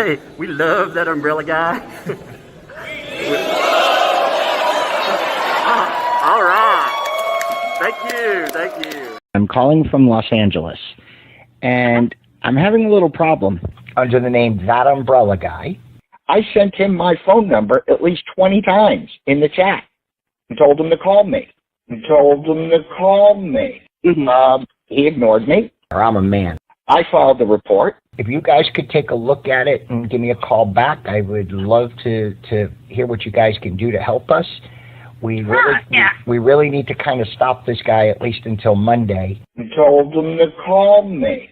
Hey, we love that umbrella guy. All right. Thank you. I'm calling from Los Angeles, and I'm having a little problem under the name ThatUmbrellaGuy. I sent him my phone number at least 20 times in the chat and told him to call me. He ignored me. I'm a man. I filed the report. If you guys could take a look at it and give me a call back, I would love to hear what you guys can do to help us. We really need to kind of stop this guy at least until Monday. I told him to call me.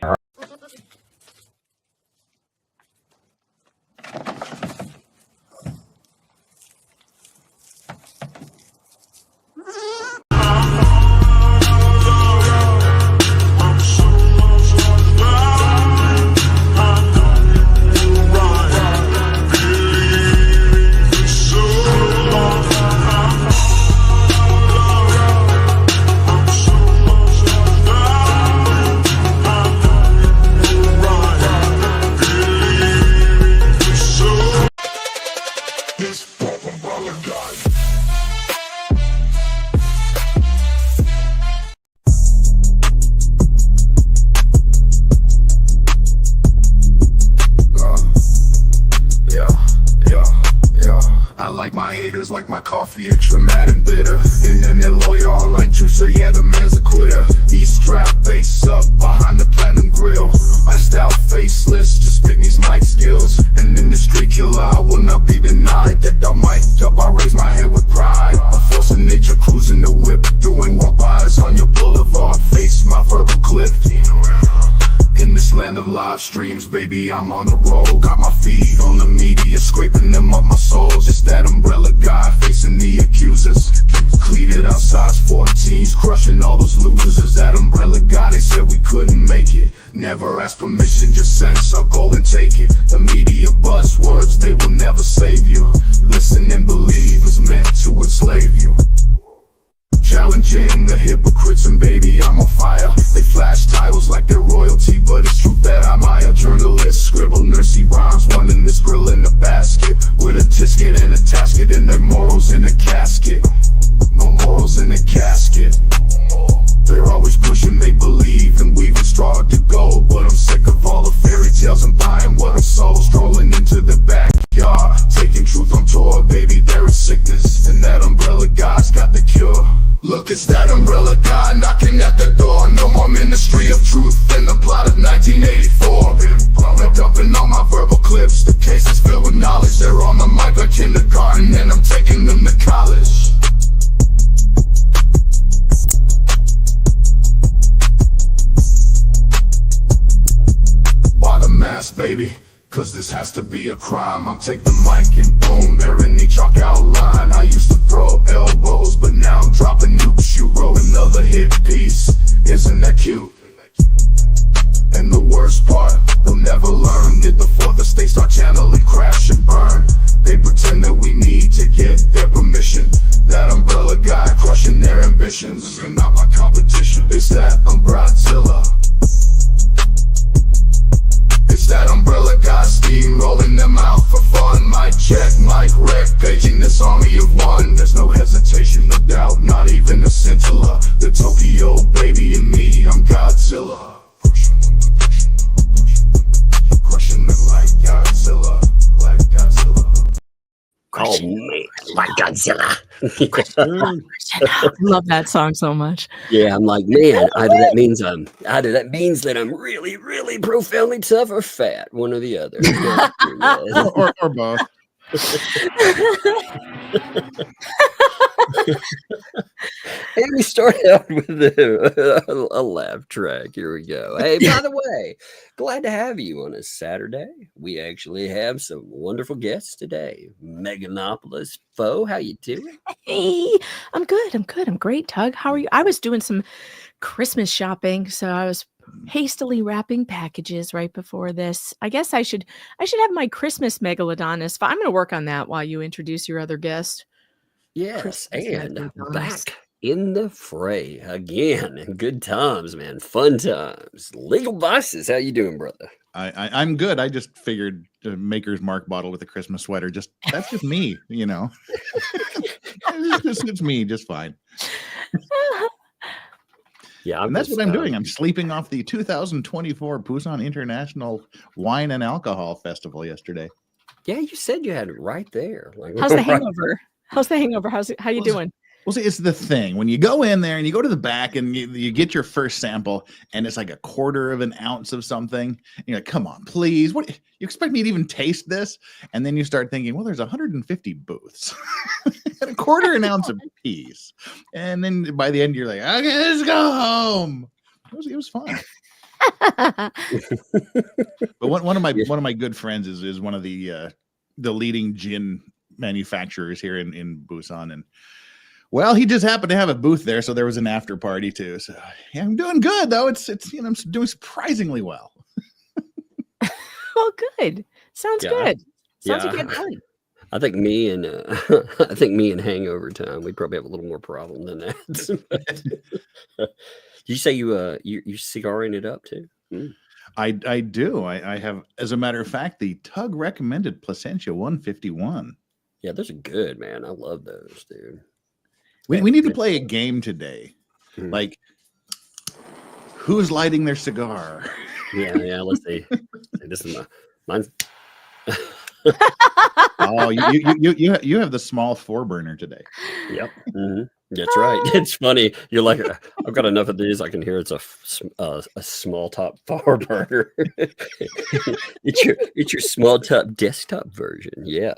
Like my coffee, extra mad and bitter. And then that lawyer all like juice, so yeah, the man's a quitter. He's strapped face up behind the platinum grill. My style faceless, just pick these mic skills. And in the street killer, I will not be denied that I'm mic'd up, I raise my head with pride. A force of nature cruising the whip, doing walk-bys on your boulevard. Face my verbal clip. In this land of live streams, baby, I'm on the road. Got my feet on the media, scraping them up my soles. It's that umbrella guy facing the accusers. Cleated out size 14s, crushing all those losers. It's that umbrella guy, they said we couldn't make it. Never ask permission, just sense, I'll go and take it. The media buzzwords, they will never save you. Listen and believe is meant to enslave you. Challenging the hypocrites, and baby, I'm on fire. They flash titles like they're royalty, but it's true that I'm a journalist. Scribble nursey rhymes, one in this grill in a basket, with a tisket and a tasket, and their morals in a casket. No morals in a casket. They're always pushing make believe and weaving straw to gold, but I'm sick of all the fairy tales and buying what I'm sold. Strolling into the backyard, taking truth on tour, baby, there is sickness, and that umbrella guy's got the cure. Look, it's that umbrella guy knocking at the door. No more ministry of truth than the plot of 1984. They're dumping all my verbal clips. The case is filled with knowledge. They're on the mic like kindergarten, and I'm taking them to college. By the mask, baby, cause this has to be a crime. I'm taking the mic and boom, they're in the chalk outline. I used to throw elbows, but now I'm dropping nukes. You wrote another hit piece, isn't that cute? And the worst part, they'll never learn. Did the fourth estate start channeling crash and burn? They pretend that we need to get their permission. That umbrella guy crushing their ambitions. You're not my competition, it's that umbrella. It's that umbrella guy steamrolling them out for fun. Mic check, mic wreck, paging this army of one. There's no hesitation, no doubt, not even a scintilla. The Tokyo baby and me, I'm Godzilla. Crushing them like Godzilla, like Godzilla. Call me like Godzilla. I love that song so much. Yeah, I'm like, man, either that means that I'm really, really profoundly tough or fat, one or the other. or both. Hey, we start out with a laugh track. Here we go. Hey, by the way, glad to have you on a Saturday. We actually have some wonderful guests today. Meganopolis Foe, how you doing? Hey, I'm good. I'm great, Tug. How are you? I was doing some Christmas shopping, so I was hastily wrapping packages right before this. I guess I should have my Christmas megalodonus. I'm going to work on that while you introduce your other guest. Yes, Christmas and megalodonus. back in the fray again. And good times, man. Fun times. Legal Bosses, how you doing, brother? I'm good. I just figured Maker's Mark bottle with a Christmas sweater. That's just me, you know. It's me, just fine. Yeah, and that's what I'm doing. I'm sleeping off the 2024 Busan International Wine and Alcohol Festival yesterday. Yeah, you said you had it right there. Like, How's the hangover? How's the hangover? How you doing? Well, see, it's the thing. When you go in there and you go to the back and you get your first sample and it's like a quarter of an ounce of something, and you're like, come on, please. What, you expect me to even taste this? And then you start thinking, well, there's 150 booths at a quarter an ounce a piece. And then by the end, you're like, okay, let's go home. It was fun. But one of my good friends is one of the leading gin manufacturers here in Busan, and well, he just happened to have a booth there, so there was an after party too. So yeah, I'm doing good though. It's I'm doing surprisingly well. Well, good. Sounds good. Sounds like good fun. I think me and hangover time, we probably have a little more problem than that. Did you say you cigaring it up too? Mm. I do. I have, as a matter of fact, the Tug recommended Placentia 151. Yeah, those are good, man. I love those, dude. We need to play a game today. Mm. Like, who's lighting their cigar? Yeah. Let's see. This is mine's. Oh, you have the small 4-burner today. Yep. Mm-hmm. That's right. It's funny. You're like, I've got enough of these. I can hear it's a small top 4-burner. it's your small top desktop version. Yeah.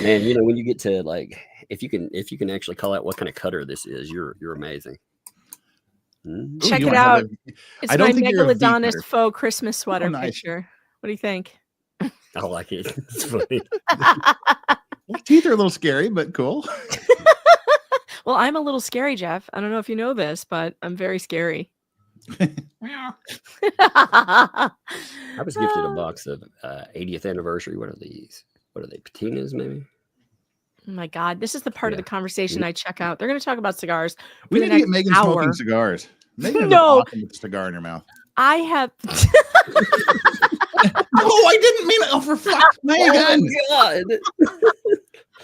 Man, when you get to like, if you can actually call out what kind of cutter this is, you're amazing. Mm-hmm. Check it out. It's my Megalodonus faux Christmas sweater picture. What do you think? I like it. It's funny. Teeth are a little scary, but cool. Well, I'm a little scary, Jeff. I don't know if you know this, but I'm very scary. I was gifted a box of 80th anniversary. What are these? What are they? Patinas, maybe? Oh my God. This is the part of the conversation I check out. They're going to talk about cigars. We need to get Megan smoking cigars. Megan has awesome with a cigar in her mouth. I have. Oh, I didn't mean it. Oh, for fuck's Megan. Oh, God.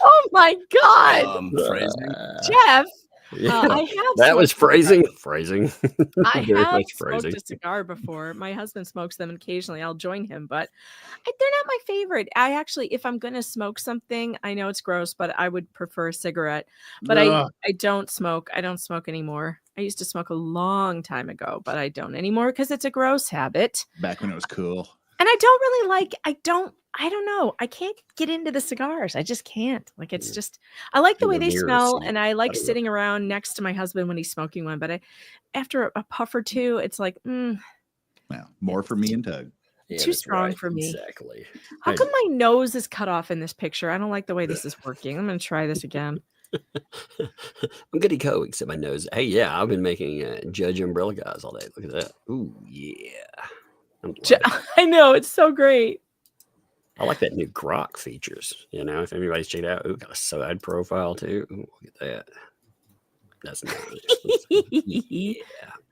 Oh, my God. Phrasing. Jeff. I have that was phrasing. I have smoked a cigar before. My husband smokes them occasionally. I'll join him, but they're not my favorite. I actually, if I'm gonna smoke something, I know it's gross, but I would prefer a cigarette. But I don't smoke. I don't smoke anymore. I used to smoke a long time ago, but I don't anymore because it's a gross habit. Back when it was cool. And I don't really like. I don't know. I can't get into the cigars. I just can't. Like, it's just, I like the way they smell, and I like sitting around next to my husband when he's smoking one. But after a puff or two, it's like, well, more for me and Tug. Yeah, too strong for me. Exactly. How come my nose is cut off in this picture? I don't like the way this is working. I'm going to try this again. I'm good to go, except my nose. Hey, yeah, I've been making Judge Umbrella Guys all day. Look at that. Ooh, yeah. I know. It's so great. I like that new grok features. If anybody's checked out, got a side profile too. Ooh, look at that. That's nice. Yeah,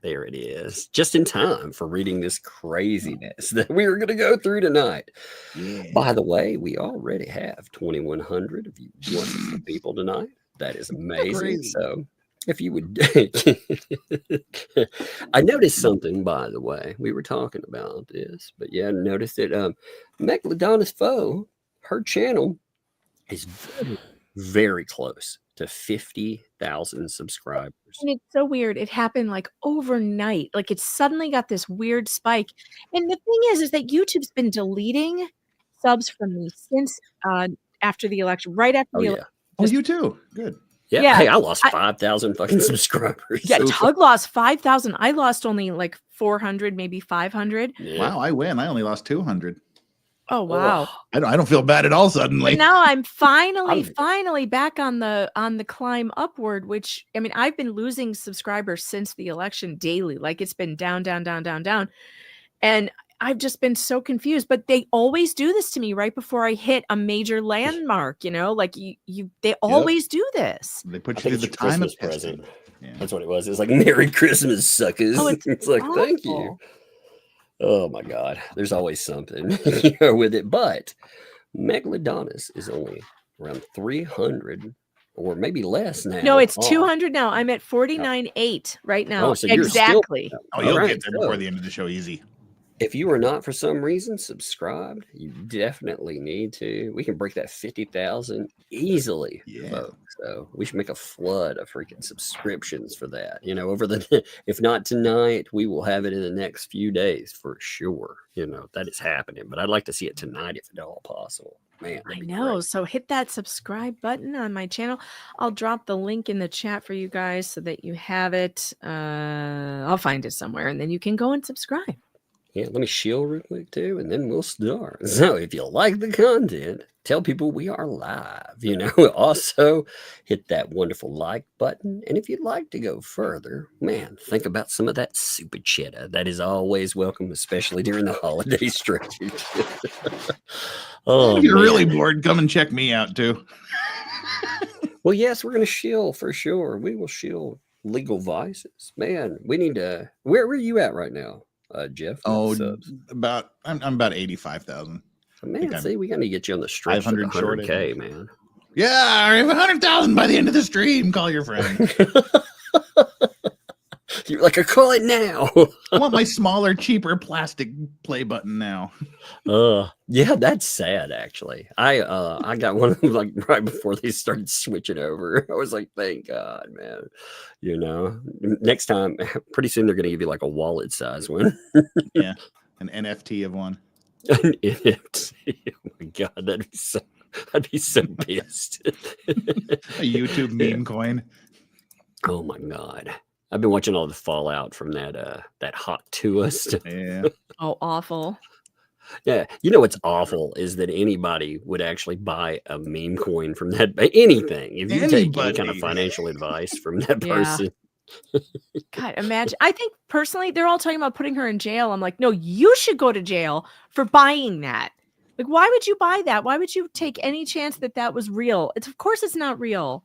there it is. Just in time for reading this craziness that we were going to go through tonight. Yeah. By the way, we already have 2,100 of you wonderful people tonight. That is amazing. So if you would, I noticed something, by the way. We were talking about this, but yeah, I noticed that Megalodonus Foe, her channel is very, very close to 50,000 subscribers. And it's so weird. It happened like overnight. Like, it suddenly got this weird spike. And the thing is that YouTube's been deleting subs from me since after the election, right after the election. Oh, you too. Good. Yeah. Hey, I lost 5,000 fucking subscribers. Yeah, Tug lost 5,000. I lost only like 400, maybe 500. Yeah. Wow, I win. I only lost 200. Oh wow! I don't feel bad at all suddenly. But now I'm finally back on the climb upward. Which, I mean, I've been losing subscribers since the election daily. Like, it's been down, and I've just been so confused. But they always do this to me right before I hit a major landmark. Like they always do this. They put you through the time of present. Yeah. That's what it was. It was like, Merry Christmas, suckers. Oh, it's like, awful. Thank you. Oh my God, there's always something with it. But Megalodonus is only around 300 or maybe less now. No, it's 200 now. I'm at 49.8 right now. Oh, so you're still exactly. Oh, you'll All get there right, before so the end of the show, easy. if you are not for some reason subscribed, you definitely need to. We can break that 50,000 easily, Yeah. folks. So we should make a flood of freaking subscriptions for that. You know, over the if not tonight, we will have it in the next few days for sure. You know, that is happening. But I'd like to see it tonight if at all possible. Man, I that'd be know. great. So hit that subscribe button on my channel. I'll drop the link in the chat for you guys so that you have it. I'll find it somewhere and then you can go and subscribe. Yeah, let me shield real quick too, and then we'll start. So if you like the content, tell people we are live. You know, also hit that wonderful like button. And if you'd like to go further, man, think about some of that super cheddar. That is always welcome, especially during the holiday stretch. Oh, If you're man. really bored, come and check me out too. Well, yes, we're going to shield for sure. We will shield legal vices. Man, we need to. Where are you at right now, Jeff? Oh, Subs? about I'm about 85,000. Man, I'm see, we got to get you on the stretch to 500 the short, I 100K, man. Yeah, I have 100,000 by the end of the stream. Call your friend. You're like, I call it now. I want my smaller, cheaper plastic play button now. Yeah, that's sad. Actually, I got one of them like right before they started switching over. I was like, thank God, man. You know, next time, pretty soon they're gonna give you like a wallet size one. Yeah, an NFT of one. An NFT. Oh my God, I'd be so pissed. A YouTube meme coin. Oh my God. I've been watching all the fallout from that hot tourist. Yeah. Oh, awful. Yeah, you know what's awful is that anybody would actually buy a meme coin from that. Anything. If you take any kind of Anybody. financial advice from that Yeah. person. God, imagine. I think personally, they're all talking about putting her in jail. I'm like, no, you should go to jail for buying that. Like, why would you buy that? Why would you take any chance that that was real? Of course it's not real.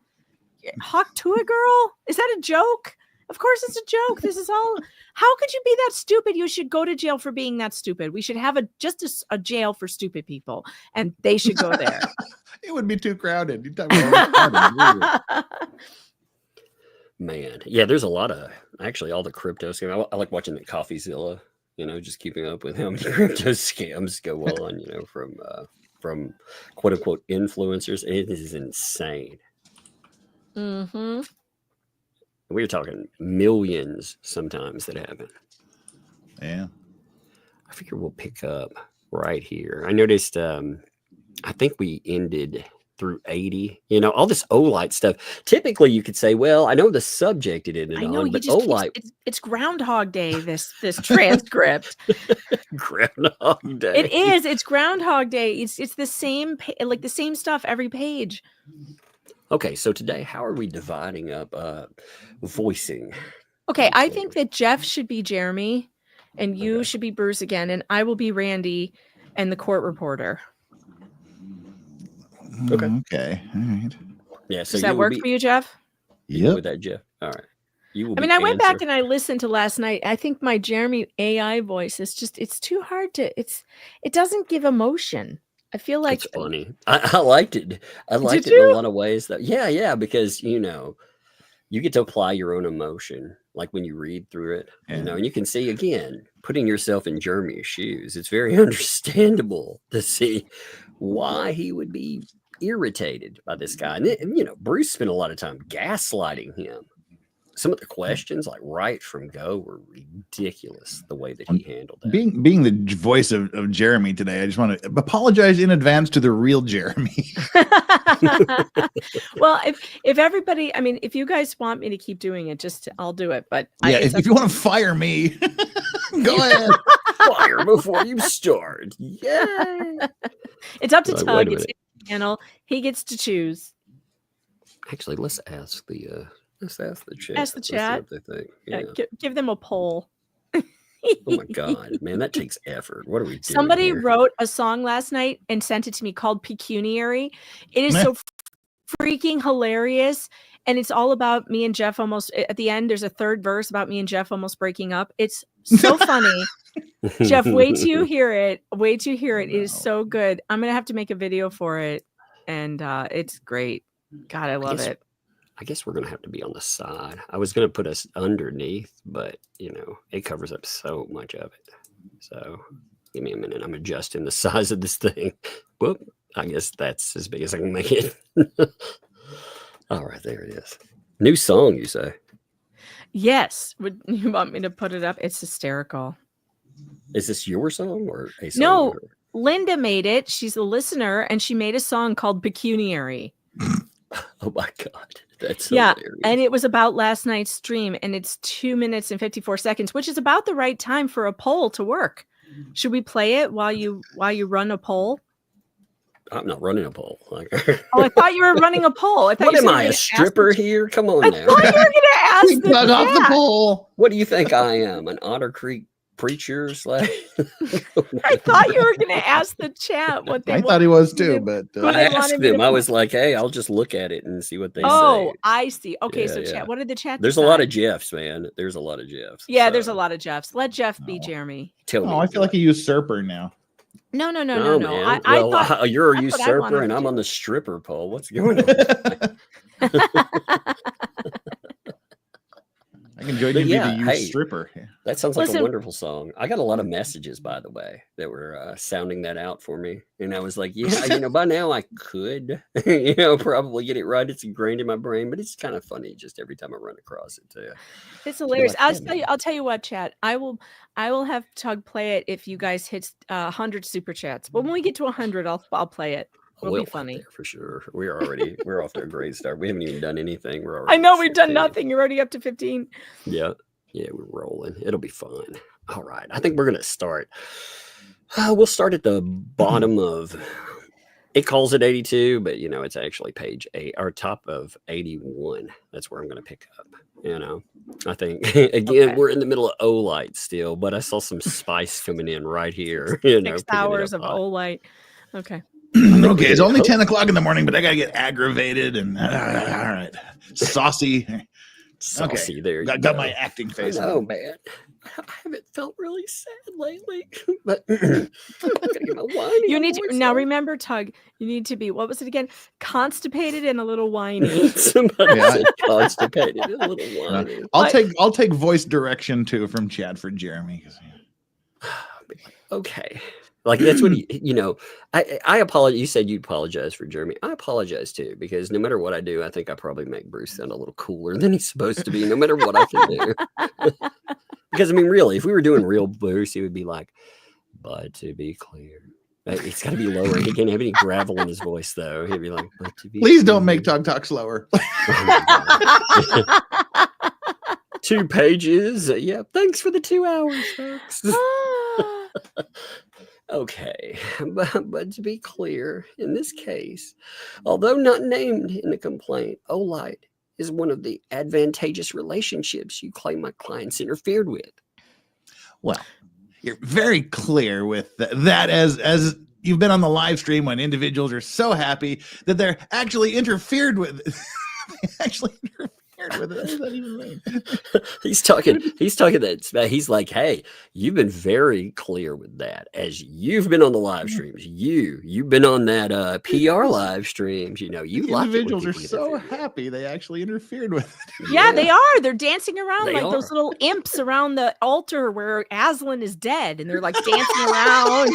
Hawk to a girl? Is that a joke? Of course it's a joke. This is all. How could you be that stupid? You should go to jail for being that stupid. We should have a jail for stupid people, and they should go there. It would be too crowded. You'd talk about Man, yeah, there's a lot of actually all the crypto scams. I like watching the CoffeeZilla, you know, just keeping up with how many crypto scams go on, you know, from quote unquote influencers. It is insane. Mm-hmm. We're talking millions sometimes that happen. Yeah. I figure we'll pick up right here. I noticed I think we ended through 80. You know, all this Olite stuff. Typically you could say, well, I know the subject it ended I know, on, you but just Olite it's Groundhog Day, this transcript. Groundhog Day. It is. It's Groundhog Day. It's the same like the same stuff every page. Okay, so today, how are we dividing up voicing? Okay, I think that Jeff should be Jeremy, and you should be Bruce again, and I will be Randy and the court reporter. Okay. Okay. All right. Yeah. So Does that work for you, Jeff? You good Yep. with that, Jeff? All right. You will. I mean, I went back and I listened to last night. I think my Jeremy AI voice is it's too hard to. It doesn't give emotion. I feel like it's funny. I liked it. I liked it in a lot of ways. Yeah, because you know, you get to apply your own emotion, like when you read through it, you know, and you can see again, putting yourself in Jeremy's shoes. It's very understandable to see why he would be irritated by this guy. And you know, Bruce spent a lot of time gaslighting him. Some of the questions, like right from go, were ridiculous. The way that he handled that. Being the voice of Jeremy today, I just want to apologize in advance to the real Jeremy. Well, if everybody, I mean, if you guys want me to keep doing it, I'll do it. But yeah, if you want to fire me, go ahead. Fire before you start. Yay! It's up to Like, Tug. It's his channel. He gets to choose. Actually, let's ask the chat. Ask the Let's see chat. what they think. Yeah. Give them a poll. Oh my God, man, that takes effort. What are we doing? Somebody here? wrote a song last night and sent it to me called Pecuniary. It is so freaking hilarious. And it's all about me and Jeff almost at the end. There's a third verse about me and Jeff almost breaking up. It's so funny. Jeff, wait till you hear it. Wait till you hear it. It is Wow. so good. I'm gonna have to make a video for it, and it's great. God, I love it. I guess we're gonna have to be on the side. I was gonna put us underneath, but it covers up so much of it. So give me a minute. I'm adjusting the size of this thing. Whoop. I guess that's as big as I can make it. All right, there it is. New song, you say? Yes. Would you want me to put it up? It's hysterical. Is this your song or a song? No, Linda made it. She's a listener, and she made a song called Pecuniary. Oh my God. That's Yeah, hilarious. and it was about last night's stream, and it's 2 minutes and 54 seconds, which is about the right time for a poll to work. Should we play it while you run a poll? I'm not running a poll. Like, Oh, I thought you were running a poll. I thought what you am said I, you a were stripper here? Come on I now. thought you were going to ask We the cut off the chat. poll. What do you think I am? An Otter Creek preacher? I thought you were going to ask the chat what they I want. thought he was too, but Who I they asked wanted me to them. I put- was like, hey, I'll just look at it and see what they Oh, say. I see. Okay, Yeah, so yeah. chat. What did the chat There's a lot decide? of Jeffs, man. There's a lot of Jeffs. Yeah, there's a So, lot of Jeffs. Let Jeff be Oh. Jeremy. Tell me. Oh, I feel like a usurper now. No. No, I man. thought You're a that's what I usurper wanted and to I'm do. on the stripper pole. What's going on? I can join But you to yeah, be the hey. stripper. That sounds like Listen- a wonderful song. I got a lot of messages, by the way, that were sounding that out for me. And I was like, yeah, by now I could, probably get it right. It's ingrained in my brain, but it's kind of funny just every time I run across it too. It's hilarious. like, yeah, I'll tell you what, chat. I will have Tug play it if you guys hit 100 super chats. But when we get to 100, I'll play it. It'll We'll be get funny. there for sure. We're off to a great start. We haven't even done anything. We're I already know at we've done 15. nothing. You're already up to 15. Yeah, we're rolling. It'll be fun. All right, I think we're gonna start. We'll start at the bottom of. It calls it 82, but it's actually page 8 or top of 81. That's where I'm gonna pick up. I think again Okay. we're in the middle of O-light still, but I saw some spice coming in right here. 6 picking it hours up of hot. O-light. Okay. Okay, it's we only hope- 10 o'clock in the morning, but I gotta get aggravated and all right, saucy. Saucy. There you Got go. my acting I face. know, on. man. I haven't felt really sad lately, but I gotta get my whiny You need to voice now on. remember, Tug. You need to be, what was it again? Constipated and a little whiny. Somebody Yeah. said constipated, a little whiny. I'll take voice direction too from Chad for Jeremy. Okay. Like that's what I apologize. You said you apologize for Jeremy. I apologize too, because no matter what I do, I think I probably make Bruce sound a little cooler than he's supposed to be, no matter what I can do. Because really, if we were doing real Bruce, he would be like, but to be clear. It's got to be lower. He can't have any gravel in his voice, though. He'd be like, but to be Please don't clear. make Tug talk slower. Oh my God. 2 pages. Yeah. Thanks for the 2 hours, folks. Okay, but to be clear, in this case, although not named in the complaint, Olight is one of the advantageous relationships you claim my clients interfered with. Well, you're very clear with that as you've been on the live stream when individuals are so happy that they're actually interfered with. They actually interfered with it. What does that even mean? He's talking that he's like, hey, you've been very clear with that as you've been on the live streams. You've been on that PR live streams. You like it when Individuals are people so interfere. happy they actually interfered with it. Yeah, they are. They're dancing around They like those are. little imps around the altar where Aslan is dead, and they're like dancing around.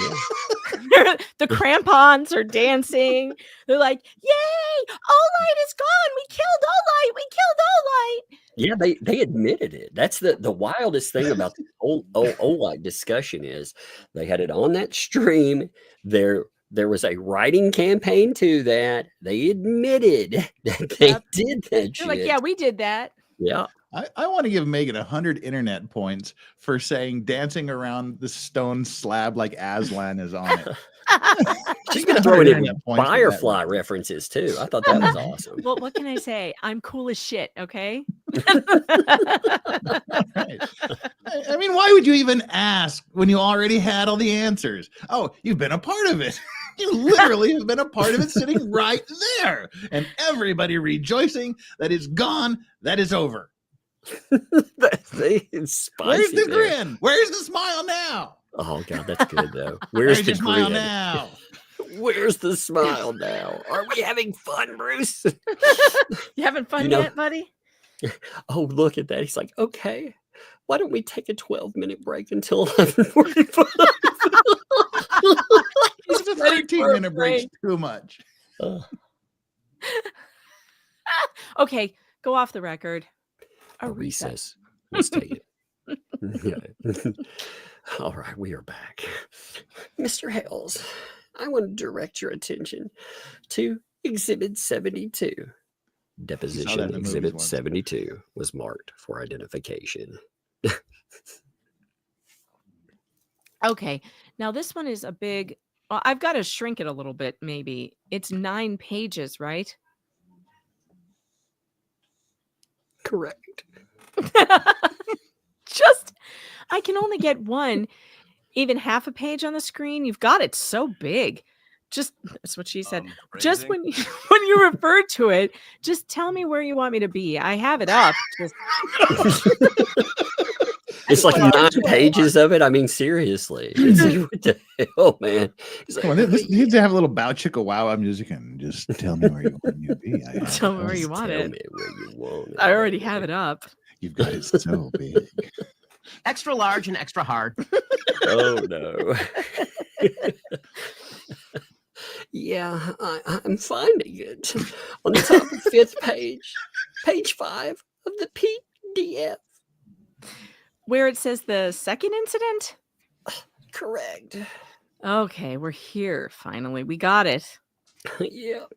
The crampons are dancing. They're like, "Yay! Olight is gone. We killed Olight. We killed Olight." Yeah, they admitted it. That's the wildest thing about the Olight discussion is they had it on that stream. There was a writing campaign to that. They admitted that they Yep. did that They're shit. like, "Yeah, we did that." Yeah. I want to give Megan 100 internet points for saying dancing around the stone slab like Aslan is on it. She's got been throwing in internet points for that Firefly one. references too. I thought that was awesome. Well, what can I say? I'm cool as shit. Okay. Right. I mean, why would you even ask when you already had all the answers? Oh, you've been a part of it. You literally have been a part of it sitting right there. And everybody rejoicing that it's gone, that is over. It's spicy. Where's the there. grin? Where's the smile now? Oh god, that's good though. Where's Where's the your smile grin? now? Where's the smile now? Are we having fun, Bruce? You having fun You know- yet, buddy? Oh, look at that. He's like, okay, why don't we take a 12-minute break until 11:45? It's a ready for a 13-minute break's break. too much. Okay, go off the record. A recess. Let's take it. Yeah. All right, we are back. Mr. Hales, I want to direct your attention to Exhibit 72. Deposition in the movies Exhibit once. 72 was marked for identification. Okay, now this one is a big. Well, I've got to shrink it a little bit. Maybe it's 9 pages, right? Correct. Just, I can only get one, even half a page on the screen. You've got it so big. Just that's what she said. Just when you refer to it, just tell me where you want me to be. I have it up. Just It's like 9 pages of it. I mean, seriously. It's like, what the hell, man? He's like, Come on, this needs to have a little bow chicka wow music and just tell me where you want me to be. tell me where you want tell it. me where you want it. I already have it up. You've got it so big. Extra large and extra hard. Oh no. Yeah, I'm finding it on the top of 5th page, page 5 of the PDF. Where it says the second incident? Correct. Okay, we're here finally. We got it. Yep.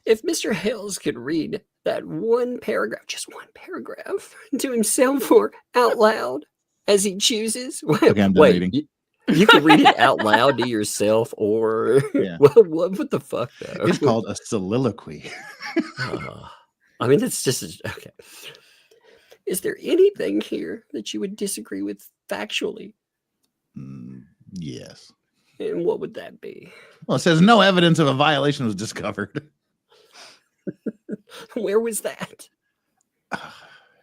If Mr. Hales could read that one paragraph, just one paragraph, to himself or out loud as he chooses. Okay, I'm done reading. You can read it out loud to yourself, or Yeah. what the fuck though? It's called a soliloquy. I mean, it's just okay. Is there anything here that you would disagree with factually? Yes. And what would that be? Well, it says no evidence of a violation was discovered. Where was that?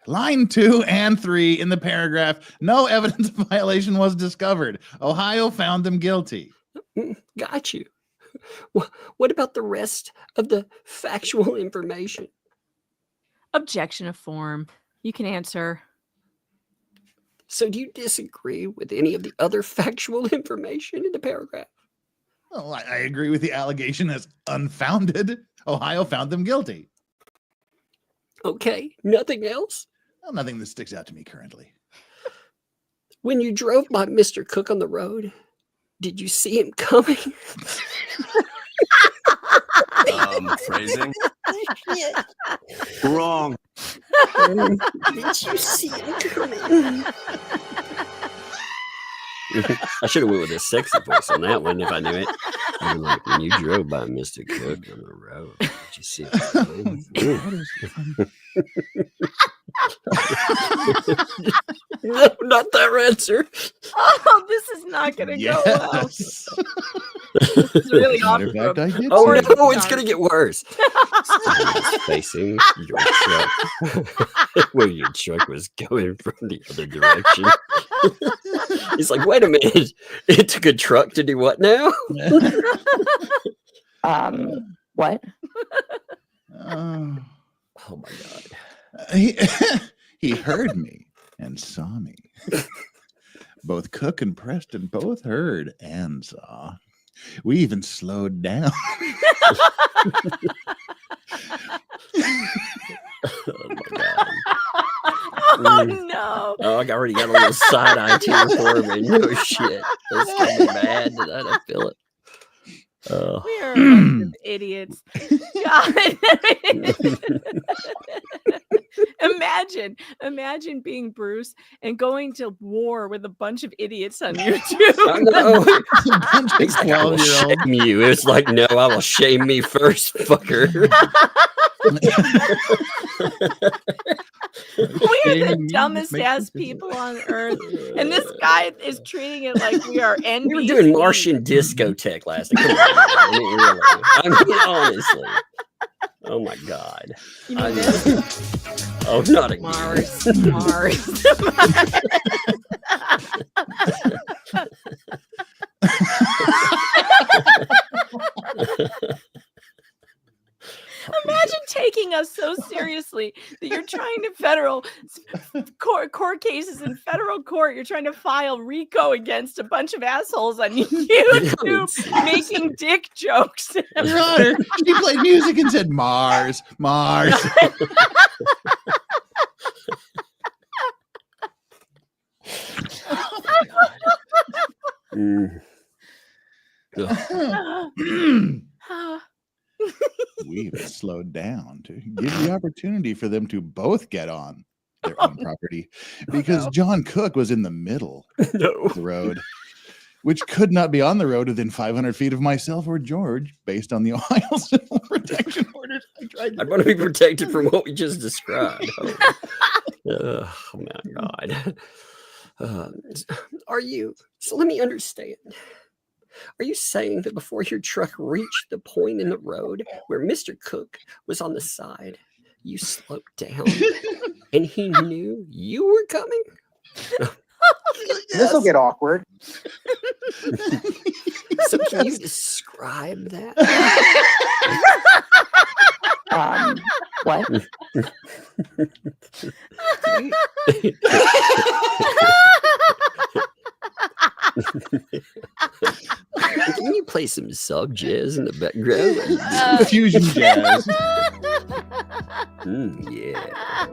Line 2 and 3 in the paragraph. No evidence of violation was discovered. Ohio found them guilty. Got you. What about the rest of the factual information? Objection of form. You can answer. So do you disagree with any of the other factual information in the paragraph? Well, I agree with the allegation as unfounded. Ohio found them guilty. Okay, nothing else? Well, nothing that sticks out to me currently. When you drove by Mr. Cook on the road, did you see him coming? Phrasing? Wrong. Did you see him coming? I should have went with a sexy voice on that one if I knew it. I'd be like, when you drove by Mr. Cook on the road, did you see him coming? No, not that answer. Oh, this is not going to go well. Yes. This is really Matter of awkward. fact, I did Oh say no, it. it's gonna get worse. It's facing your truck, where your truck was going from the other direction. He's like, wait a minute, it took a truck to do what now? What? Oh, Oh my god. he heard me and saw me. Both Cook and Preston both heard and saw. We even slowed down. Oh my god. Oh no. Oh, I already got a little side eye tear for me. No shit. That's gonna be bad. I feel it. We are a bunch of idiots. God. Imagine being Bruce and going to war with a bunch of idiots on I YouTube. know. Bunch of It's like, I will 12-year-old. shame you. It's like, no, I will shame me first, fucker. We are the Shaming me dumbest makes ass me people on earth. And this guy is treating it like we are NBC. We were doing Martian discotheque last night. Come on, I mean, honestly. Oh my god. You know I this? Oh, not again. Mars. Imagine taking us so seriously that you're trying to federal court cases in federal court. You're trying to file RICO against a bunch of assholes on YouTube making dick jokes. Your Honor, he played music and said Mars, Mars. We've slowed down to give the opportunity for them to both get on their own property because John Cook was in the middle of the road, which could not be on the road within 500 feet of myself or George based on the Ohio Civil Protection Orders. I want to be protected from what we just described. Oh my God. So let me understand. Are you saying that before your truck reached the point in the road where Mr. Cook was on the side, you slowed down and he knew you were coming? This will get awkward. So can you describe that? What? Can you play some sub jazz in the background? Fusion jazz. Yeah.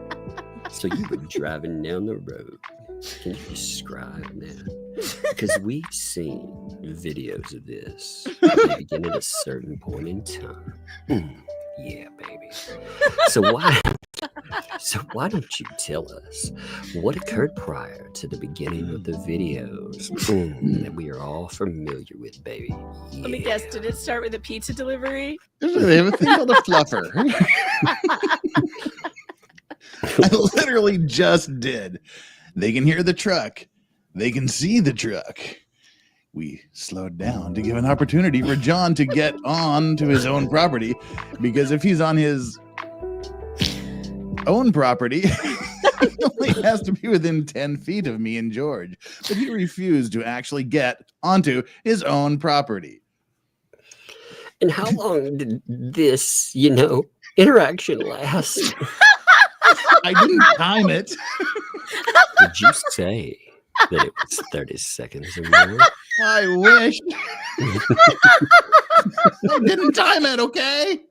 So you were driving down the road. Can you describe that? Because we've seen videos of this. They begin at a certain point in time. Yeah, baby. So why don't you tell us what occurred prior to the beginning of the videos that we are all familiar with, baby? Yeah. Let me guess, did it start with a pizza delivery? They have a thing called a fluffer. I literally just did. They can hear the truck. They can see the truck. We slowed down to give an opportunity for John to get on to his own property, because if he's on his own property, he only has to be within 10 feet of me and George. But he refused to actually get onto his own property. And how long did this, interaction last? I didn't time it. Did you say that it was 30 seconds or more? I wish. I didn't time it, okay?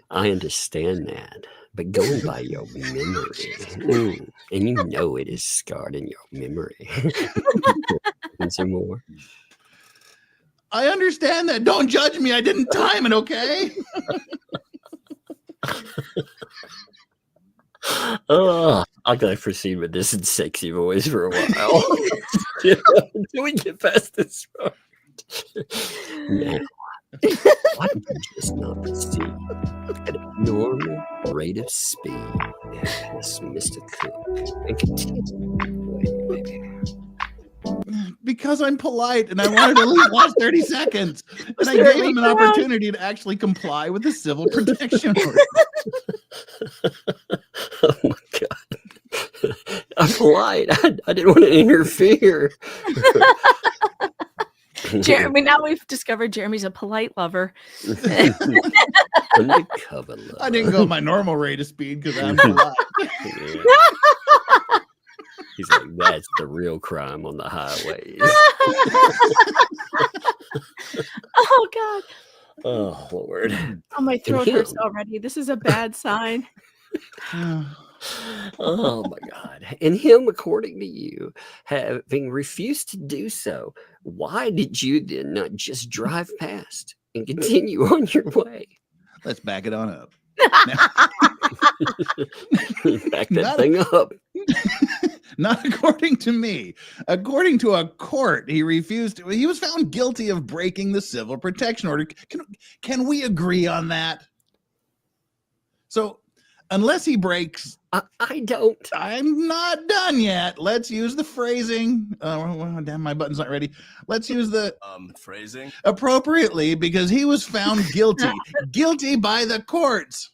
I understand that, but going by your memory, and you know it is scarred in your memory. Some more. I understand that. Don't judge me. I didn't time it, okay? I'm going to proceed with this in sexy voice for a while until we get past this part. Now, why don't you just not proceed at a normal rate of speed as Mr. Cook and continue, baby? Because I'm polite and I wanted to at least watch 30 seconds. And I gave him an opportunity to actually comply with the civil protection order. Oh my God. I'm polite. I didn't want to interfere. Jeremy, now we've discovered Jeremy's a polite lover. Undercover lover. I didn't go my normal rate of speed because I'm polite. Yeah. He's like, that's the real crime on the highways. Oh, God. Oh, Lord. Oh, my throat hurts already. This is a bad sign. Oh, my God. And him, according to you, having refused to do so, why did you then not just drive past and continue on your way? Let's back it on up. Back that thing up. Not according to me. According to a court, he refused to. He was found guilty of breaking the civil protection order. Can we agree on that? So, unless he breaks, I don't. I'm not done yet. Let's use the phrasing. Oh, damn, my button's not ready. Let's use the phrasing appropriately, because he was found guilty by the courts.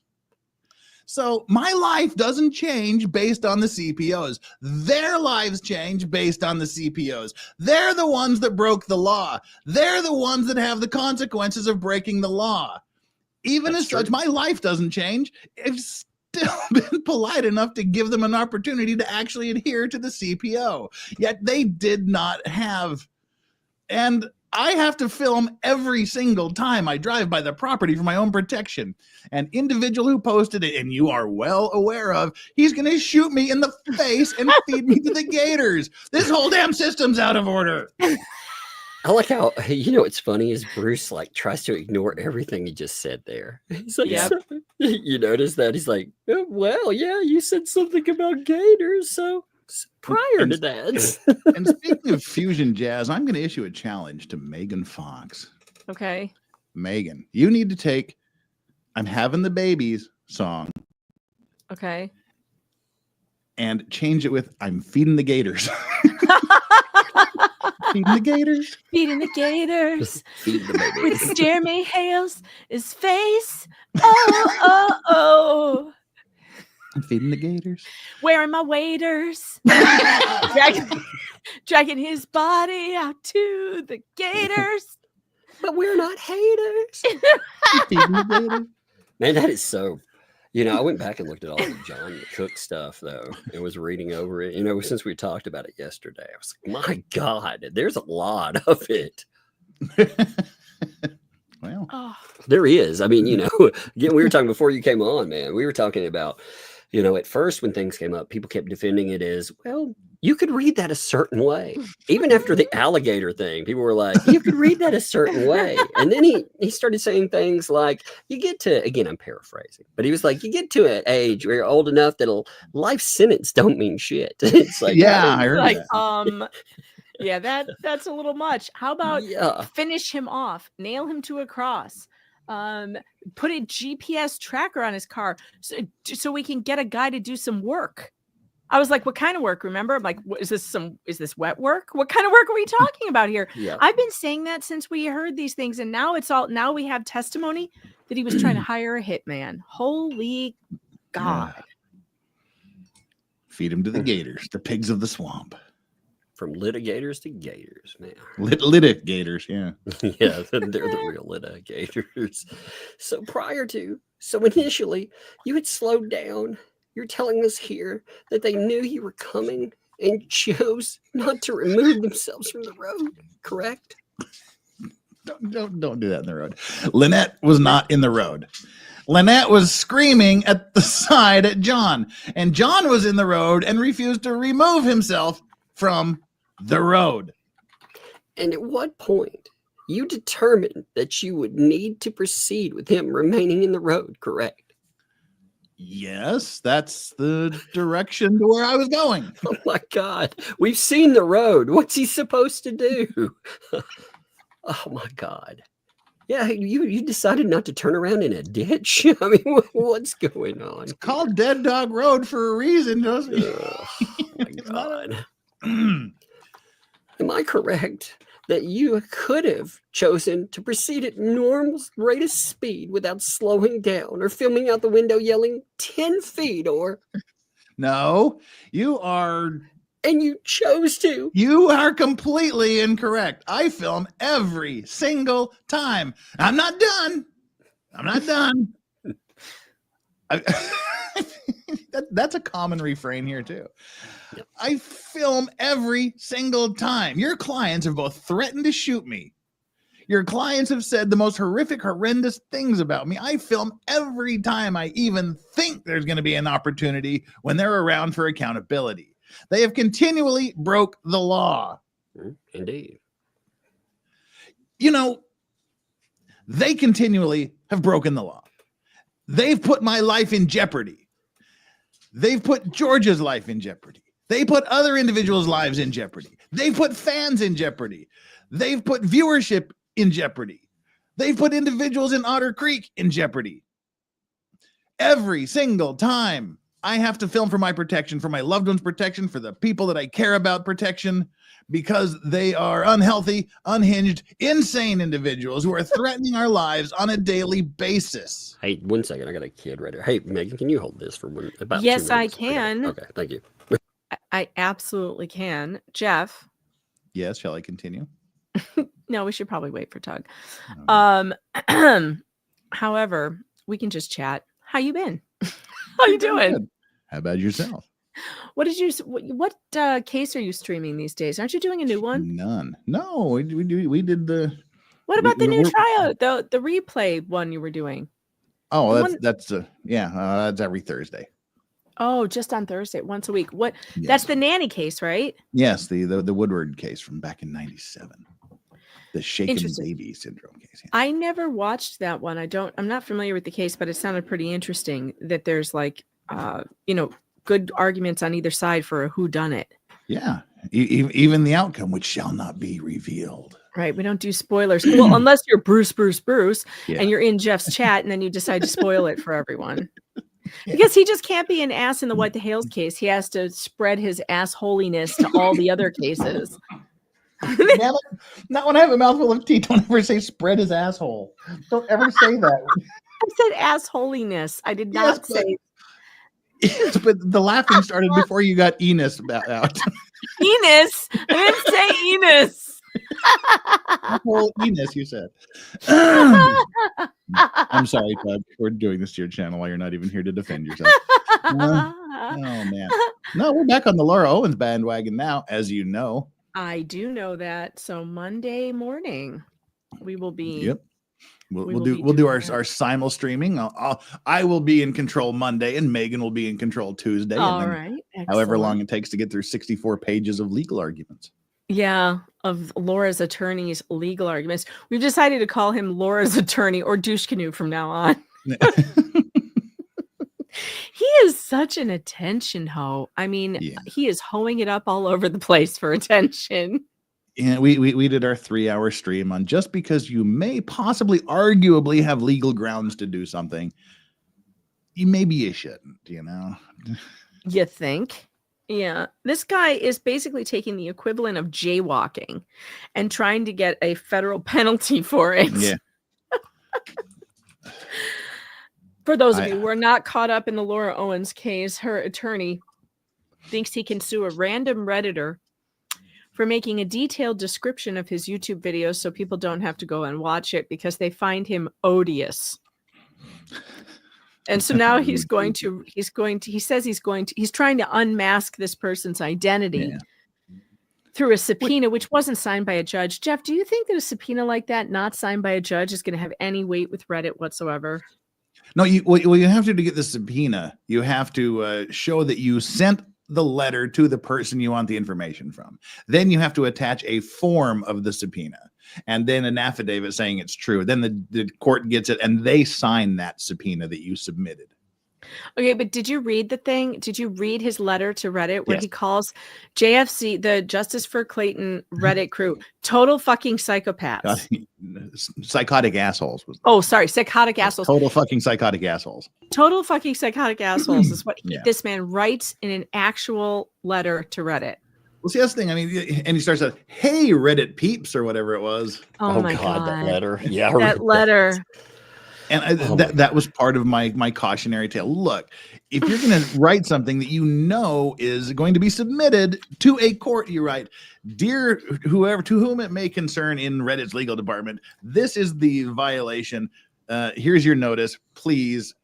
So my life doesn't change based on the CPOs. Their lives change based on the CPOs. They're the ones that broke the law. They're the ones that have the consequences of breaking the law. Even That's as such, true. my life doesn't change. It's still been polite enough to give them an opportunity to actually adhere to the CPO. Yet they did not have. And I have to film every single time I drive by the property for my own protection. An individual who posted it, and you are well aware of, he's going to shoot me in the face and feed me to the gators. This whole damn system's out of order. I like how, what's funny is Bruce like tries to ignore everything he just said there. He's like, Yep. you notice that? He's like, "Oh, well, yeah, you said something about gators, so prior to that." And speaking of fusion jazz, I'm going to issue a challenge to Megan Fox. Okay. Megan, you need to take I'm Having the Babies song Okay. and change it with I'm Feeding the Gators. Feeding the gators. Feeding the gators Feed the baby. with Jeremy Hale's his face. Oh. I'm feeding the gators. Wearing my waders. dragging his body out to the gators. But we're not haters. Feeding the gators. Man, that is so. I went back and looked at all the John Cook stuff, though, and was reading over it. Since we talked about it yesterday, I was like, my God, there's a lot of it. Well, Oh. There is. I mean, again, we were talking before you came on, man. We were talking about, at first when things came up, people kept defending it as, well, you could read that a certain way. Even after the alligator thing, people were like, you could read that a certain way. And then he started saying things like, you get to, again, I'm paraphrasing, but he was like, you get to an age where you're old enough that a life sentence don't mean shit. It's like, yeah, I heard Like, that. yeah, that's a little much. How about yeah. finish him off, nail him to a cross, put a GPS tracker on his car so we can get a guy to do some work. I was like, what kind of work? Remember? I'm like, is this wet work? What kind of work are we talking about here? Yeah. I've been saying that since we heard these things, and now now we have testimony that he was trying to hire a hitman. Holy God. Yeah. Feed him to the gators, the pigs of the swamp. From litigators to gators, man. Litigators, yeah. Yeah, they're the real litigators. So initially, you had slowed down. You're telling us here that they knew you were coming and chose not to remove themselves from the road, correct? Don't do that in the road. Lynette was not in the road. Lynette was screaming at the side at John, and John was in the road and refused to remove himself from the road. And at what point you determined that you would need to proceed with him remaining in the road, correct? Yes, that's the direction to where I was going. Oh my God. We've seen the road. What's he supposed to do? Oh my God. Yeah, you decided not to turn around in a ditch. I mean, what's going on? It's called Dead Dog Road for a reason, doesn't it? Oh my God. Am I correct that you could have chosen to proceed at normal rate of speed without slowing down or filming out the window yelling 10 feet or... No, you are... And you chose to. You are completely incorrect. I film every single time. I'm not done. That's a common refrain here too. Yep. I film every single time. Your clients have both threatened to shoot me. Your clients have said the most horrific, horrendous things about me. I film every time I even think there's going to be an opportunity when they're around for accountability. They have broke the law. Indeed. They continually have broken the law. They've put my life in jeopardy. They've put Georgia's life in jeopardy. They put other individuals' lives in jeopardy. They've put fans in jeopardy. They've put viewership in jeopardy. They've put individuals in Otter Creek in jeopardy. Every single time I have to film for my protection, for my loved ones' protection, for the people that I care about protection, because they are unhealthy, unhinged, insane individuals who are threatening our lives on a daily basis. Hey, 1 second. I got a kid right here. Hey, Megan, can you hold this for about 2 Yes, I minutes? can. Okay, thank you. I absolutely can. Jeff. Yes, shall I continue? No, we should probably wait for Tug. Okay. However, we can just chat. How you been? How you doing? Good. How about yourself? What case are you streaming these days? Aren't you doing a new one? None. No, we did the. What about the new we're- tryout, the replay one you were doing? Oh, The that's every Thursday. Oh, just on Thursday, once a week. What? Yes. That's the nanny case, right? Yes, the Woodward case from back in '97, the shaken Interesting. baby syndrome case. Yeah. I never watched that one. I'm not familiar with the case, but it sounded pretty interesting that there's like, good arguments on either side for a whodunit. Yeah, even the outcome, which shall not be revealed. Right. We don't do spoilers. Well, unless you're Bruce, Yeah. and you're in Jeff's chat, and then you decide to spoil it for everyone. Because he just can't be an ass in the What the Hales case. He has to spread his assholiness to all the other cases. Not when I have a mouthful of tea. Don't ever say spread his asshole. Don't ever say that. I said assholiness. I did not say. Yes, but the laughing started before you got Enos out. Enos. I didn't say Enos. Well, Enos, you said. I'm sorry, Doug. We're doing this to your channel while you're not even here to defend yourself. Oh man. No, we're back on the Laura Owens bandwagon now, as you know. I do know that. So Monday morning, we will be. Yep. We'll do our simul streaming. I will be in control Monday, and Megan will be in control Tuesday. All and right. However Excellent. long it takes to get through 64 pages of legal arguments. Yeah, of Laura's attorney's legal arguments. We've decided to call him Laura's attorney or douche canoe from now on. He is such an attention hoe. I mean, He is hoeing it up all over the place for attention. Yeah, we did our 3-hour stream on just because you may possibly arguably have legal grounds to do something. Maybe you shouldn't, You think? Yeah. This guy is basically taking the equivalent of jaywalking and trying to get a federal penalty for it. Yeah. For those of you who are not caught up in the Laura Owens case, her attorney thinks he can sue a random Redditor for making a detailed description of his YouTube videos so people don't have to go and watch it because they find him odious. And so now he's trying to unmask this person's identity through a subpoena, which wasn't signed by a judge. Jeff, do you think that a subpoena like that, not signed by a judge, is going to have any weight with Reddit whatsoever? No, you have to get the subpoena. You have to show that you sent the letter to the person you want the information from. Then you have to attach a form of the subpoena and then an affidavit saying it's true. Then the court gets it and they sign that subpoena that you submitted. Okay, but did you read the thing? Did you read his letter to Reddit where Yes. he calls JFC, the Justice for Clayton Reddit crew, total fucking psychopaths? Psychotic assholes. Psychotic assholes. Total fucking psychotic assholes. Total fucking psychotic assholes is what Yeah. this man writes in an actual letter to Reddit. Well, see, that's the thing. I mean, and he starts out, "Hey, Reddit peeps," or whatever it was. Oh my God. that letter. Yeah, That letter. And that was part of my cautionary tale. Look, if you're going to write something that you know is going to be submitted to a court, you write, "Dear whoever, to whom it may concern in Reddit's legal department, this is the violation. Here's your notice. Please,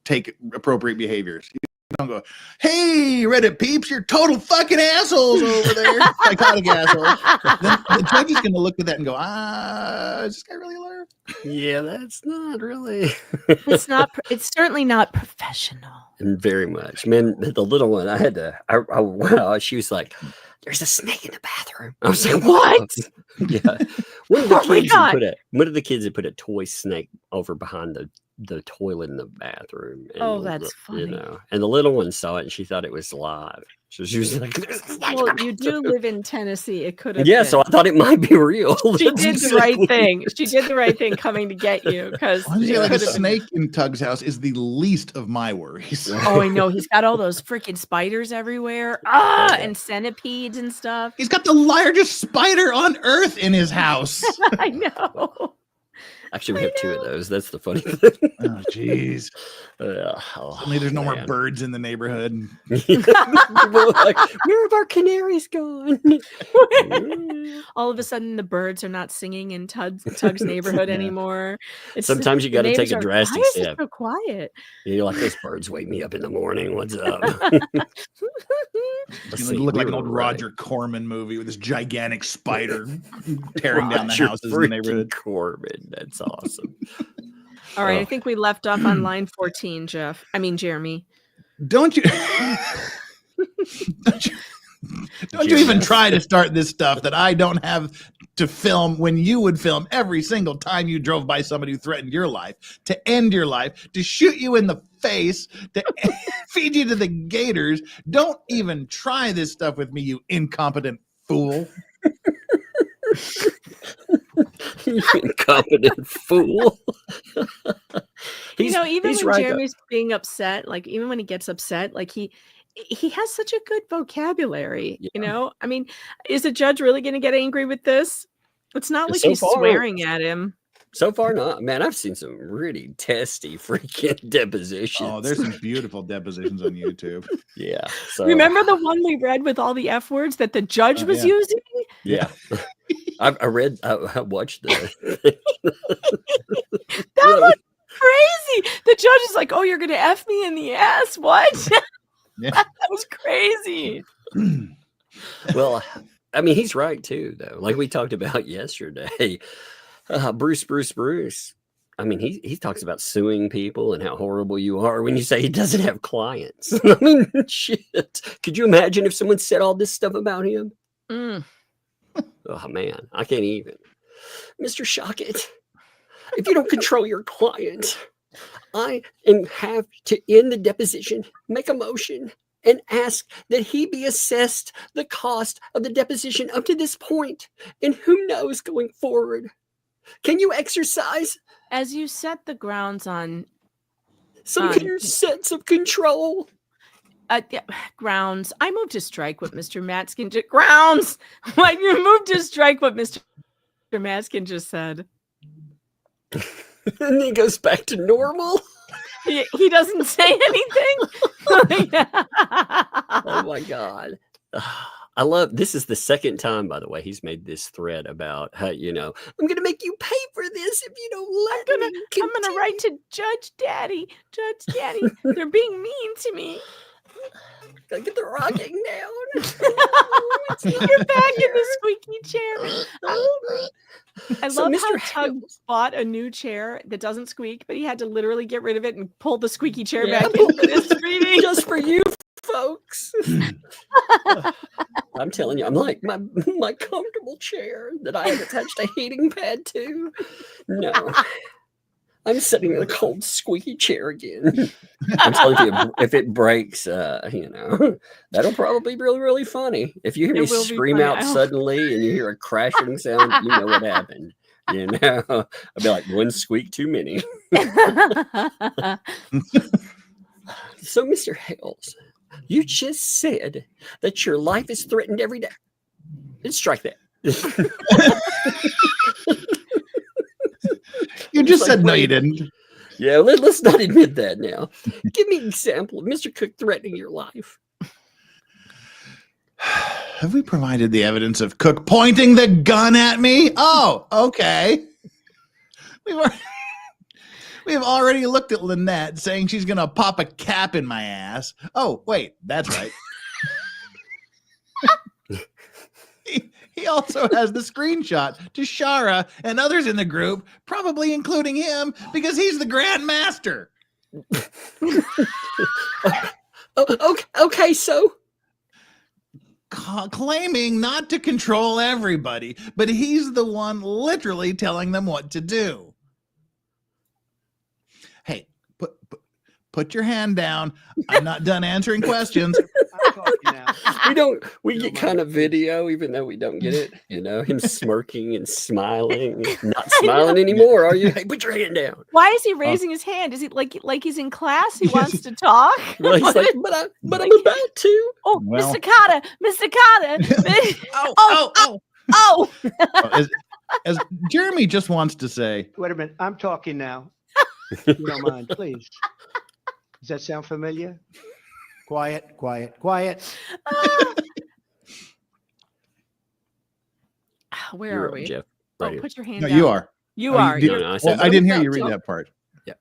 take appropriate behaviors." You don't go, "Hey, Reddit peeps, you're total fucking assholes over there, psychotic assholes." Then the judge is going to look at that and go, "Is this guy really a lawyer?" Yeah, that's not really. It's certainly not professional. And very much, man. The little one, she was like, "There's a snake in the bathroom." I was like, What? Yeah. One of the Oh my kids God. had put a toy snake over behind the toilet in the bathroom. And Oh, that's funny. You know, and the little one saw it and she thought it was live. So she was like, Well, you do live in Tennessee. It could have yeah, been. so I thought it might be real. She That's did the right exactly- thing. She did the right thing coming to get you because Honestly, like a snake in Tug's house is the least of my worries. Oh, I know. He's got all those freaking spiders everywhere. Ah, and centipedes and stuff. He's got the largest spider on earth in his house. I know. Actually, we have two of those. That's the funny thing. Oh, jeez. Only there's no more man. birds in the neighborhood. People are like, where have our canaries gone? All of a sudden, the birds are not singing in Tug's neighborhood anymore. Sometimes you got to take a drastic Why is step. it so quiet? You're like, those birds wake me up in the morning. What's up? You look like an old Roger Corman movie with this gigantic spider tearing down the Roger houses in the neighborhood. Corman. That's awesome. All right, I think we left off on line 14, Jeremy. Don't you don't you even try to start this stuff that I don't have to film when you would film every single time you drove by somebody who threatened your life, to end your life, to shoot you in the face, to feed you to the gators. Don't even try this stuff with me, you incompetent fool. You incompetent fool. Even when right Jeremy's being upset, like even when he gets upset, like he has such a good vocabulary. Yeah. You know, I mean, is a judge really going to get angry with this? It's not like So he's far, swearing at him. So far, not. Man, I've seen some really testy freaking depositions. Oh, there's some beautiful depositions on YouTube. Yeah. So Remember the one we read with all the F words that the judge was yeah. using? Yeah. I watched the. That was crazy. The judge is like, "Oh, you're going to F me in the ass." What? Yeah. That was crazy. Well, I mean, he's right too, though. Like we talked about yesterday, Bruce. I mean, he talks about suing people and how horrible you are when you say he doesn't have clients. I mean, shit. Could you imagine if someone said all this stuff about him? Mm. Oh man, I can't even. Mr. Shockett, if you don't control your client, I have to end the deposition, make a motion, and ask that he be assessed the cost of the deposition up to this point, and who knows going forward. Can you exercise As you set the grounds on some sense of control? grounds, I moved to strike what Mr. Matskin grounds. Why you moved to strike what Mr. Matskin just said? And he goes back to normal. He doesn't say anything. Oh my god. I love this. Is the second time, by the way, he's made this thread about how, you know, I'm gonna make you pay for this if you don't let me. I'm gonna write to Judge Daddy. They're being mean to me. Gotta get the rocking down. You're back in the squeaky chair. I love how Tug bought a new chair that doesn't squeak, but he had to literally get rid of it and pull the squeaky chair back in for this reading. Just for you folks. I'm telling you, I'm like my comfortable chair that I have attached a heating pad to. No. I'm sitting in a cold, squeaky chair again. I'm telling you, if it breaks, you know, that'll probably be really, really funny. If you hear me scream out suddenly and you hear a crashing sound, you know what happened. You know, I'll be like, one squeak too many. So, Mr. Hales, you just said that your life is threatened every day. Let's strike that. You just said no, you didn't. Yeah, let's not admit that now. Give me an example of Mr. Cook threatening your life. Have we provided the evidence of Cook pointing the gun at me? Oh, okay. We've already looked at Lynette saying she's going to pop a cap in my ass. Oh, wait, that's right. He also has the screenshot to Shara and others in the group, probably including him, because he's the Grand Master. Okay, so? Claiming not to control everybody, but he's the one literally telling them what to do. Hey, Put your hand down. I'm not done answering questions. I'm talking now. We get kind of video, even though we don't get it. You know, him smirking and smiling. Not smiling anymore, are you? Hey, put your hand down. Why is he raising his hand? Is he like he's in class? He wants to talk? Well, he's like, but I'm about to. Oh, Well. Mr. Carter, Mr. Carter. Oh. As Jeremy just wants to say, Wait a minute. I'm talking now. If you don't mind, please. Does that sound familiar? Quiet, quiet, quiet. Where You're are up, we? Jeff. Oh, Right here. put your hand no, down. you are. You Oh, are. did- No, I well, said, I didn't hear I'm you about read to. that part. Yeah.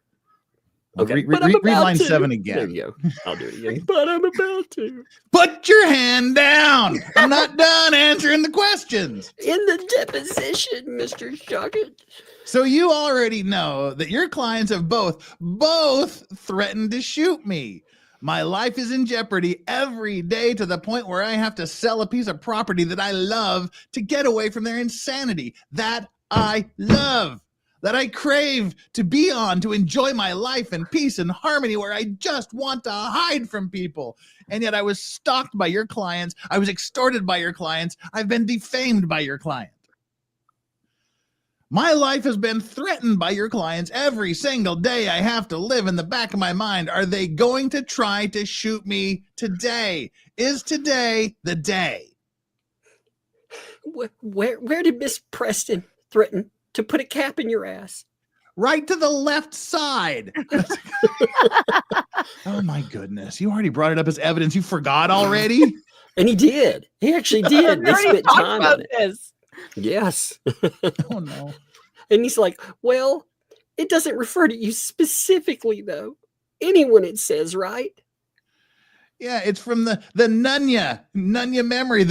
Well, Okay. Read But I'm read about line to. 7 There again. you go. I'll do it again. But I'm about to. Put your hand down. I'm not done answering the questions. In the deposition, Mr. Shockett. So you already know that your clients have both threatened to shoot me. My life is in jeopardy every day to the point where I have to sell a piece of property that I love to get away from their insanity that I love, that I crave to be on, to enjoy my life in peace and harmony, where I just want to hide from people. And yet I was stalked by your clients. I was extorted by your clients. I've been defamed by your client. My life has been threatened by your clients every single day. I have to live in the back of my mind. Are they going to try to shoot me today? Is today the day? Where did Miss Preston threaten to put a cap in your ass? Right to the left side. Oh my goodness. You already brought it up as evidence. You forgot already? And he did. He actually did. They spent time on it. this. Yes. Oh no. And he's like, well, it doesn't refer to you specifically, though. Anyone it says, right? Yeah, it's from the Nunya memory.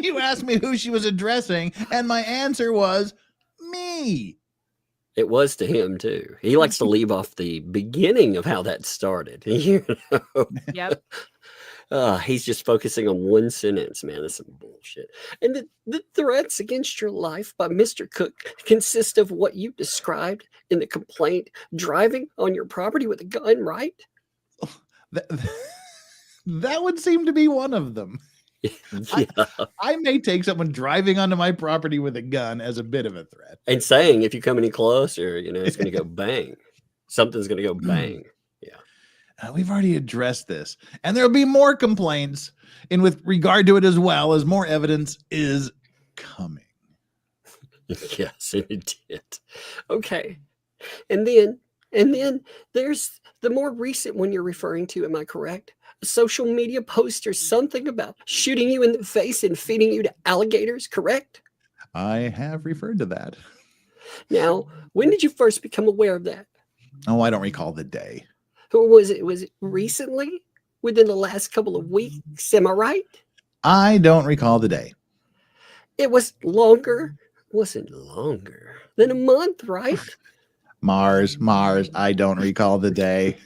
You asked me who she was addressing, and my answer was me. It was to him, too. He likes to leave off the beginning of how that started. You know? Yep. He's just focusing on one sentence, man. That's some bullshit. And the threats against your life by Mr. Cook consist of what you described in the complaint, driving on your property with a gun, right? That would seem to be one of them. Yeah. I may take someone driving onto my property with a gun as a bit of a threat. And saying if you come any closer, you know, it's going to go bang. Something's going to go bang. We've already addressed this, and there'll be more complaints in with regard to it as well, as more evidence is coming. Yes, it did. Okay. And then there's the more recent one you're referring to, am I correct? A social media post or something about shooting you in the face and feeding you to alligators, correct? I have referred to that. Now, when did you first become aware of that? Oh, I don't recall the day. Or was it recently? Within the last couple of weeks? Am I right? I don't recall the day. It was longer. Wasn't longer than a month, right? Mars, I don't recall the day.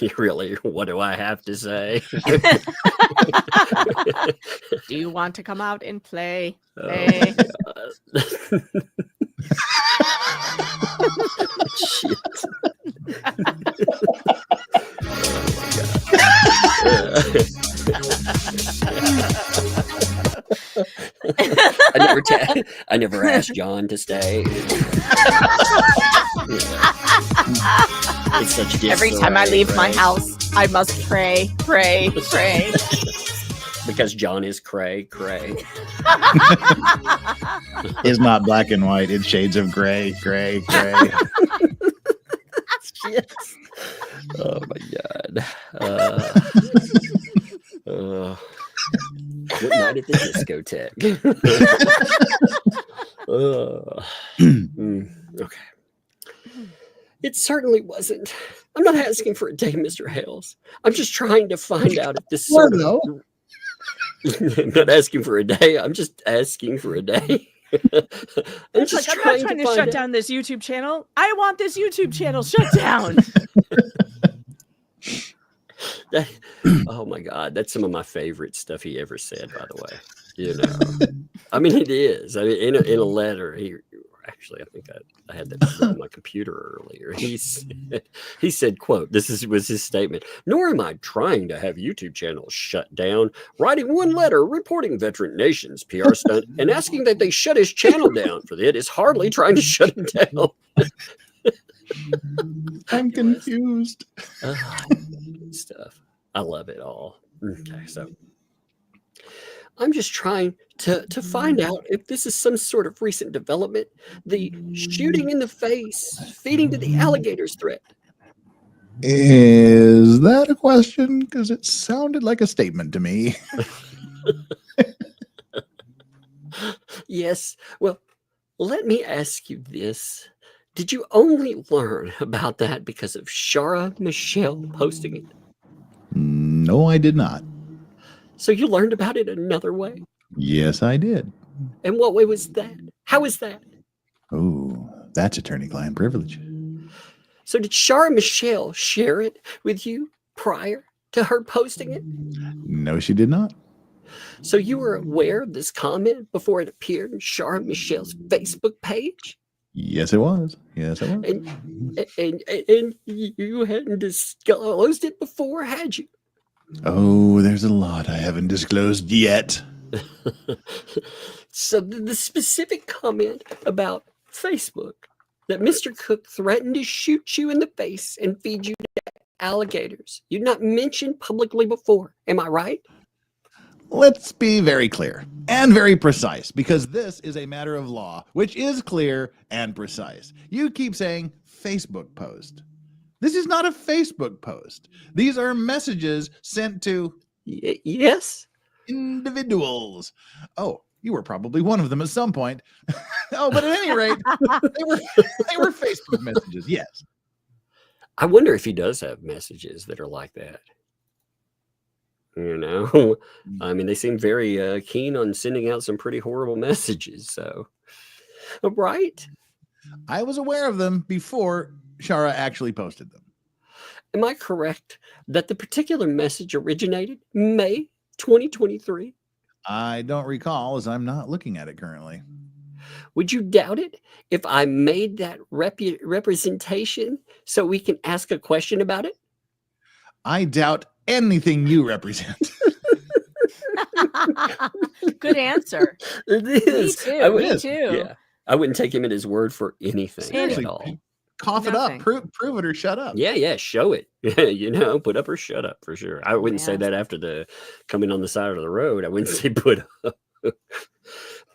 You really, what do I have to say? Do you want to come out and play? Oh Play. Shit. I never asked John to stay. It's such Every time I disarray, leave my right? house, I must pray. Because John is cray. It's not black and white. It's shades of gray. Shit. Oh my God. What night at the discotheque? Okay. It certainly wasn't. I'm not asking for a day, Mr. Hales. I'm just trying to find out if this sort of... I'm not asking for a day. I'm just asking for a day. I'm It's like, I'm not trying to shut down this YouTube channel. I want this YouTube channel shut down. Oh my God, that's some of my favorite stuff he ever said, by the way. You know, I mean, it is. I mean, in a letter, Actually, I think I had that on my computer earlier. He said, quote, was his statement. Nor am I trying to have YouTube channels shut down. Writing one letter reporting veteran nations PR stunt and asking that they shut his channel down for it is hardly trying to shut him down. I'm confused. Stuff. I love it all. Okay, so I'm just trying to find out if this is some sort of recent development. The shooting in the face, feeding to the alligators threat. Is that a question? Because it sounded like a statement to me. Yes. Well, let me ask you this. Did you only learn about that because of Shara Michelle posting it? No, I did not. So you learned about it another way? Yes, I did. And what way was that? How is that? Oh, that's attorney-client privilege. So did Shara Michelle share it with you prior to her posting it? No, she did not. So you were aware of this comment before it appeared in Shara Michelle's Facebook page? Yes, it was. Yes, it was. And you hadn't disclosed it before, had you? Oh, there's a lot I haven't disclosed yet. So the specific comment about Facebook, that Mr. Cook threatened to shoot you in the face and feed you to alligators, you'd not mentioned publicly before. Am I right? Let's be very clear and very precise, because this is a matter of law, which is clear and precise. You keep saying Facebook post. This is not a Facebook post. These are messages sent to yes, individuals. Oh, you were probably one of them at some point. Oh, but at any rate, they were Facebook messages. Yes. I wonder if he does have messages that are like that. You know, I mean, they seem very keen on sending out some pretty horrible messages. So, right? I was aware of them before Shara actually posted them. Am I correct that the particular message originated May 2023? I don't recall, as I'm not looking at it currently. Would you doubt it if I made that representation so we can ask a question about it? I doubt anything you represent. Good answer. It is. Me too. Yeah, I wouldn't take him at his word for anything Seriously, at all. Cough Nothing. it up. Prove it or shut up. Yeah, show it. You know, put up or shut up for sure. I wouldn't say Yes. that after the coming on the side of the road. I wouldn't say put up.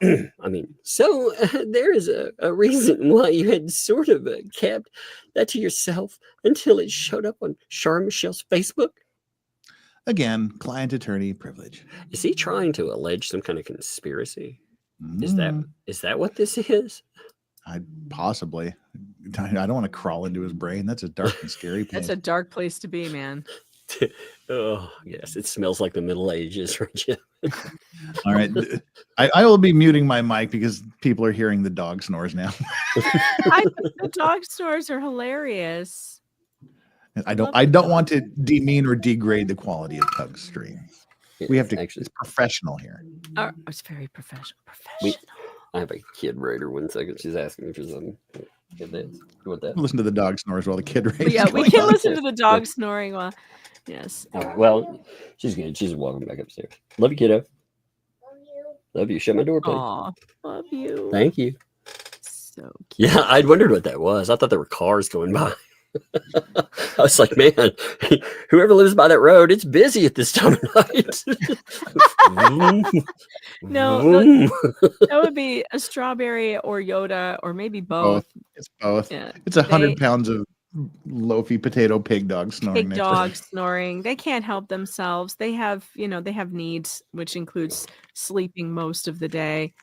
I mean, so there is a reason why you had sort of kept that to yourself until it showed up on Shara Michelle's Facebook. Again, client-attorney privilege. Is he trying to allege some kind of conspiracy? Mm, Is that what this is? possibly. I don't want to crawl into his brain. That's a dark and scary place. That's a dark place to be, man. Oh, yes. It smells like the Middle Ages, right? Jim? All right. I will be muting my mic because people are hearing the dog snores now. The dog snores are hilarious. I don't want to demean or degrade the quality of Tug's stream. We have to Actually, it's professional here. It's very professional. I have a kid raider. 1 second. She's asking me for something. Get this. You want that? Listen to the dog snores while the kid But races. yeah, we can listen to the dog snoring while. Yes. Well, she's good. She's walking back upstairs. Love you, kiddo. Love you. Shut my door, please. Aw, love you. Thank you. So cute. Yeah, I'd wondered what that was. I thought there were cars going by. I was like, man, whoever lives by that road, it's busy at this time of night. No, that would be a strawberry or Yoda or maybe both. It's both. Yeah. It's 100 pounds of loafy potato pig dog snoring. Pig dogs snoring. They can't help themselves. They have needs, which includes sleeping most of the day.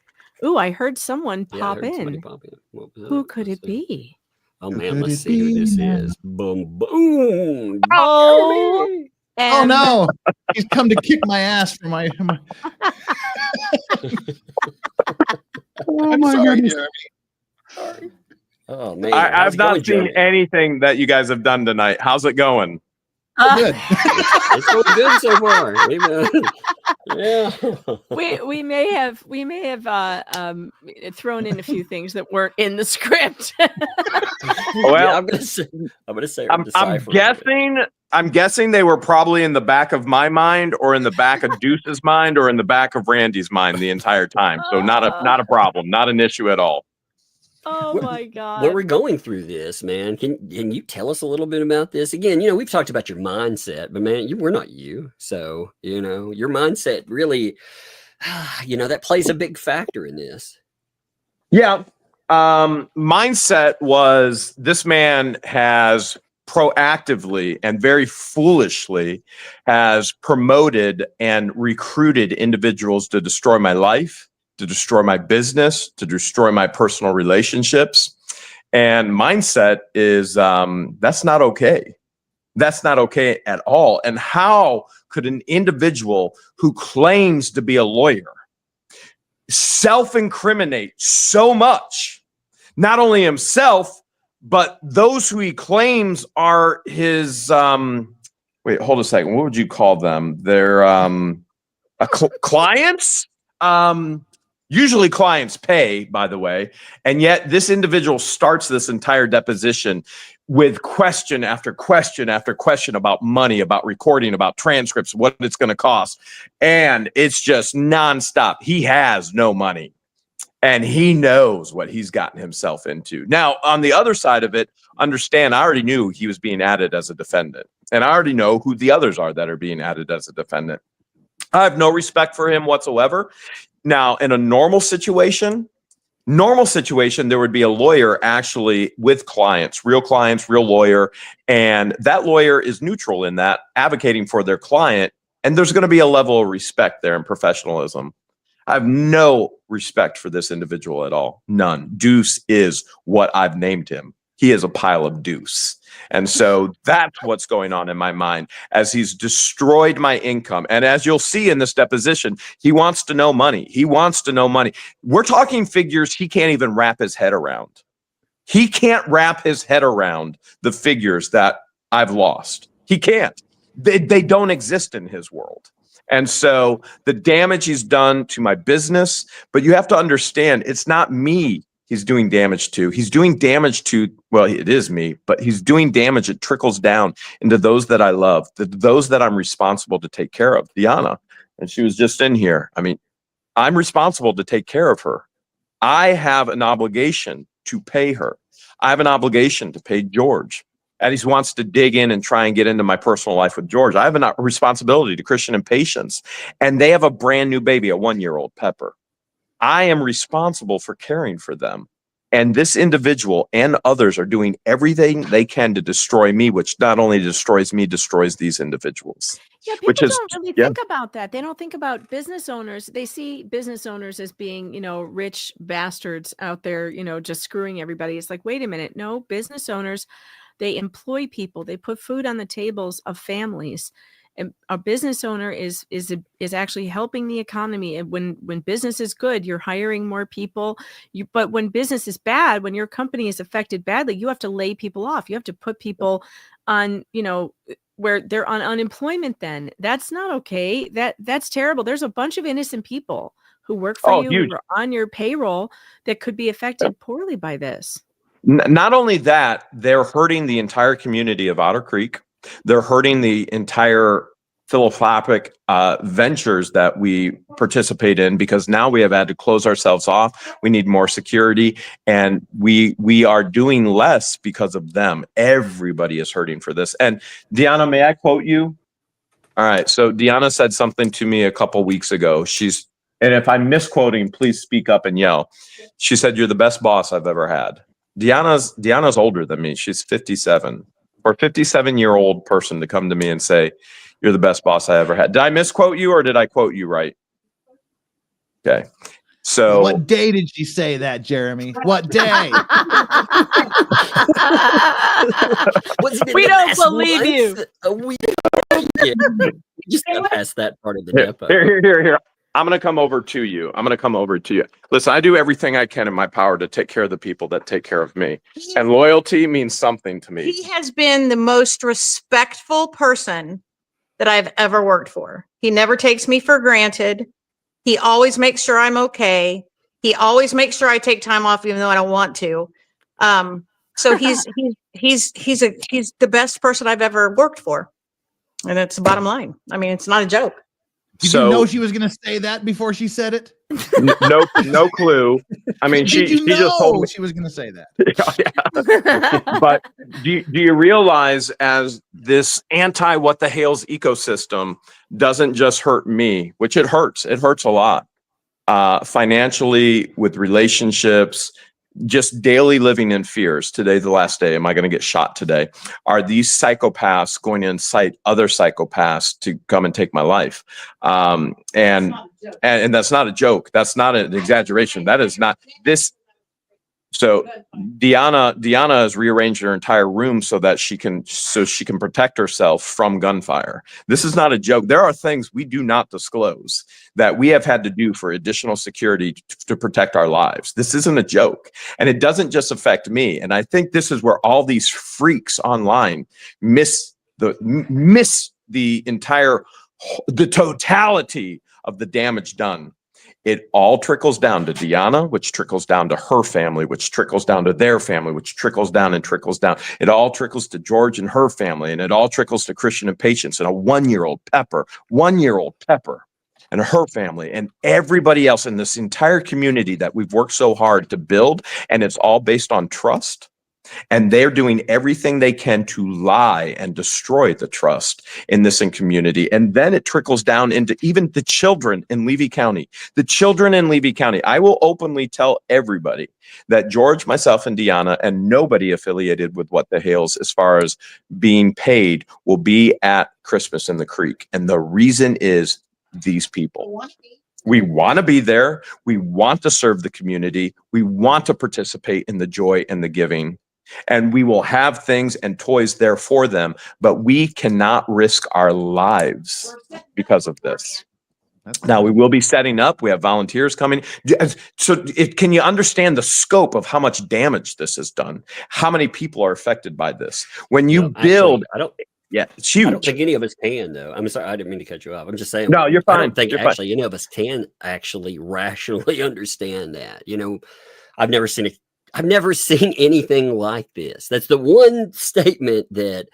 Ooh, I heard someone Yeah, I pop heard somebody in. pop in. What was Who that? could it be? Oh Who man, could let's it see who this be? is. Boom, boom. Oh, Oh and no! He's come to kick my ass for my Oh my goodness. Oh man, I've how's it not going, seen Johnny? anything that you guys have done tonight. How's it going? Good. It's going good so far. Yeah. we may have thrown in a few things that weren't in the script. Well, Yeah, I'm gonna say I'm guessing they were probably in the back of my mind, or in the back of Deuce's mind, or in the back of Randy's mind the entire time. So not a problem, not an issue at all. Oh my When God. we're going through this, man, can you tell us a little bit about this? Again, we've talked about your mindset, but man, we're not you. So, your mindset really, that plays a big factor in this. Yeah. Mindset was, this man has proactively and very foolishly has promoted and recruited individuals to destroy my life, to destroy my business, to destroy my personal relationships. And mindset is, that's not okay. That's not okay at all. And how could an individual who claims to be a lawyer self-incriminate so much, not only himself, but those who he claims are his, wait, hold a second. What would you call them? They're clients? Usually clients pay, by the way. And yet this individual starts this entire deposition with question after question after question about money, about recording, about transcripts, what it's going to cost. And it's just nonstop. He has no money. And he knows what he's gotten himself into. Now, on the other side of it, understand, I already knew he was being added as a defendant. And I already know who the others are that are being added as a defendant. I have no respect for him whatsoever. Now, in a normal situation, there would be a lawyer actually with clients, real lawyer. And that lawyer is neutral in that, advocating for their client. And there's going to be a level of respect there and professionalism. I have no respect for this individual at all. None. Deuce is what I've named him. He is a pile of deuce. And so that's what's going on in my mind as he's destroyed my income. And as you'll see in this deposition, he wants to know money. He wants to know money. We're talking figures he can't even wrap his head around. He can't wrap his head around the figures that I've lost. He can't. They don't exist in his world. And so the damage he's done to my business, but you have to understand, it's not me he's doing damage to. He's doing damage to, well, it is me, but he's doing damage. It trickles down into those that I love, those that I'm responsible to take care of. Deanna, and she was just in here. I mean, I'm responsible to take care of her. I have an obligation to pay her. I have an obligation to pay George. Eddie wants to dig in and try and get into my personal life with George. I have a responsibility to Christian and Patience. And they have a brand new baby, a 1-year-old Pepper. I am responsible for caring for them. And this individual and others are doing everything they can to destroy me, which not only destroys me, destroys these individuals. Yeah, people don't really think about that. They don't think about business owners. They see business owners as being, rich bastards out there, just screwing everybody. It's like, wait a minute. No, business owners, they employ people. They put food on the tables of families. And a business owner is actually helping the economy. And when business is good, you're hiring more people. But when business is bad, when your company is affected badly, you have to lay people off. You have to put people on, where they're on unemployment. Then that's not okay. That's terrible. There's a bunch of innocent people who work for you, who are on your payroll, that could be affected poorly by this. Not only that, they're hurting the entire community of Otter Creek. They're hurting the entire philanthropic ventures that we participate in, because now we have had to close ourselves off. We need more security, and we are doing less because of them. Everybody is hurting for this. And Deanna, may I quote you? All right. So Deanna said something to me a couple weeks ago. And if I'm misquoting, please speak up and yell. She said, "You're the best boss I've ever had." Deanna's older than me. She's 57. For a 57-year-old person to come to me and say, "You're the best boss I ever had." Did I misquote you, or did I quote you right? Okay. So what day did she say that, Jeremy? What day? We don't believe you. We just got past that part of the depot. Here. I'm going to come over to you. Listen, I do everything I can in my power to take care of the people that take care of me. And loyalty means something to me. He has been the most respectful person that I've ever worked for. He never takes me for granted. He always makes sure I'm okay. He always makes sure I take time off, even though I don't want to. So he's the best person I've ever worked for. And that's the bottom line. I mean, it's not a joke. Did you know she was going to say that before she said it? No clue. I mean, she just told me she was going to say that. Yeah. But do you realize, as this what the hales ecosystem doesn't just hurt me, which it hurts a lot, financially, with relationships, just daily living in fears. Today's the last day. Am I going to get shot today? Are these psychopaths going to incite other psychopaths to come and take my life? And that's not a joke. That's not an exaggeration. That is not this. So Deanna has rearranged her entire room so that she can protect herself from gunfire. This is not a joke. There are things we do not disclose that we have had to do for additional security to protect our lives. This isn't a joke. And it doesn't just affect me. And I think this is where all these freaks online miss the totality of the damage done. It all trickles down to Deanna, which trickles down to her family, which trickles down to their family, which trickles down and trickles down. It all trickles to George and her family, and it all trickles to Christian and Patience and a one-year-old Pepper and her family and everybody else in this entire community that we've worked so hard to build. And it's all based on trust. And they're doing everything they can to lie and destroy the trust in this community. And then it trickles down into even the children in Levy County. The children in Levy County. I will openly tell everybody that George, myself, and Deanna, and nobody affiliated with What the Hales as far as being paid, will be at Christmas in the Creek. And the reason is these people. We want to be there. We want to serve the community. We want to participate in the joy and the giving. And we will have things and toys there for them, but we cannot risk our lives because of this. Now, we will be setting up. We have volunteers coming. So can you understand the scope of how much damage this has done? How many people are affected by this? When you build... Actually, yeah, it's huge. I don't think any of us can, though. I'm sorry, I didn't mean to cut you off. I'm just saying. No, you're fine. I don't think you're actually any of us can actually rationally understand that. You know, I've never seen anything like this. That's the one statement that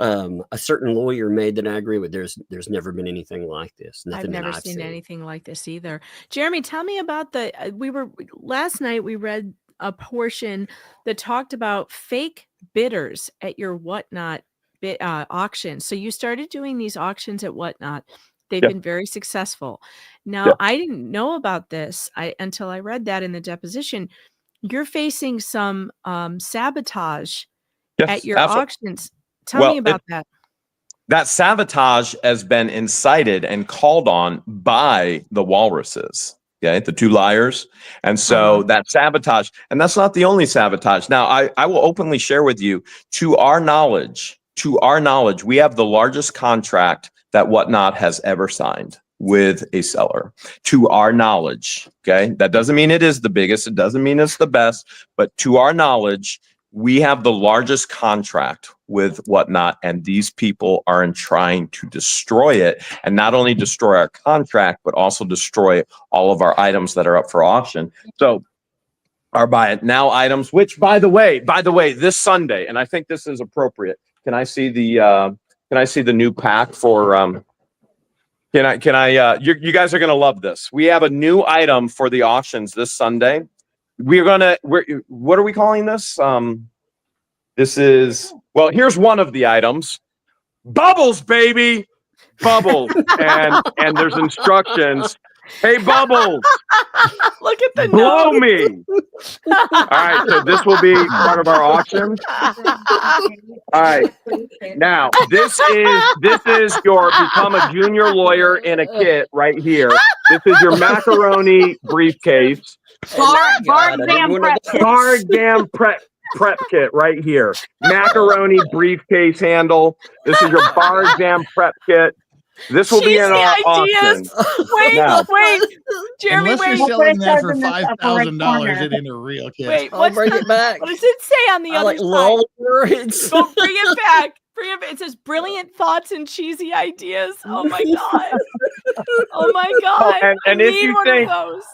a certain lawyer made that I agree with. There's never been anything like this. Nothing I've never seen anything like this either. Jeremy, tell me about last night we read a portion that talked about fake bidders at your Whatnot auction. So you started doing these auctions at Whatnot. They've been very successful. Now, I didn't know about this until I read that in the deposition. You're facing some sabotage at your auctions. Tell me about that. That sabotage has been incited and called on by the walruses. Okay, the two liars. And so that sabotage, and that's not the only sabotage. Now, I will openly share with you, to our knowledge, we have the largest contract that Whatnot has ever signed with a seller, to our knowledge. Okay, that doesn't mean it is the biggest, it doesn't mean it's the best, but to our knowledge, we have the largest contract with Whatnot, and these people are trying to destroy it, and not only destroy our contract, but also destroy all of our items that are up for auction. So our buy it now items, which by the way, this Sunday, and I think this is appropriate. Can I see the new pack for you guys are gonna love this. We have a new item for the auctions this Sunday. What are we calling this? This is, well, here's one of the items. Bubbles, baby. Bubbles. and there's instructions. Hey, Bubbles. Look at the blow me. All right, so this will be part of our auction. All right. Now, this is your become a junior lawyer in a kit right here. This is your macaroni briefcase. Bar jam prep kit right here. Macaroni briefcase handle. This is your bar jam prep kit. This will be in our auction. Wait, Jeremy, unless you're selling that for $5,000, it ain't a real kit. I'll bring it back. What does it say on the other side? Lulyer. Go bring it back. It says brilliant thoughts and cheesy ideas. Oh my God. Oh my God. and I if need you one think- of those.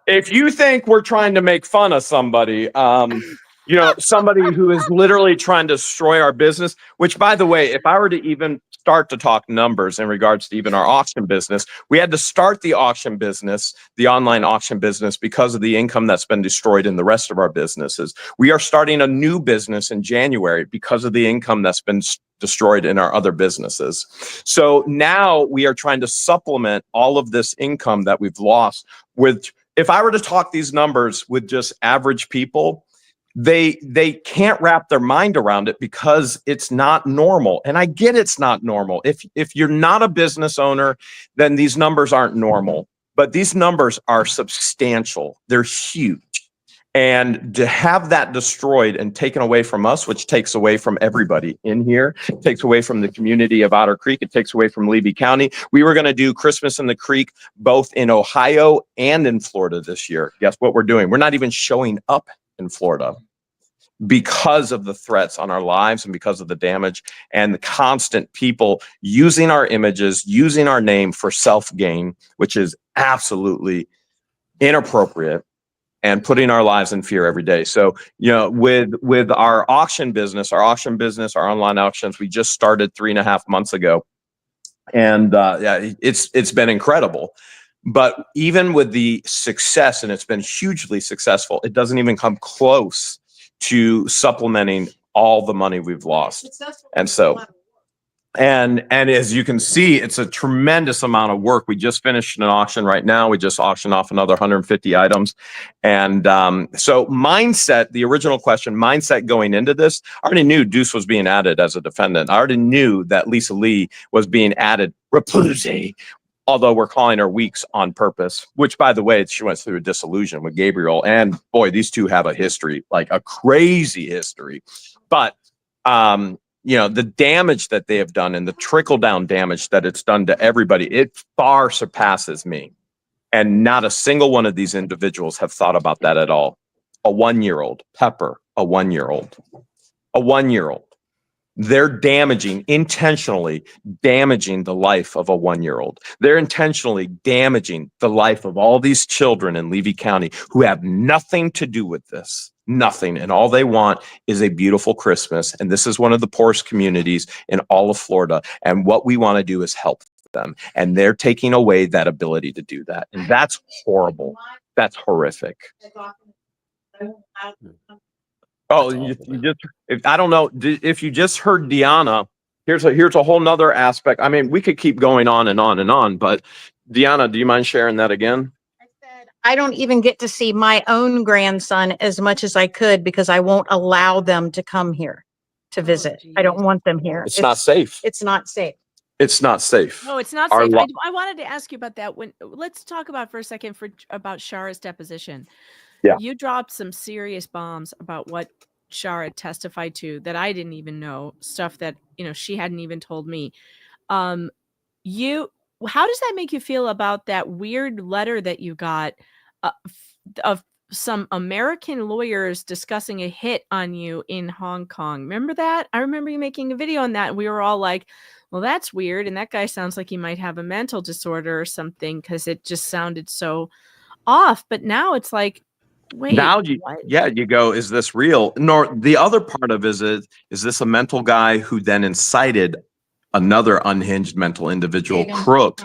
If you think we're trying to make fun of somebody, somebody who is literally trying to destroy our business, which, by the way, if I were to even start to talk numbers in regards to even our auction business, we had to start the auction business, the online auction business, because of the income that's been destroyed in the rest of our businesses. We are starting a new business in January because of the income that's been destroyed in our other businesses. So now we are trying to supplement all of this income that we've lost with, if I were to talk these numbers with just average people, they can't wrap their mind around it because it's not normal. And I get it's not normal. If you're not a business owner, then these numbers aren't normal. But these numbers are substantial. They're huge. And to have that destroyed and taken away from us, which takes away from everybody in here, takes away from the community of Otter Creek, it takes away from Levy County. We were going to do Christmas in the Creek both in Ohio and in Florida this year. Guess what we're doing? We're not even showing up in Florida because of the threats on our lives and because of the damage and the constant people using our images, using our name for self-gain, which is absolutely inappropriate, and putting our lives in fear every day. So, with our auction business, our online auctions, we just started 3.5 months ago. And it's been incredible. But even with the success, and it's been hugely successful, it doesn't even come close to supplementing all the money we've lost. And so, and as you can see, it's a tremendous amount of work. We just finished an auction right now. We just auctioned off another 150 items. And so mindset, the original question, mindset going into this, I already knew Deuce was being added as a defendant. I already knew that Lisa Lee was being added, repoussé, although we're calling her Weeks on purpose, which, by the way, she went through a disillusion with Gabriel. And boy, these two have a history, like a crazy history. But, the damage that they have done and the trickle down damage that it's done to everybody, it far surpasses me. And not a single one of these individuals have thought about that at all. A 1-year-old, Pepper, a 1-year-old, a 1-year-old. They're intentionally damaging the life of a 1-year-old. They're intentionally damaging the life of all these children in Levy County who have nothing to do with this. Nothing. And all they want is a beautiful Christmas. And this is one of the poorest communities in all of Florida. And what we want to do is help them. And they're taking away that ability to do that. And that's horrible. That's horrific. Oh, I don't know if you just heard Deanna. Here's a whole nother aspect. I mean, we could keep going on and on and on, but Deanna, do you mind sharing that again? I don't even get to see my own grandson as much as I could because I won't allow them to come here to visit. I don't want them here. It's not safe. It's not safe. It's not safe. No, it's not safe. I wanted to ask you about that. Let's talk about for a second about Shara's deposition. Yeah. You dropped some serious bombs about what Shara testified to that I didn't even know, stuff that she hadn't even told me. How does that make you feel about that weird letter that you got of some American lawyers discussing a hit on you in Hong Kong? Remember that? I remember you making a video on that, and we were all like, well, that's weird, and that guy sounds like he might have a mental disorder or something because it just sounded so off. But now it's like, wait, now you go, is this real? Nor the other part of is this a mental guy who then incited another unhinged mental individual crook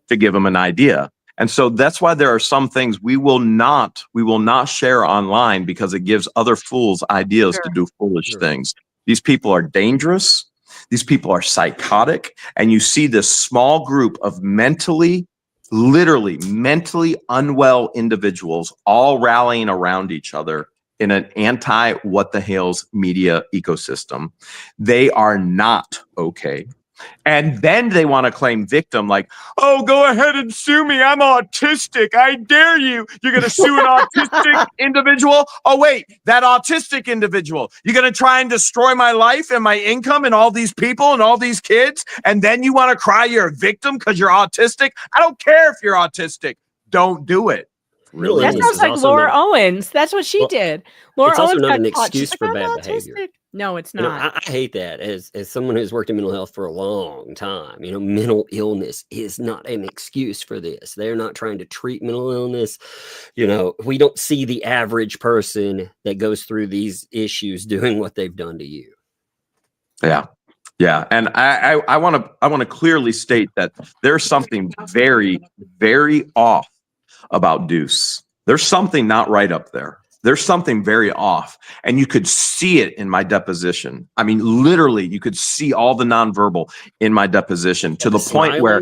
to give him an idea? And so that's why there are some things we will not share online because it gives other fools ideas to do foolish things. These people are dangerous. These people are psychotic. And you see this small group of literally mentally unwell individuals all rallying around each other in an anti-what the hales media ecosystem. They are not okay. And then they want to claim victim, like, oh, go ahead and sue me. I'm autistic. I dare you. You're going to sue an autistic individual? Oh, wait, that autistic individual. You're going to try and destroy my life and my income and all these people and all these kids? And then you want to cry you're a victim because you're autistic? I don't care if you're autistic. Don't do it. Really, that sounds like Laura Owens. That's what she did. Laura it's also Owens not got an caught. excuse She's for like, bad I'm behavior. autistic. No, it's You know, not. I hate that as someone who's worked in mental health for a long time. You know, mental illness is not an excuse for this. They're not trying to treat mental illness. You know, we don't see the average person that goes through these issues doing what they've done to you. Yeah. Yeah. And I want to clearly state that there's something very, very off about Deuce. There's something not right up there. There's something very off. And you could see it in my deposition. I mean, literally, you could see all the nonverbal in my deposition to the point where,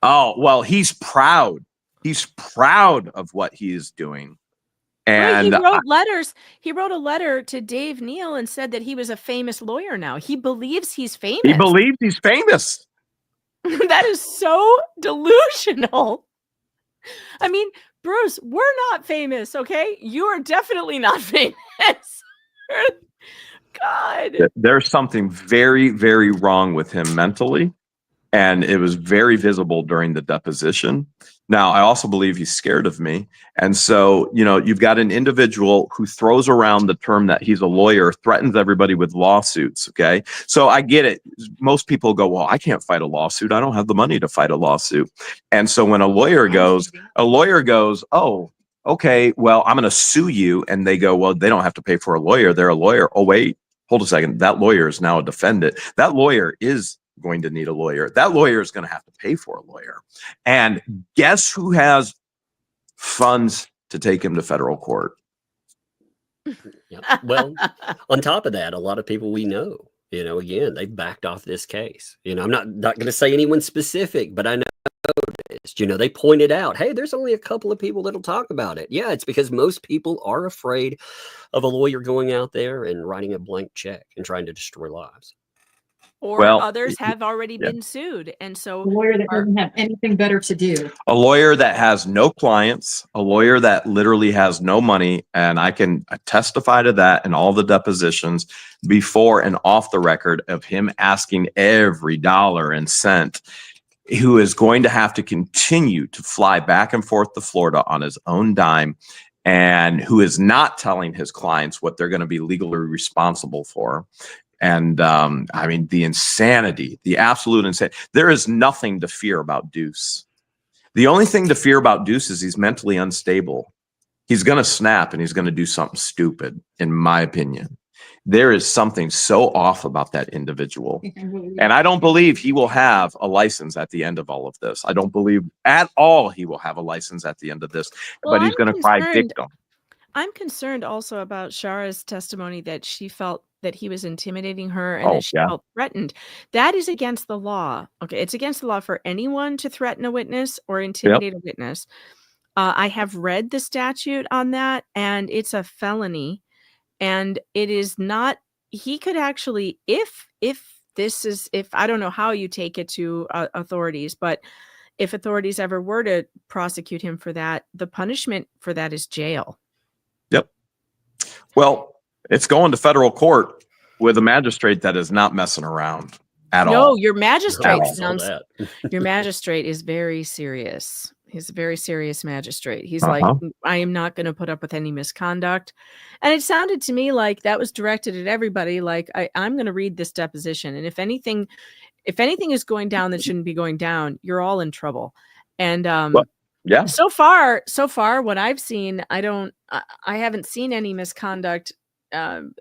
oh, well, he's proud. He's proud of what he is doing. And right, he wrote letters. He wrote a letter to Dave Neal and said that he was a famous lawyer now. He believes he's famous. He believes he's famous. That is so delusional. I mean, Bruce, we're not famous, okay? You are definitely not famous. God. There's something very, very wrong with him mentally. And it was very visible during the deposition. Now, I also believe he's scared of me. And so, you know, you've got an individual who throws around the term that he's a lawyer, threatens everybody with lawsuits. Okay. So I get it. Most people go, well, I can't fight a lawsuit. I don't have the money to fight a lawsuit. And so when a lawyer goes, oh, okay, well, I'm going to sue you. And they go, well, they don't have to pay for a lawyer. They're a lawyer. Oh, wait, hold a second. That lawyer is now a defendant. That lawyer is going to need a lawyer. That lawyer is going to have to pay for a lawyer. And guess who has funds to take him to federal court? Yeah. Well, on top of that, a lot of people we know, you know, again, they've backed off this case. You know, I'm not going to say anyone specific, but I know, you know, they pointed out, hey, there's only a couple of people that'll talk about it. Yeah, it's because most people are afraid of a lawyer going out there and writing a blank check and trying to destroy lives. Or others have already been sued. And so a lawyer that doesn't have anything better to do. A lawyer that has no clients, a lawyer that literally has no money. And I can testify to that in all the depositions before and off the record of him asking every dollar and cent, who is going to have to continue to fly back and forth to Florida on his own dime, and who is not telling his clients what they're going to be legally responsible for. And I mean, the insanity, the absolute insanity. There is nothing to fear about Deuce. The only thing to fear about Deuce is he's mentally unstable. He's going to snap and he's going to do something stupid, in my opinion. There is something so off about that individual. And I don't believe he will have a license at the end of all of this. I don't believe at all he will have a license at the end of this, but he's going to cry victim. I'm concerned also about Shara's testimony that she felt that he was intimidating her and that she felt threatened. That is against the law. Okay, it's against the law for anyone to threaten a witness or intimidate a witness. I have read the statute on that, and it's a felony. And it is not. He could actually, if I don't know how you take it to authorities, but if authorities ever were to prosecute him for that, the punishment for that is jail. Yep. Well, it's going to federal court with a magistrate that is not messing around at all. No, your magistrate your magistrate is very serious. He's a very serious magistrate. He's like, I am not going to put up with any misconduct. And it sounded to me like that was directed at everybody. Like, I'm going to read this deposition. And if anything is going down that shouldn't be going down, you're all in trouble. And so far, what I've seen, I haven't seen any misconduct. Of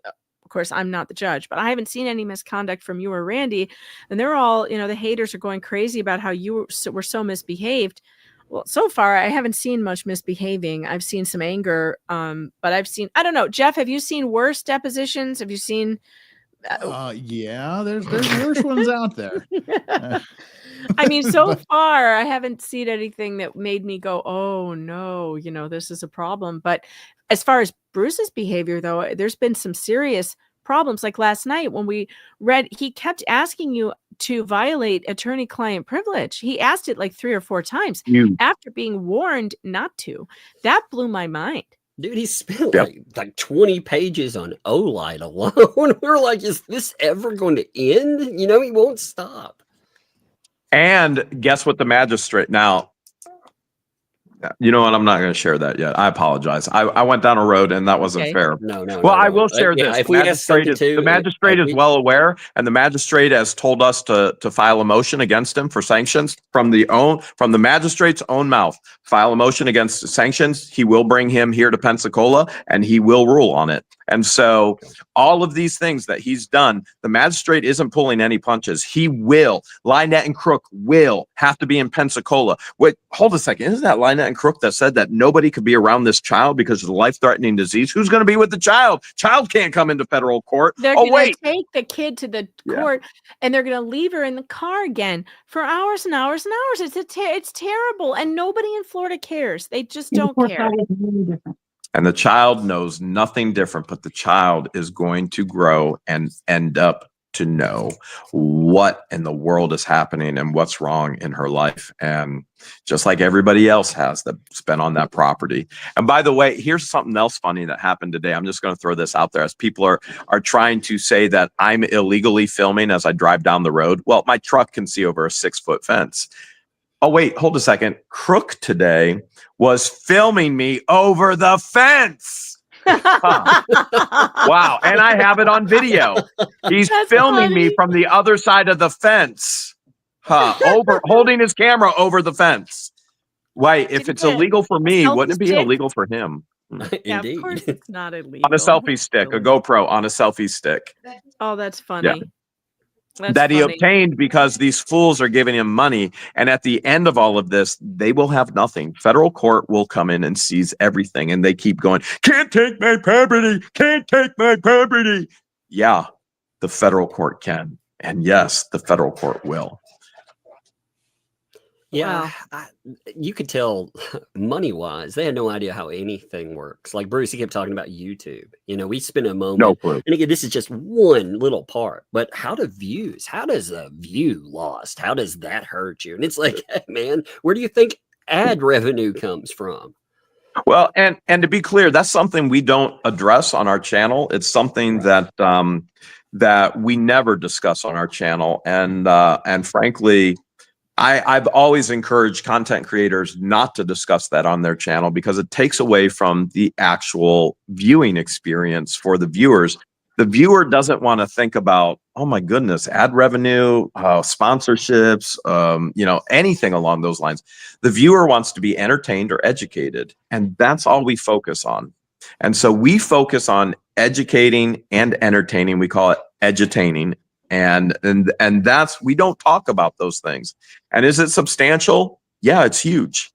course, I'm not the judge, but I haven't seen any misconduct from you or Randy. And they're all, the haters are going crazy about how you were so misbehaved. Well, so far, I haven't seen much misbehaving. I've seen some anger, but I don't know. Jeff, have you seen worse depositions? Have you seen? Yeah, there's worse ones out there. I mean, so far, I haven't seen anything that made me go, oh, no, this is a problem. But as far as Bruce's behavior, though, there's been some serious problems. Like last night when we read, he kept asking you to violate attorney-client privilege. He asked it like 3 or 4 times after being warned not to. That blew my mind. Dude, he spent like 20 pages on OLIDE alone. We're like, is this ever going to end? He won't stop. And guess what the magistrate, now, You know what? I'm not going to share that yet. I apologize. I went down a road and that wasn't Okay. fair. No, Well, I don't. will share Yeah, this. if we ask something The magistrate is well aware, and the magistrate has told us to file a motion against him for sanctions from the magistrate's own mouth. File a motion against sanctions. He will bring him here to Pensacola, and he will rule on it. And so all of these things that he's done, the magistrate isn't pulling any punches. He will. Lynette and Crook will have to be in Pensacola. Wait, hold a second. Isn't that Lynette and Crook that said that nobody could be around this child because of the life-threatening disease? Who's going to be with the child? Child can't come into federal court. They're Oh, going wait. to take the kid to the court, and they're going to leave her in the car again for hours and hours and hours. It's terrible, and nobody in Florida cares. They just don't care. And the child knows nothing different, but the child is going to grow and end up to know what in the world is happening and what's wrong in her life. And just like everybody else has that's been on that property. And by the way, here's something else funny that happened today. I'm just going to throw this out there as people are trying to say that I'm illegally filming as I drive down the road. Well, my truck can see over a 6-foot fence. Oh, wait, hold a second. Crook today was filming me over the fence. Huh. Wow. And I have it on video. He's filming me from the other side of the fence. Holding his camera over the fence. Why, if it's illegal for me, wouldn't it be illegal for him? Yeah, of course it's not illegal. On a selfie stick, a GoPro on a selfie stick. Oh, that's funny. Yeah. That he obtained because these fools are giving him money. And at the end of all of this, they will have nothing. Federal court will come in and seize everything. And they keep going, can't take my property, can't take my property. Yeah, the federal court can. And yes, the federal court will. Yeah, you could tell money-wise, they had no idea how anything works. Like Bruce, he kept talking about YouTube. You know, we spent a moment. No clue. And again, this is just one little part. But how do views? How does a view lost? How does that hurt you? And it's like, hey, man, where do you think ad revenue comes from? Well, and to be clear, that's something we don't address on our channel. It's something that that we never discuss on our channel. And frankly, I've always encouraged content creators not to discuss that on their channel because it takes away from the actual viewing experience for the viewers. The viewer doesn't want to think about, oh my goodness, ad revenue, sponsorships, you know, anything along those lines. The viewer wants to be entertained or educated, and that's all we focus on. And so we focus on educating and entertaining. We call it edutaining. And that's, we don't talk about those things. And is it substantial? Yeah, it's huge.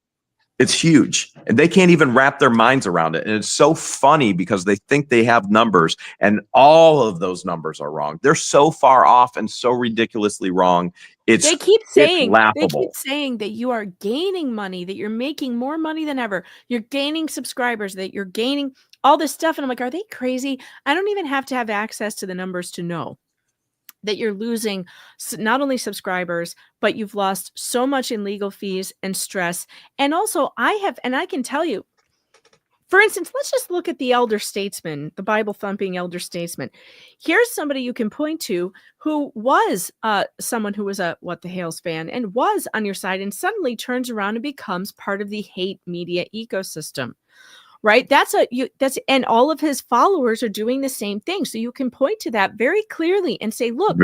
It's huge. And they can't even wrap their minds around it. And it's so funny because they think they have numbers and all of those numbers are wrong. They're so far off and so ridiculously wrong. They keep saying laughable. that you are gaining money, that you're making more money than ever. You're gaining subscribers, that you're gaining all this stuff. And I'm like, are they crazy? I don't even have to have access to the numbers to know that you're losing not only subscribers, but you've lost so much in legal fees and stress. And also I can tell you, for instance, let's just look at the elder statesman, the Bible thumping elder statesman. Here's somebody you can point to who was someone who was a What the Hales fan and was on your side and suddenly turns around and becomes part of the hate media ecosystem. Right. And all of his followers are doing the same thing. So you can point to that very clearly and say, look,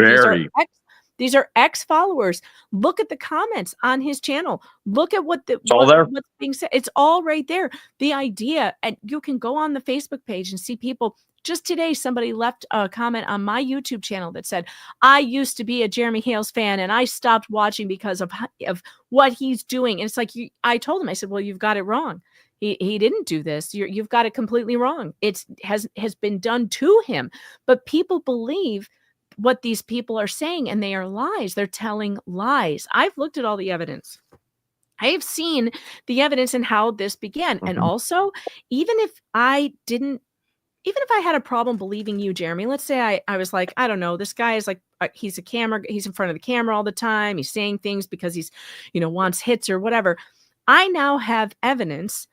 these are ex followers. Look at the comments on his channel. Look at what's being said. It's all right there. The idea, and you can go on the Facebook page and see people. Just today, somebody left a comment on my YouTube channel that said, I used to be a Jeremy Hales fan and I stopped watching because of what he's doing. And it's like, I told him, I said, well, you've got it wrong. He didn't do this. You've got it completely wrong. It has been done to him. But people believe what these people are saying, and they are lies. They're telling lies. I've looked at all the evidence. I have seen the evidence and how this began. And also, even if I had a problem believing you, Jeremy, let's say I was like, I don't know, this guy is like, he's in front of the camera all the time. He's saying things because he's, wants hits or whatever. I now have evidence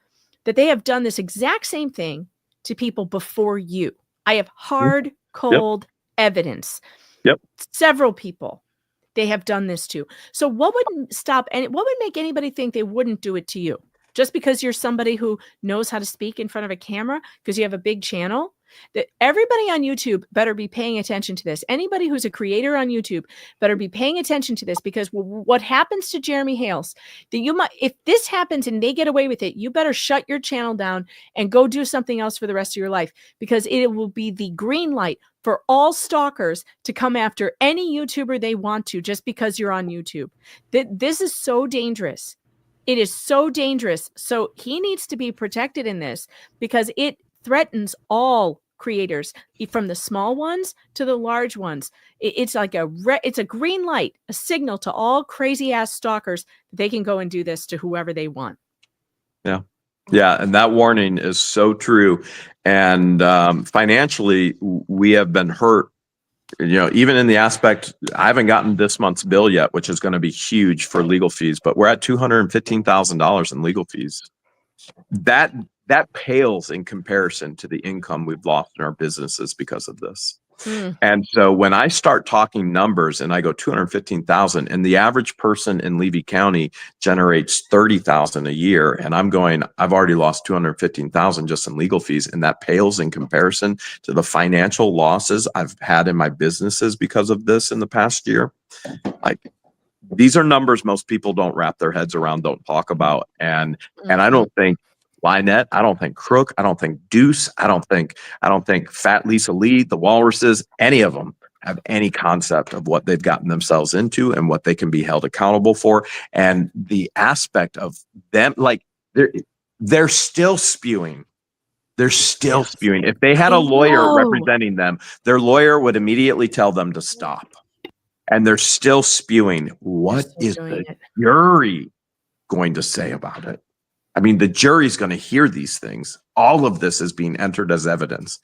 that they have done this exact same thing to people before you. I have hard, cold evidence. Yep. Several people they have done this to. So what would make anybody think they wouldn't do it to you? just because you're somebody who knows how to speak in front of a camera, because you have a big channel, that everybody on YouTube better be paying attention to this. Anybody who's a creator on YouTube better be paying attention to this, because what happens to Jeremy Hales, that you might, if this happens and they get away with it, you better shut your channel down and go do something else for the rest of your life, because it will be the green light for all stalkers to come after any YouTuber they want to, just because you're on YouTube. This is so dangerous. It is so dangerous. So he needs to be protected in this, because it threatens all creators, from the small ones to the large ones. It's like it's a green light, a signal to all crazy ass stalkers that they can go and do this to whoever they want. Yeah. Yeah. And that warning is so true. And financially, we have been hurt, even in the aspect, I haven't gotten this month's bill yet, which is going to be huge for legal fees, but we're at $215,000 in legal fees. That pales in comparison to the income we've lost in our businesses because of this. And so when I start talking numbers and I go 215,000, and the average person in Levy County generates 30,000 a year, and I'm going, I've already lost 215,000 just in legal fees, and that pales in comparison to the financial losses I've had in my businesses because of this in the past year. Like, these are numbers most people don't wrap their heads around, don't talk about, and I don't think Lynette, I don't think Crook, I don't think Deuce, I don't think Fat Lisa Lee, the Walruses, any of them have any concept of what they've gotten themselves into and what they can be held accountable for. And the aspect of them, like they're still spewing. They're still spewing. If they had a lawyer representing them, their lawyer would immediately tell them to stop. And they're still spewing. What is the jury going to say about it? I mean, the jury's going to hear these things. All of this is being entered as evidence.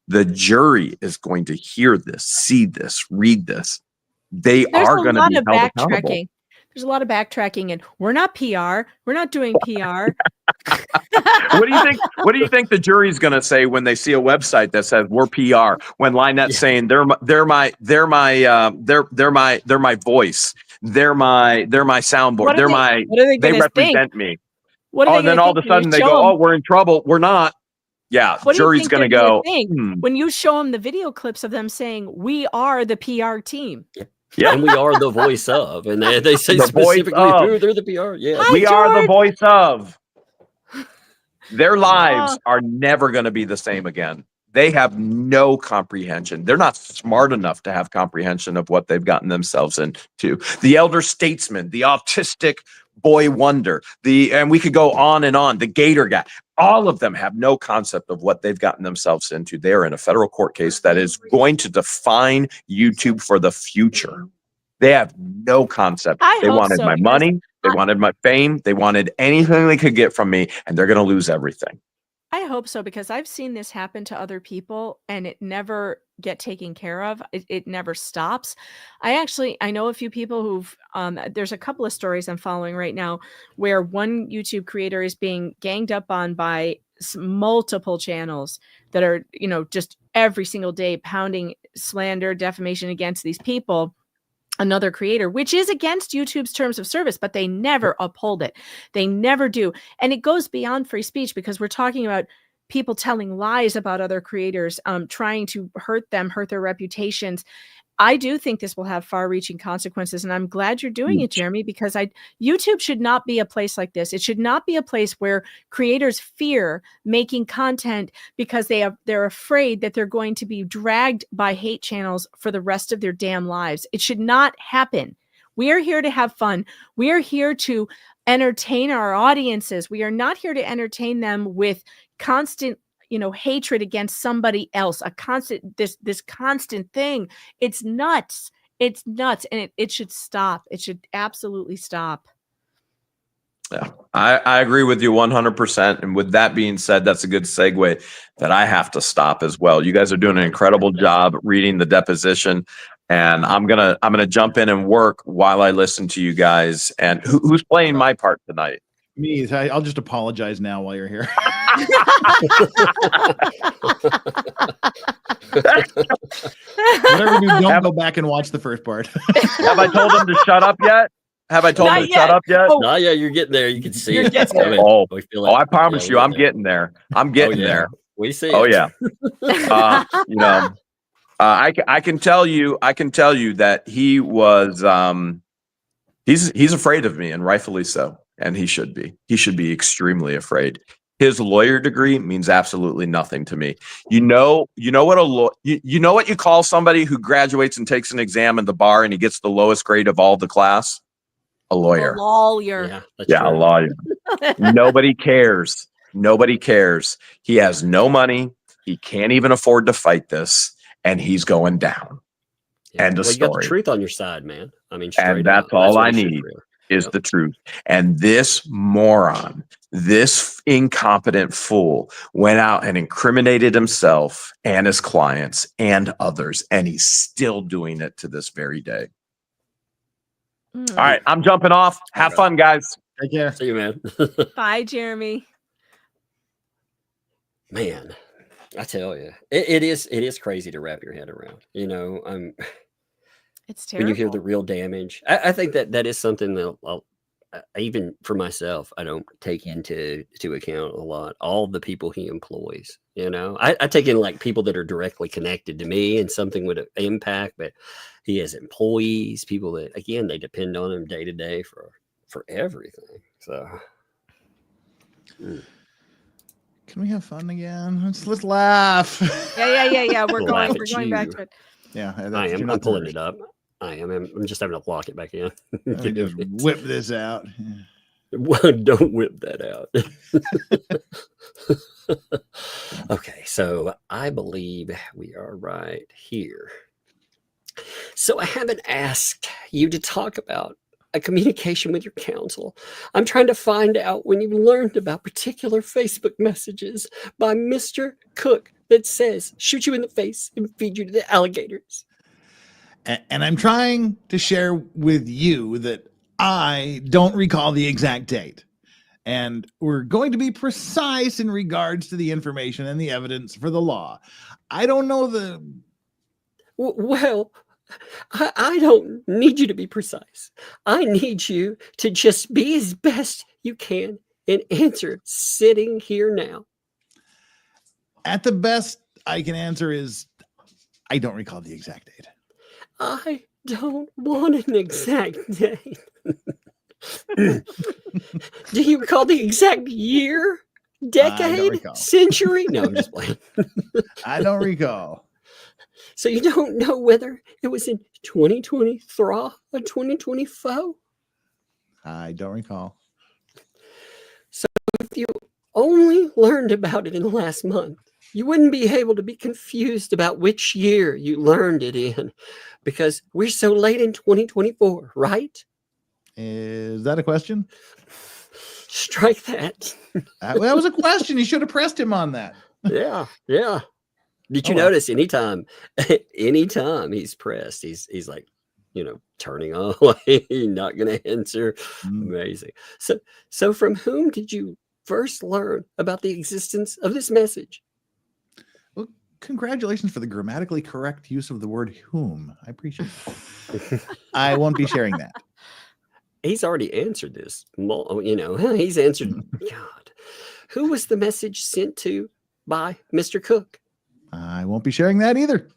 The jury is going to hear this, see this, read this. There's are going to be held accountable. There's a lot of backtracking, and we're not PR. We're not doing PR. What do you think? What do you think the jury's going to say when they see a website that says we're PR? When Lynette's saying they're my voice, they're my soundboard, they represent me. And then all of a sudden they go, "Oh, we're in trouble. We're not." Yeah, jury's going to go. When you show them the video clips of them saying, "We are the PR team." Yeah, and we are the voice of, and they say the specifically who they're the PR. Yeah, we are the voice of. Their lives are never going to be the same again. They have no comprehension. They're not smart enough to have comprehension of what they've gotten themselves into. The elder statesman, the autistic boy wonder, and we could go on and on, the gator guy, all of them have no concept of what they've gotten themselves into. They're in a federal court case that is going to define YouTube for the future. They have no concept. They wanted my money. They wanted my fame. They wanted anything they could get from me, and they're going to lose everything. I hope so, because I've seen this happen to other people and it never get taken care of. It never stops. I know a few people who've, there's a couple of stories I'm following right now where one YouTube creator is being ganged up on by multiple channels that are, just every single day pounding slander, defamation against these people. Another creator, which is against YouTube's terms of service, but they never uphold it. They never do. And it goes beyond free speech, because we're talking about people telling lies about other creators, trying to hurt them, hurt their reputations. I do think this will have far-reaching consequences, and I'm glad you're doing it, Jeremy, because YouTube should not be a place like this. It should not be a place where creators fear making content because they're afraid that they're going to be dragged by hate channels for the rest of their damn lives. It should not happen. We are here to have fun. We are here to entertain our audiences. We are not here to entertain them with constant hatred against somebody else, this constant thing. It's nuts. It's nuts. And it should stop. It should absolutely stop. Yeah, I agree with you 100%. And with that being said, that's a good segue that I have to stop as well. You guys are doing an incredible job reading the deposition, and I'm gonna jump in and work while I listen to you guys. And who's playing my part tonight? Me. I'll just apologize now while you're here. Whatever you do, don't go back and watch the first part. Have I told him to shut up yet? Have I told Not him to yet. shut up yet? Oh. Oh, yeah, you're getting there. You can see You're it. getting there. Oh, We feel I it. promise Yeah, you, we're I'm getting there. I'm getting yeah. there. We see Oh it. yeah. You know, I can tell you that he was he's afraid of me, and rightfully so, and he should be. He should be extremely afraid. His lawyer degree means absolutely nothing to me. You know what you know what you call somebody who graduates and takes an exam in the bar and he gets the lowest grade of all the class? A lawyer. A lawyer. Yeah, that's Yeah, a true. lawyer. Nobody cares. Nobody cares. He has no money. He can't even afford to fight this, and he's going down. Yeah. End of Well, you got the story. truth on your side, man. I mean, And straight that's up. all what I you shoot need for. is Yep. the truth. And this moron, this incompetent fool went out and incriminated himself and his clients and others, and he's still doing it to this very day. All right, I'm jumping off. Have fun, guys. Take care. See you, man. Bye, Jeremy. Man, I tell you, it is crazy to wrap your head around. You know, It's when terrible. you hear the real damage, I think that is something that even for myself, I don't take into account a lot. All the people he employs, you know, I take in like people that are directly connected to me and something would impact, but he has employees, people that again they depend on him day to day for everything. So. Can we have fun again? Let's laugh. Yeah. We're Laugh going at back you. to it. Yeah, I am. I'm pulling it up. I am. I'm just having to lock it back in. Let me just whip this out. Don't whip that out. Okay, so I believe we are right here. So I haven't asked you to talk about a communication with your counsel. I'm trying to find out when you learned about particular Facebook messages by Mr. Cook that says, shoot you in the face and feed you to the alligators. And I'm trying to share with you that I don't recall the exact date. And we're going to be precise in regards to the information and the evidence for the law. I don't know the... Well, I don't need you to be precise. I need you to just be as best you can and answer sitting here now. At the best I can answer is I don't recall the exact date. I don't want an exact date. Do you recall the exact year, decade, century? No, I'm just playing. I don't recall. So you don't know whether it was in 2023 or 2024? I don't recall. So if you only learned about it in the last month, you wouldn't be able to be confused about which year you learned it in because we're so late in 2024, right? Is that a question? Strike that. That was a question. You should have pressed him on that. Yeah. Did you well. notice anytime he's pressed, he's like, turning away, not going to answer. Amazing. So from whom did you first learn about the existence of this message? Well, congratulations for the grammatically correct use of the word whom. I appreciate it. I won't be sharing that. He's already answered this. He's answered. God, who was the message sent to by Mr. Cook? I won't be sharing that either.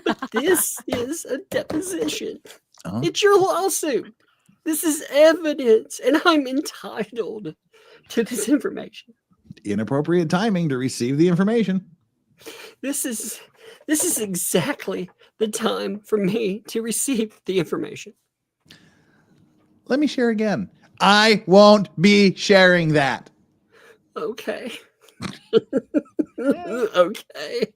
But this is a deposition. It's your lawsuit. This is evidence, and I'm entitled to this information. Inappropriate timing to receive the information. This is exactly the time for me to receive the information. Let me share again. I won't be sharing that. Okay. Okay.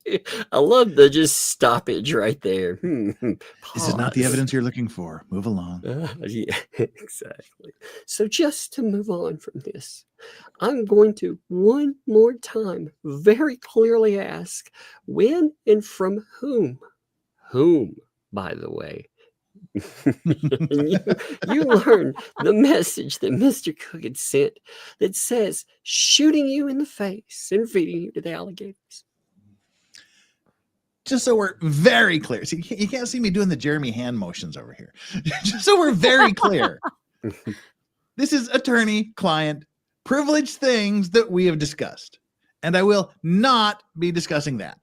I love the just stoppage right there. This is not the evidence you're looking for. Move along. Yeah, exactly. So just to move on from this, I'm going to one more time very clearly ask when and from whom. Whom, by the way. you learned the message that Mr. Cook had sent that says shooting you in the face and feeding you to the alligators. Just so we're very clear. See, you can't see me doing the Jeremy hand motions over here. Just so we're very clear. This is attorney-client privilege things that we have discussed, and I will not be discussing that.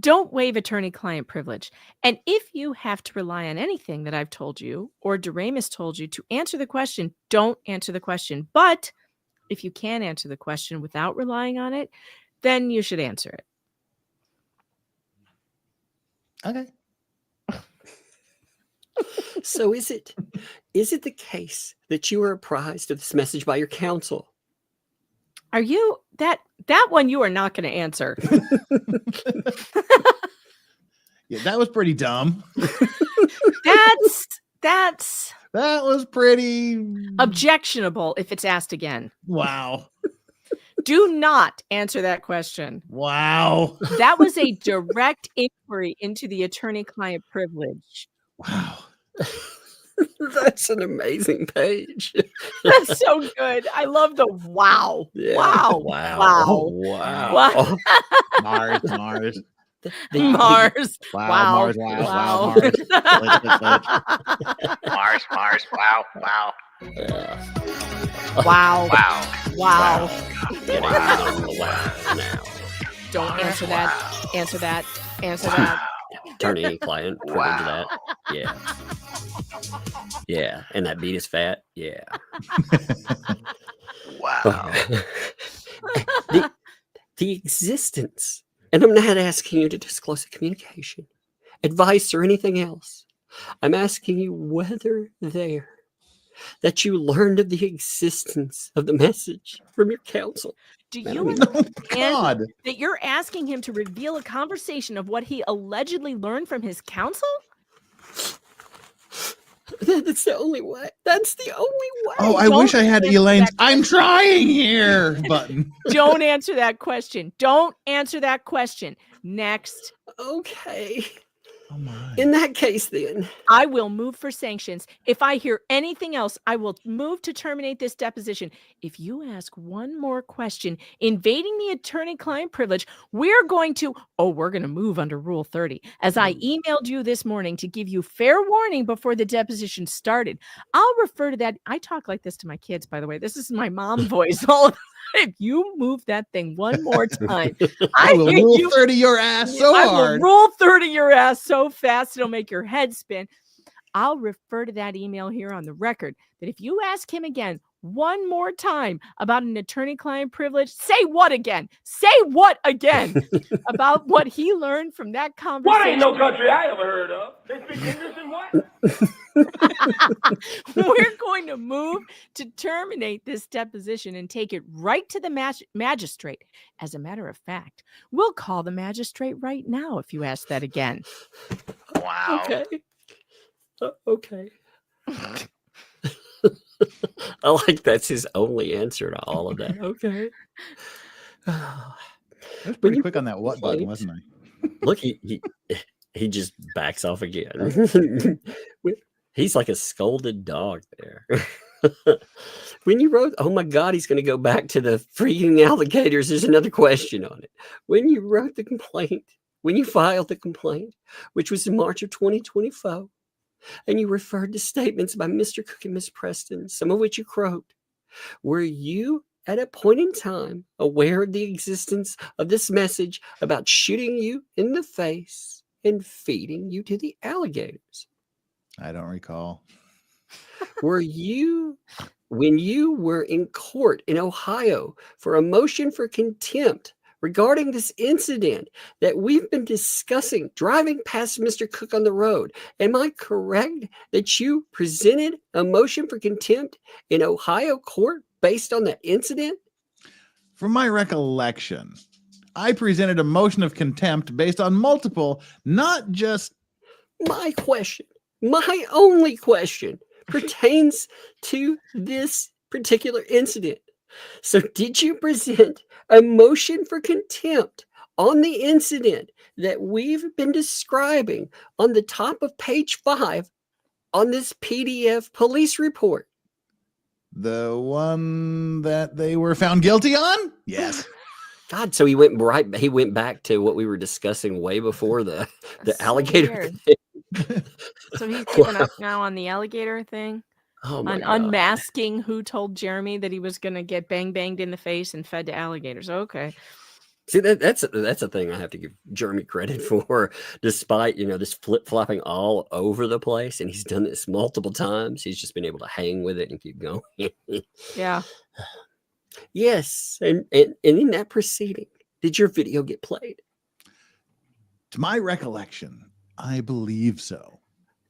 Don't waive attorney-client privilege. And if you have to rely on anything that I've told you or Doremus told you to answer the question, don't answer the question. But if you can answer the question without relying on it, then you should answer it. Okay. So is it the case that you were apprised of this message by your counsel? Are you that one you are not going to answer? Yeah, that was pretty dumb. That was pretty objectionable if it's asked again. Wow. Do not answer that question. Wow. That was a direct inquiry into the attorney-client privilege. Wow. That's an amazing page. That's so good. I love the wow. Yeah. Wow. Wow. Wow. Wow. Wow. Mars. Mars. Wow. Wow. Mars. Wow. Wow. Mars. Mars. Wow. Wow. Wow. Wow. Wow. Wow. Now. Don't answer that. Answer that. Answer that. Attorney client privilege that. Yeah. Yeah. And that beat is fat. Yeah. Wow. The existence, and I'm not asking you to disclose a communication, advice, or anything else. I'm asking you whether that you learned of the existence of the message from your counsel. Do you understand that you're asking him to reveal a conversation of what he allegedly learned from his counsel? That's the only way. That's the only way. Oh, I wish I had Elaine's "I'm trying here" button. Don't answer that question. Don't answer that question. Next. Okay. Oh my. In that case, then. I will move for sanctions. If I hear anything else, I will move to terminate this deposition. If you ask one more question invading the attorney-client privilege, we're going to move under Rule 30. As I emailed you this morning to give you fair warning before the deposition started. I'll refer to that. I talk like this to my kids, by the way. This is my mom voice all of the time. If you move that thing one more time, I will Rule 30 your ass so hard. I will Rule 30 your ass so fast it'll make your head spin. I'll refer to that email here on the record that if you ask him again one more time about an attorney-client privilege, say what again? Say what again about what he learned from that conversation? What ain't no country I ever heard of? They speak English and what? We're going to move to terminate this deposition and take it right to the magistrate. As a matter of fact, we'll call the magistrate right now if you ask that again. Wow. Okay. Okay. I like that's his only answer to all of that. Okay. I was pretty quick on that what button, wasn't I? Look, he just backs off again. He's like a scolded dog there. When you wrote, oh my God, he's going to go back to the freaking alligators. There's another question on it. When you wrote the complaint, when you filed the complaint, which was in March of 2024, and you referred to statements by Mr. Cook and Miss Preston, some of which you quote, were you at a point in time aware of the existence of this message about shooting you in the face and feeding you to the alligators? I don't recall. Were you, when you were in court in Ohio for a motion for contempt regarding this incident that we've been discussing driving past Mr. Cook on the road, am I correct that you presented a motion for contempt in Ohio court based on that incident? From my recollection, I presented a motion of contempt based on multiple, not just... My question, my only question pertains to this particular incident. So did you present a motion for contempt on the incident that we've been describing on the top of page 5 on this PDF police report? The one that they were found guilty on? Yes. God, so he went back to what we were discussing way before the alligator thing. So he's giving up now on the alligator thing? Oh my on God. unmasking who told Jeremy that he was going to get banged in the face and fed to alligators. Okay. See, that's a thing I have to give Jeremy credit for, despite, this flip-flopping all over the place. And he's done this multiple times. He's just been able to hang with it and keep going. Yeah. Yes. And in that proceeding, did your video get played? To my recollection, I believe so.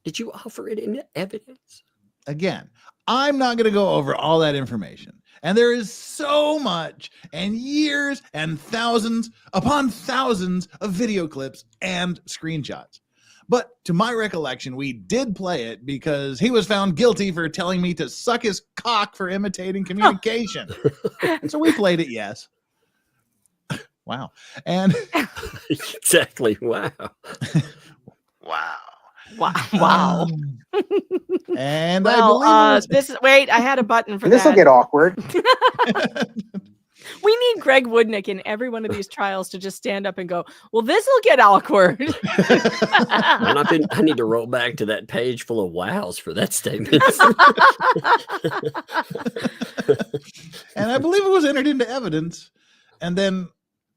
Did you offer it in evidence? Again, I'm not going to go over all that information. And there is so much and years and thousands upon thousands of video clips and screenshots. But to my recollection, we did play it because he was found guilty for telling me to suck his cock for imitating communication. So we played it, yes. Wow. And exactly. Wow. Wow. Wow. And well, I believe this is wait, I had a button for This will that. get awkward. We need Greg Woodnick in every one of these trials to just stand up and go, well, this will get awkward. I need to roll back to that page full of wows for that statement. and I believe it was entered into evidence. And then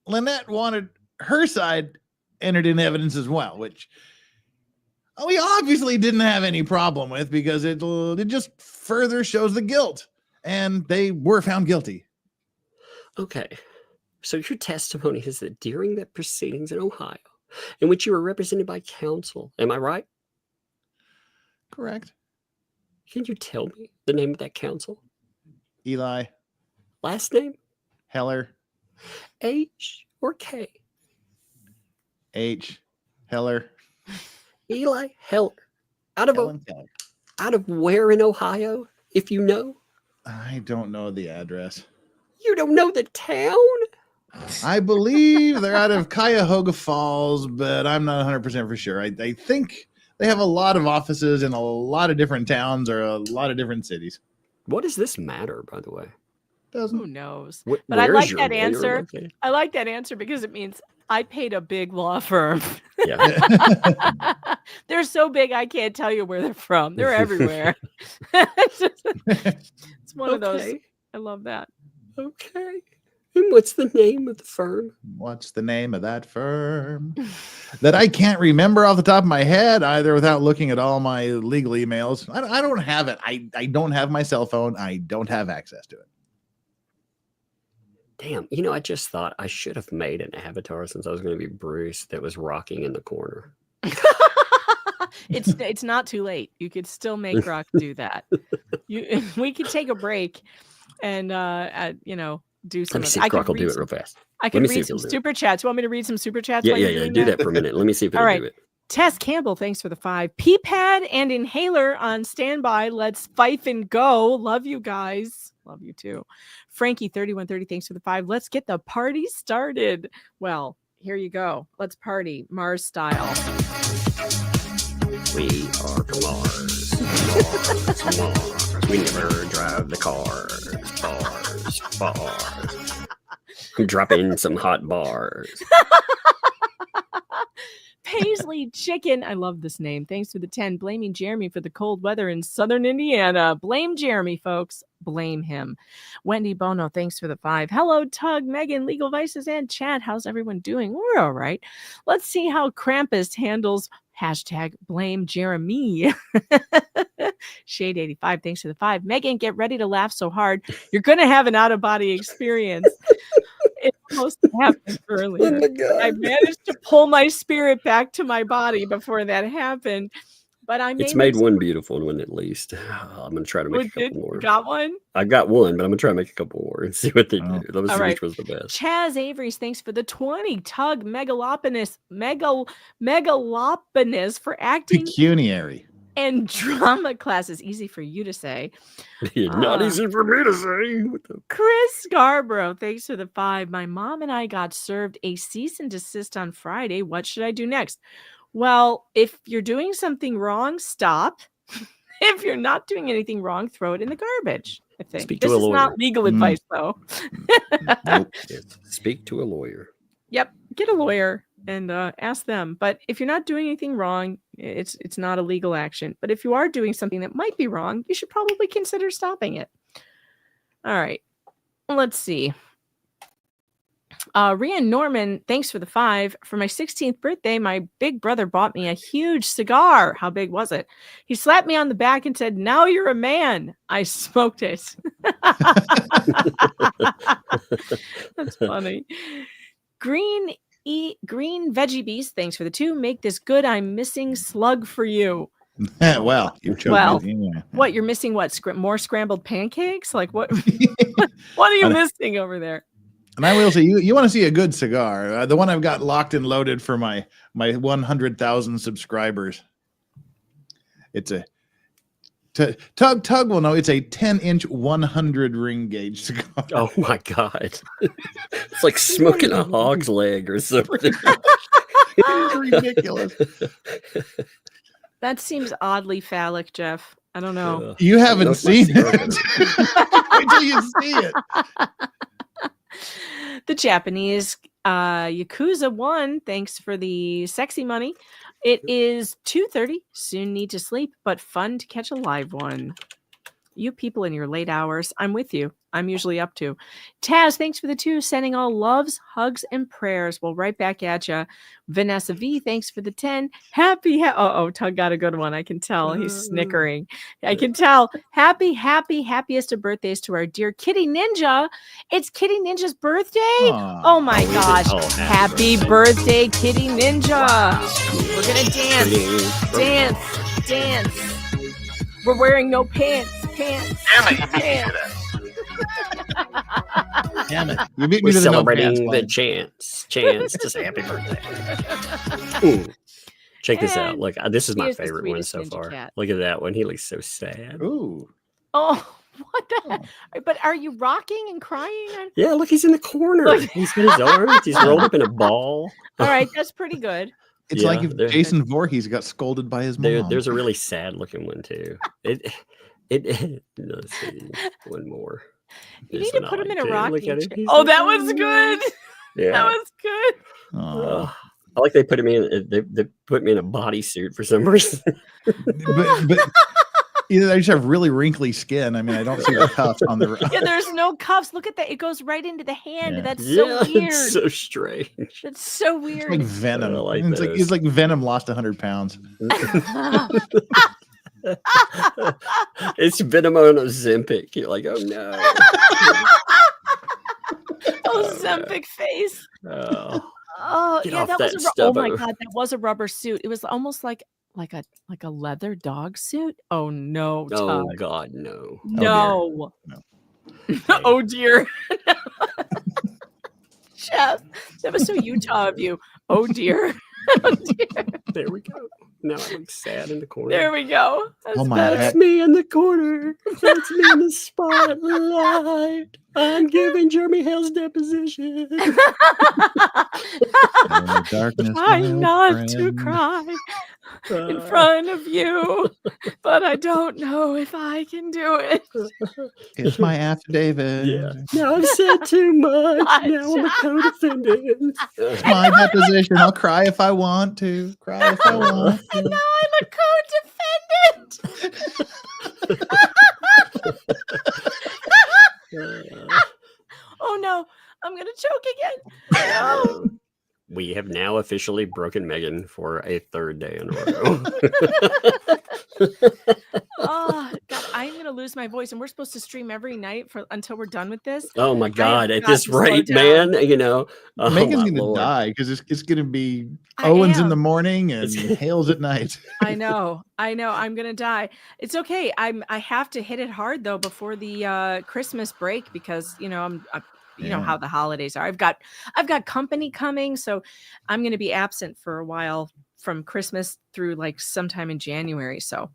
Lynette wanted her side entered in evidence as well, which we obviously didn't have any problem with because it just further shows the guilt. And they were found guilty. Okay. So your testimony is that during the proceedings in Ohio, in which you were represented by counsel, am I right? Correct. Can you tell me the name of that counsel? Eli. Last name? Heller. H or K? H. Heller. Eli Heller. Out of where in Ohio, if you know? I don't know the address. You don't know the town? I believe they're out of Cuyahoga Falls, but I'm not 100% for sure. I think they have a lot of offices in a lot of different towns or a lot of different cities. What does this matter, by the way? Doesn't. Who knows? But I Where's like your that lawyer answer. located? I like that answer because it means I paid a big law firm. Yeah. They're so big I can't tell you where they're from. They're everywhere. It's one of those. I love that. Okay. And what's the name of the firm? What's the name of that firm? That I can't remember off the top of my head either without looking at all my legal emails. I don't have it. I don't have my cell phone. I don't have access to it. Damn, I just thought I should have made an avatar since I was going to be Bruce that was rocking in the corner. It's not too late. You could still make Rock do that. We could take a break and do some. Let me see if Croc will do it real fast. I can read some super chats. You want me to read some super chats? Yeah. Do that for a minute. Let me see if it'll do it. Tess Campbell, thanks for the 5. P-pad and inhaler on standby. Let's fife and go. Love you guys. Love you too. Frankie 3130, thanks for the 5. Let's get the party started. Well, here you go. Let's party Mars style. We are from Mars. Mars. We never drive the cars. Bars. Drop in some hot bars. Paisley Chicken. I love this name. Thanks for the 10. Blaming Jeremy for the cold weather in southern Indiana. Blame Jeremy, folks. Blame him. Wendy Bono, thanks for the 5. Hello, Tug, Megan, Legal Vices, and Chad. How's everyone doing? We're all right. Let's see how Krampus handles #blame Jeremy. Shade 85, thanks for the 5. Megan, get ready to laugh so hard. You're going to have an out-of-body experience. It almost happened earlier. Oh my God. I managed to pull my spirit back to my body before that happened. But It's made one beautiful one at least. I'm going to try to make a couple more. Got one? I got one, but I'm going to try to make a couple more and see what they do. Let's see which was the best. Chaz Avery's, thanks for the 20. Tug Megaloponus for acting Pecuniary. and drama classes. Easy for you to say. Not easy for me to say. Chris Scarborough, thanks for the 5. My mom and I got served a cease and desist on Friday. What should I do next? Well, if you're doing something wrong, stop. If you're not doing anything wrong, throw it in the garbage. I think Speak to this a is lawyer. not legal advice, though. Nope. Speak to a lawyer. Yep, get a lawyer and ask them. But if you're not doing anything wrong, It's not a legal action. But if you are doing something that might be wrong, you should probably consider stopping it. All right. Let's see. Rian Norman, thanks for the 5. For my 16th birthday, my big brother bought me a huge cigar. How big was it? He slapped me on the back and said, "Now you're a man." I smoked it. That's funny. Green Veggie Beast, thanks for the 2. Make this good. I'm missing slug for you. Well, you chose Well, it anyway. what, you're missing what? More scrambled pancakes? Like what? What are you missing over there? And I will say, you want to see a good cigar. The one I've got locked and loaded for my 100,000 subscribers. It's a Tug will know it's a 10-inch 100 ring gauge cigar. Oh my God. It's like smoking a hog's leg or something. It's ridiculous. That seems oddly phallic, Jeff. I don't know. You haven't seen it. Wait till you see it. The Japanese Yakuza 1, thanks for the sexy money. It is 2:30. Soon need to sleep, but fun to catch a live one. You people in your late hours, I'm with you. I'm usually up to. Taz, thanks for the 2. Sending all loves, hugs, and prayers. Well, right back at you. Vanessa V, thanks for the 10. Tug got a good one. I can tell. He's snickering. I can tell. Happiest of birthdays to our dear Kitty Ninja. It's Kitty Ninja's birthday. Oh my gosh. Happy birthday, Kitty Ninja. We're going to dance. We're wearing no pants. Damn it. You beat me We're to the celebrating no the pants chance to say happy birthday. Ooh. Check this out. Look, this is my here's the favorite one sweetest so ninja far. cat. Look at that one. He looks so sad. Ooh. Oh, what the heck? But are you rocking and crying? Yeah, look, he's in the corner. Look. He's got his arms. He's rolled up in a ball. All right, that's pretty good. It's like if Jason Voorhees got scolded by his mom. There's a really sad looking one too. Let's see, one more. You There's need to one put I him in like a too. rocking Look at chair. him. He's Oh, like, that was good. Yeah. That was good. I like they put him in. They put me in a bodysuit for some reason. but I just have really wrinkly skin. I mean, I don't see the cuffs on the. Yeah, there's no cuffs. Look at that. It goes right into the hand. Yeah. That's so weird. It's so strange. That's so weird. It's like Venom. I like It's like Venom lost 100 pounds. It's Venom on Ozempic. You're like, oh no. Ozempic face. Oh, Get yeah, off that that was oh my god, that was a rubber suit. It was almost like a leather dog suit. Oh no, oh Todd. God, no. No. Oh dear. Chef, that was so Utah of you. Oh dear. Oh dear. There we go. Now I look sad in the corner. There we go. That's me in the corner. That's me in the spotlight. I'm giving Jeremy Hale's deposition. Try not to cry in front of you, but I don't know if I can do it. It's my affidavit. Yeah. Now I've said too much. Now I'm a co-defendant. It's my deposition. I'll cry if I want to. Cry if I want to. And now I'm a co-defendant. Oh no, I'm gonna choke again. No. We have now officially broken Megan for a third day in a row. Oh God, I'm gonna lose my voice, and we're supposed to stream every night until we're done with this. Oh my God! At this to slow rate, down. man, you know, oh Megan's my gonna Lord. die because it's gonna be Owens in am. the morning and Hales at night. I know. I'm gonna die. It's okay. I have to hit it hard though before the Christmas break because you know you know how the holidays are. I've got company coming, so I'm gonna be absent for a while from Christmas through like sometime in January. So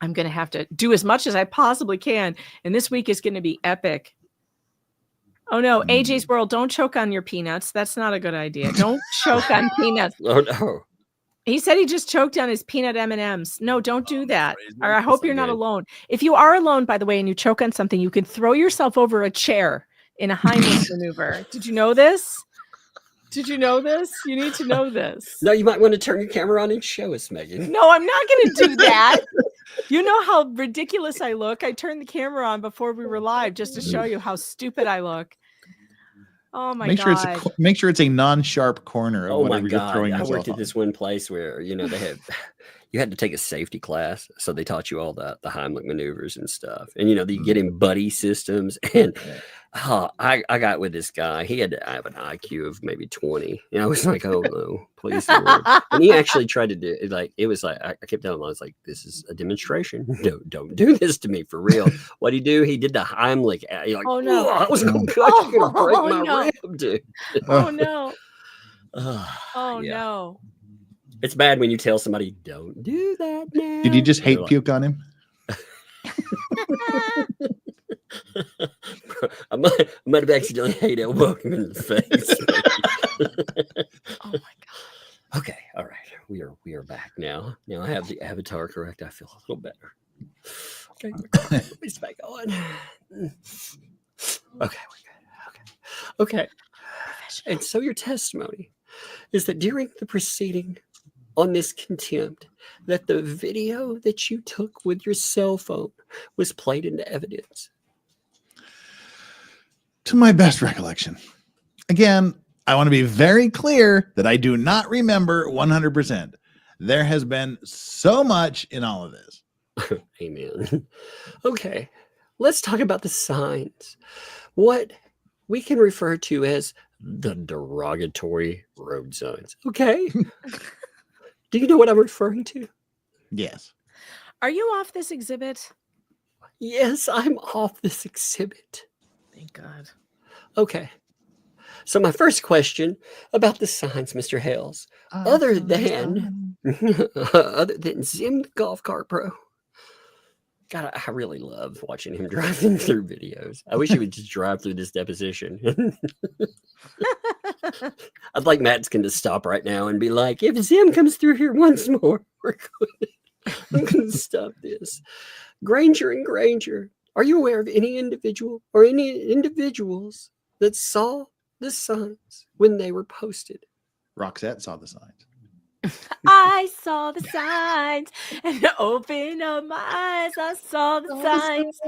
I'm gonna have to do as much as I possibly can, and this week is gonna be epic. Oh no, AJ's World, don't choke on your peanuts. That's not a good idea. Don't choke on peanuts. Oh no. He said he just choked on his peanut M&Ms. No, don't do that. Or I hope you're not alone. If you are alone, by the way, and you choke on something, you can throw yourself over a chair in a Heimlich maneuver. Did you know this? Did you know this? You need to know this. No, you might want to turn your camera on and show us, Megan. No, I'm not going to do that. You know how ridiculous I look. I turned the camera on before we were live just to show you how stupid I look. Oh my god! Make sure it's a non-sharp corner of whatever you're throwing I yourself worked at this one place where they had you had to take a safety class, so they taught you all the Heimlich maneuvers and stuff, and you get in buddy systems. And I got with this guy. He had to have an IQ of maybe 20, and I was like, oh no, please, Lord. And he actually tried to do it. Like it was like I kept telling him, I was like, this is a demonstration. Don't do this to me for real. What he do? He did the Heimlich. Like, oh no, I was gonna break my rib, dude. Oh no. Oh yeah. No. It's bad when you tell somebody, don't do that now. Did you just hate puke on him? I might have accidentally hate elbowed him in the face. Oh my god. Okay, all right. We are back now. Now I have the avatar correct. I feel a little better. Okay, it's back on. Okay, we're good. Okay. And so your testimony is that during the proceeding on this contempt, that the video that you took with your cell phone was played into evidence. To my best recollection. Again, I want to be very clear that I do not remember 100%. There has been so much in all of this. Amen. Okay, let's talk about the signs. What we can refer to as the derogatory road signs. Okay. Do you know what I'm referring to? Yes. Are you off this exhibit? Yes, I'm off this exhibit. Thank God. Okay. So my first question about the signs, Mr. Hales, other than Zim the Golf Cart Pro. God, I really love watching him driving through videos. I wish he would just drive through this deposition. I'd like Matskin to stop right now and be like, if Zim comes through here once more, I'm going to stop this. Granger and Granger, are you aware of any individual or any individuals that saw the signs when they were posted? Roxette saw the signs. I saw the signs and opened up my eyes. I saw the signs.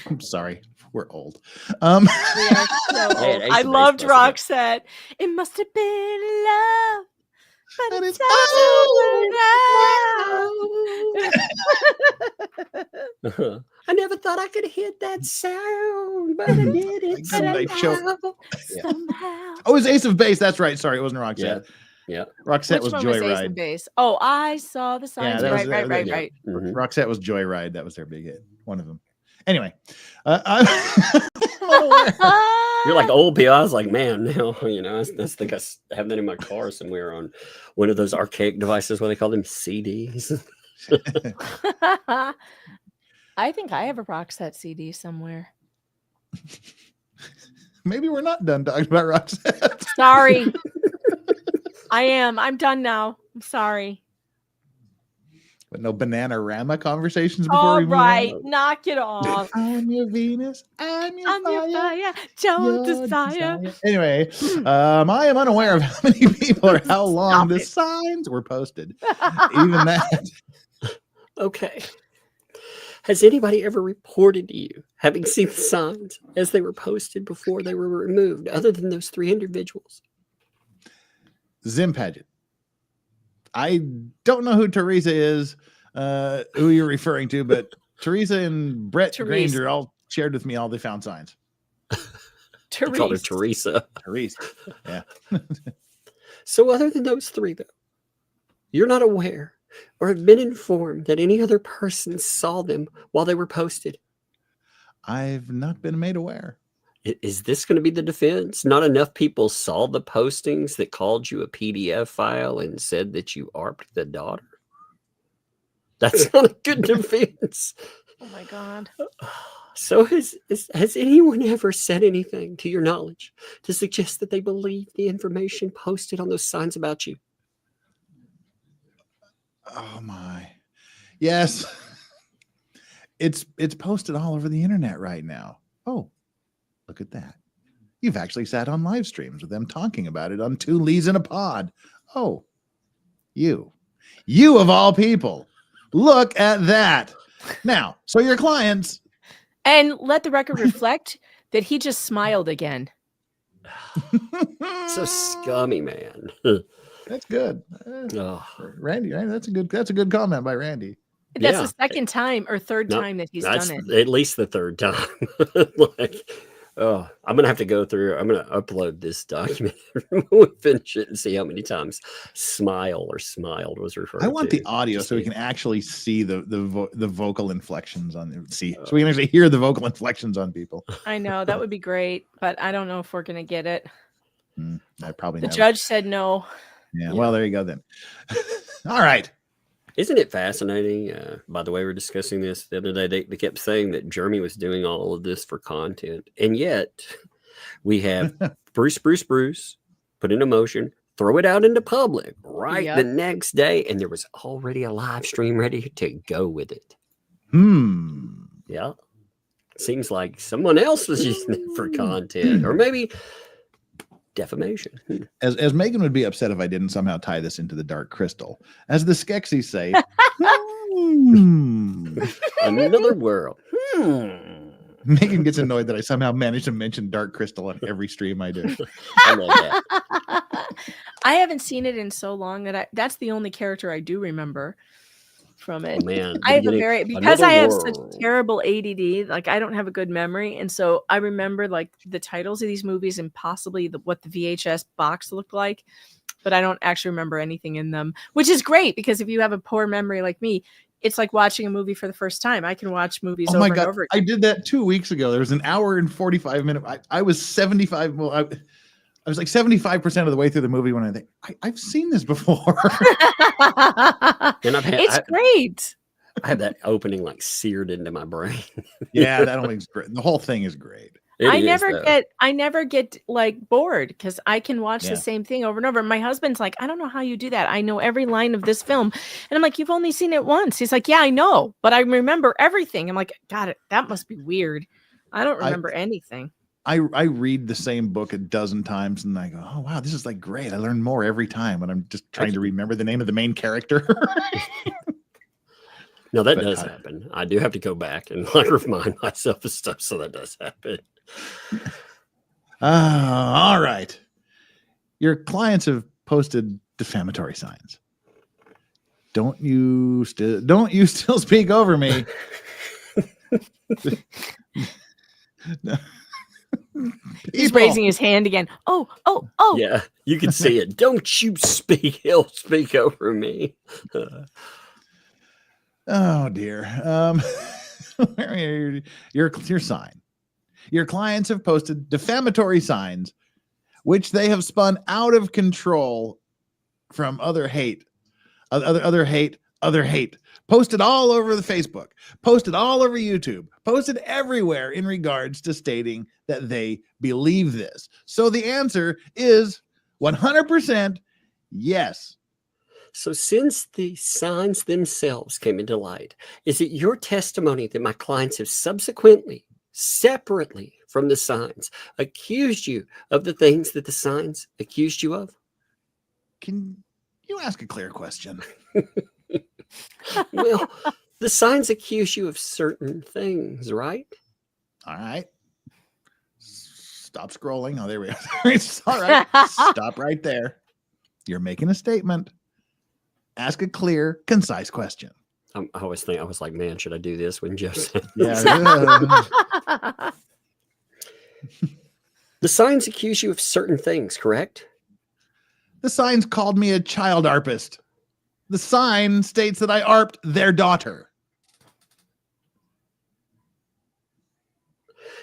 I'm sorry. We're old. I loved Roxette. It must have been love. But it's over now. I never thought I could hit that sound, but I did it somehow. Oh, it was Ace of Base. That's right. Sorry, it wasn't Roxette. Yeah. Roxette Which was one Joyride. Ace of Base? Oh, I saw the signs. Yeah, right. Mm-hmm. Roxette was Joyride. That was their big hit. One of them. Anyway. You're like old people. I was like, man, now, I think I have that in my car somewhere on one of those archaic devices. What they call them, CDs. I think I have a Roxette CD somewhere. Maybe we're not done talking about Roxette. Sorry. I am. I'm done now. I'm sorry. But no Bananarama conversations before we move right. on? Knock it off. I'm your Venus. I'm your fire. Your desire. Anyway, I am unaware of how many people or how long the signs were posted. Even that. Okay. Has anybody ever reported to you having seen the signs as they were posted before they were removed, other than those 3 individuals? Zim Paget. I don't know who Teresa is, who you're referring to, but Teresa and Brett Granger all shared with me all they found signs. I called her Teresa. Teresa. Yeah. So other than those 3, though, you're not aware or have been informed that any other person saw them while they were posted? I've not been made aware. Is this going to be the defense? Not enough people saw the postings that called you a PDF file and said that you ARPed the daughter? That's not a good defense. Oh my God. So has anyone ever said anything to your knowledge to suggest that they believe the information posted on those signs about you? Oh my. Yes. It's posted all over the internet right now. Oh, look at that. You've actually sat on live streams with them talking about it on Two Leads in a Pod. Oh, you of all people. Look at that. Now, so your clients. And let the record reflect that he just smiled again. So scummy, man. That's good. Randy, that's a good comment by Randy. That's the second time or third time that he's done it. At least the third time. I'm gonna have to go through. I'm gonna upload this document when we finish it and see how many times smile or smiled was referred to. I want the audio so we can actually see the vocal inflections on it. So we can actually hear the vocal inflections on people. I know that would be great, but I don't know if we're gonna get it. I probably the judge said no. Yeah, well, there you go then. All right. Isn't it fascinating? By the way, we're discussing this the other day. They kept saying that Jeremy was doing all of this for content. And yet we have Bruce put in a motion, throw it out into public the next day. And there was already a live stream ready to go with it. Yeah. Seems like someone else was using it for content, or maybe defamation. As Megan would be upset if I didn't somehow tie this into the Dark Crystal. As the Skeksis say, another world. Megan gets annoyed that I somehow managed to mention Dark Crystal on every stream I do. I love that. I haven't seen it in so long that that's the only character I do remember from it. Oh, man. I have because I have such terrible ADD, like I don't have a good memory, and so I remember like the titles of these movies and possibly what the VHS box looked like, but I don't actually remember anything in them, which is great because if you have a poor memory like me, it's like watching a movie for the first time. I can watch movies over and over again. I did that 2 weeks ago. There was an hour and 45 minutes. I was 75. Well, I was like 75% of the way through the movie when I think I've seen this before. And it's great. I have that opening like seared into my brain. Yeah, that one's great. The whole thing is great. I never get like bored because I can watch the same thing over and over. My husband's like, I don't know how you do that. I know every line of this film. And I'm like, you've only seen it once. He's like, yeah, I know, but I remember everything. I'm like, God, that must be weird. I don't remember anything. I read the same book a dozen times and I go, oh, wow, this is like great. I learn more every time when I'm just trying to remember the name of the main character. No, that does happen. I do have to go back and like remind myself of stuff. So that does happen. All right. Your clients have posted defamatory signs. Don't you still speak over me? He's raising his hand again. Oh. Yeah, you can see it. Don't you speak. He'll speak over me. Oh, dear. Your sign. Your clients have posted defamatory signs, which they have spun out of control from other hate. Posted all over the Facebook, posted all over YouTube, posted everywhere in regards to stating that they believe this. So the answer is 100% yes. So since the signs themselves came into light, is it your testimony that my clients have subsequently, separately from the signs, accused you of the things that the signs accused you of? Can you ask a clear question? Well, the signs accuse you of certain things, right? All right. Stop scrolling. Oh, there we go. All right. Stop right there. You're making a statement. Ask a clear, concise question. I was like, man, should I do this when Jeff said yeah. The signs accuse you of certain things, correct? The signs called me a child arpist. The sign states that I arped their daughter.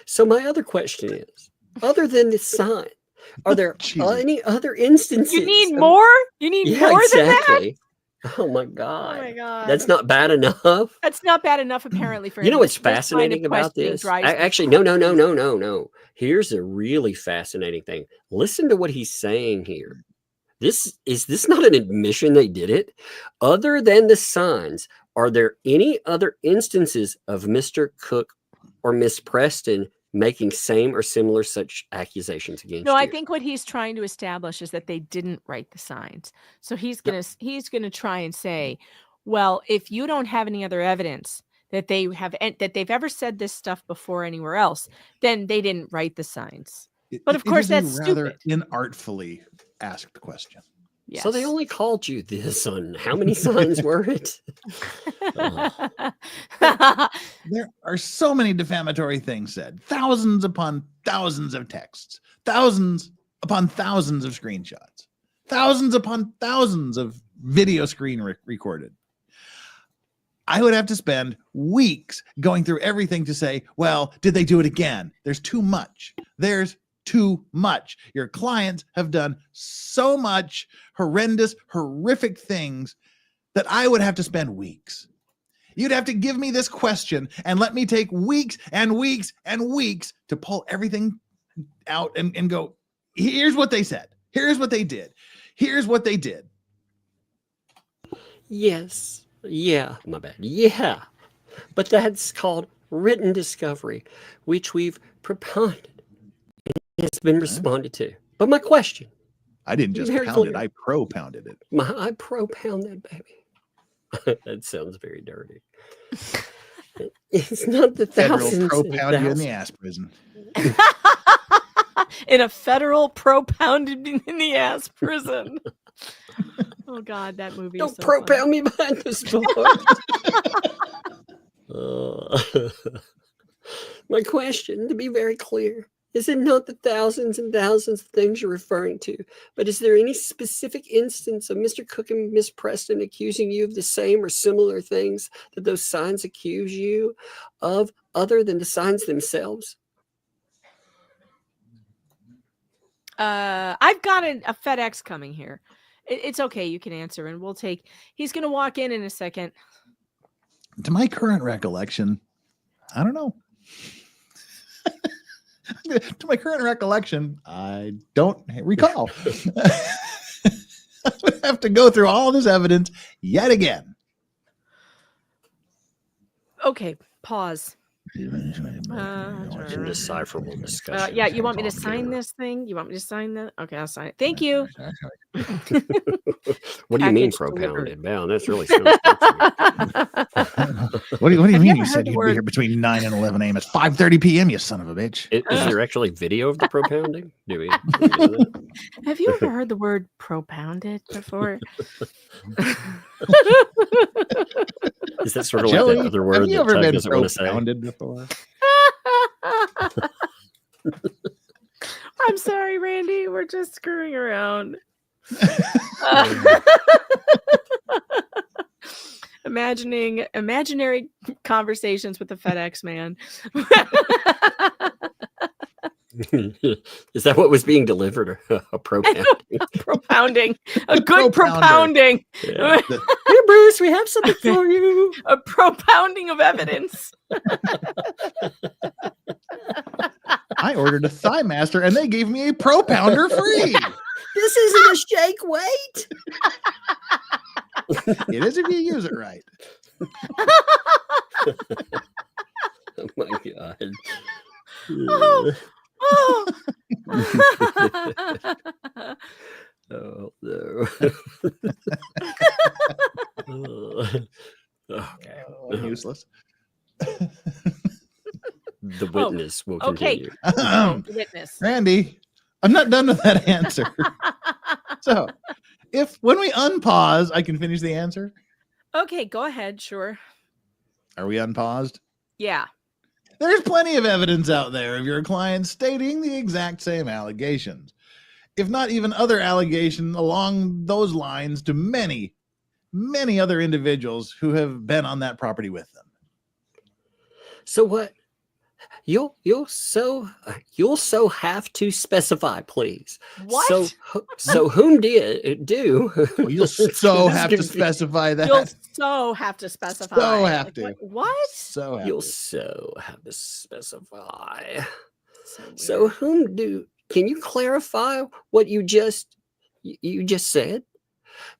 So my other question is, other than this sign, are there any other instances? You need more? You need more than that? Oh my God. Oh my God. That's not bad enough. That's not bad enough, apparently, for him. You know what's fascinating about this? Actually, no. Here's a really fascinating thing. Listen to what he's saying here. Is this not an admission they did it? Other than the signs, are there any other instances of Mr. Cook or Miss Preston making same or similar such accusations against No, you. I think what he's trying to establish is that they didn't write the signs. So he's gonna try and say, well, if you don't have any other evidence that they've ever said this stuff before anywhere else, then they didn't write the signs. But of course, that's a rather stupid. inartfully asked question. Yes. So they only called you this on how many signs were it? There are so many defamatory things said, thousands upon thousands of texts, thousands upon thousands of screenshots, thousands upon thousands of video screen recorded. I would have to spend weeks going through everything to say, well, did they do it again? There's too much. There's too much. Your clients have done so much horrendous, horrific things that I would have to spend weeks. You'd have to give me this question and let me take weeks and weeks and weeks to pull everything out and go, here's what they said. Here's what they did. Here's what they did. Yes. Yeah. My bad. Yeah. But that's called written discovery, which we've propounded. It's been responded to. But my question. I didn't just pound clear. it. I propounded it. I propound that baby. That sounds very dirty. It's not the Federal thousands. propound you in the ass prison. In a federal propounded in the ass prison. Oh God, that movie. Don't is so propound funny. me behind this door. My question, to be very clear, is it not the thousands and thousands of things you're referring to, but is there any specific instance of Mr. Cook and Miss Preston accusing you of the same or similar things that those signs accuse you of, other than the signs themselves? I've got a FedEx coming here. It's okay. You can answer, and he's going to walk in a second. To my current recollection, I don't know. To my current recollection, I don't recall. I would have to go through all this evidence yet again. Okay, pause. Indecipherable discussion. Yeah, you want me to sign this thing? You want me to sign that? Okay, I'll sign it. Thank you. What do you mean Package propounded? delivered. Man, that's really sounds What do you Have mean? you You ever said heard the you'd word- be here between 9 and 11 a.m. It's 5:30 p.m., you son of a bitch. Is there actually video of the propounding? Do we do that? Have you ever heard the word propounded before? Is that sort of Joey, like that other have word you that ever Tug been doesn't want to say? propounded before? I'm sorry, Randy. We're just screwing around. Imaginary conversations with the FedEx man. Is that what was being delivered? A propounding? Propounding. A good Propounder. propounding. Yeah. Hey, Bruce, we have something for you. A propounding of evidence. I ordered a Thigh Master and they gave me a Propounder free. This isn't a shake weight. It is if you use it right. Oh my God. Oh. Oh. Oh no. Okay. Useless. The witness will Okay. continue. Witness. Randy, I'm not done with that answer. So, if when we unpause, I can finish the answer. Okay, go ahead. Sure. Are we unpaused? Yeah. There's plenty of evidence out there of your client stating the exact same allegations, if not even other allegations along those lines, to many, many other individuals who have been on that property with them. So what? You'll so have to specify, please. What? So whom do? Well, you'll so have to specify that. You'll so have to specify. So have Like, to. What? So have You'll to. so have to specify. So So weird. whom do? Can you clarify what you just said?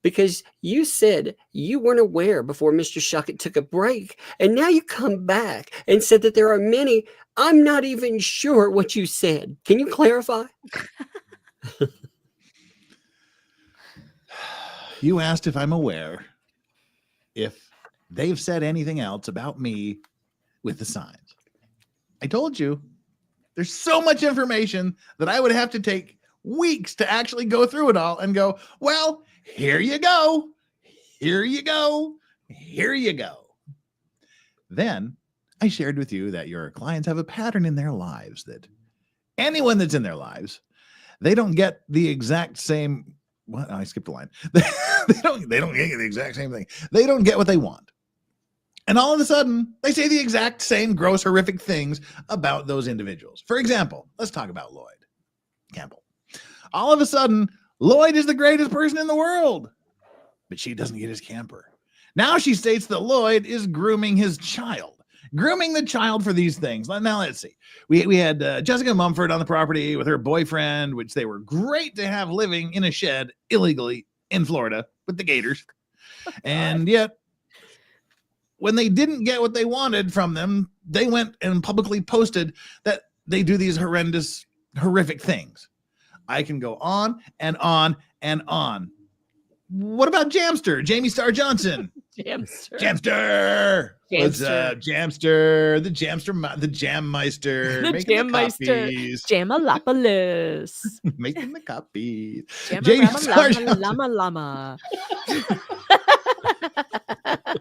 Because you said you weren't aware before Mr. Shuckett took a break, and now you come back and said that there are many I'm not even sure what you said. Can you clarify? You asked if I'm aware if they've said anything else about me with the signs. I told you there's so much information that I would have to take weeks to actually go through it all and go, well, here you go. Here you go. Here you go. Then I shared with you that your clients have a pattern in their lives that anyone that's in their lives, they don't get the exact same. What? I skipped a line. They don't get the exact same thing. They don't get what they want. And all of a sudden, they say the exact same gross, horrific things about those individuals. For example, let's talk about Lloyd Campbell. All of a sudden, Lloyd is the greatest person in the world, but she doesn't get his camper. Now she states that Lloyd is grooming his child. Grooming the child for these things. Now let's see. We had Jessica Mumford on the property with her boyfriend, which they were great to have living in a shed illegally in Florida with the gators. And yet, when they didn't get what they wanted from them, they went and publicly posted that they do these horrendous, horrific things. I can go on and on and on. What about Jamster, Jamie Starr Johnson? Jamster. What's up, Jamster? The Jammeister. The Jammeister. Jamalopolis. Making the copies. Jammy Lama Lama.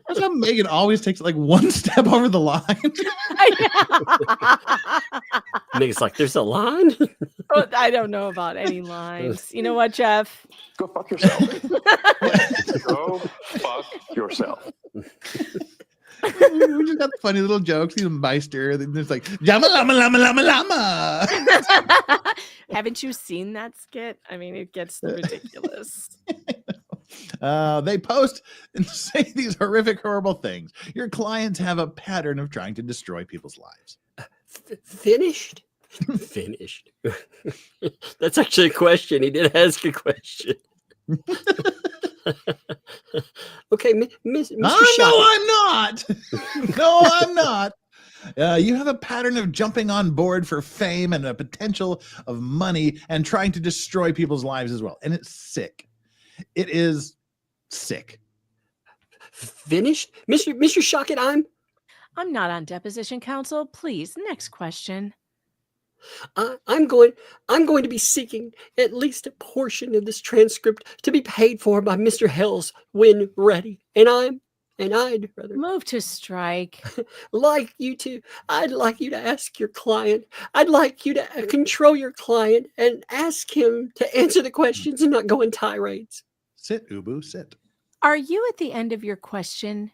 That's how Megan always takes like one step over the line. Megan's like, there's a line? Oh, I don't know about any lines. You know what, Jeff? Go fuck yourself. Go fuck yourself. We just got funny little jokes. He's a Meister. Then there's like, Jama Lama Lama Lama Lama. Haven't you seen that skit? I mean, it gets ridiculous. They post and say these horrific, horrible things. Your clients have a pattern of trying to destroy people's lives. Finished? Finished. That's actually a question. He did ask a question. Okay, Mr. No, I'm not. No, I'm not. You have a pattern of jumping on board for fame and a potential of money and trying to destroy people's lives as well. And it's sick. It is sick. Finished? Mr. Shockett, I'm not on deposition counsel. Please, next question. I'm going to be seeking at least a portion of this transcript to be paid for by Mr. Hales when ready. I'd rather move to strike. I'd like you to ask your client. I'd like you to control your client and ask him to answer the questions and not go in tirades. Sit, Ubu, sit. Are you at the end of your question?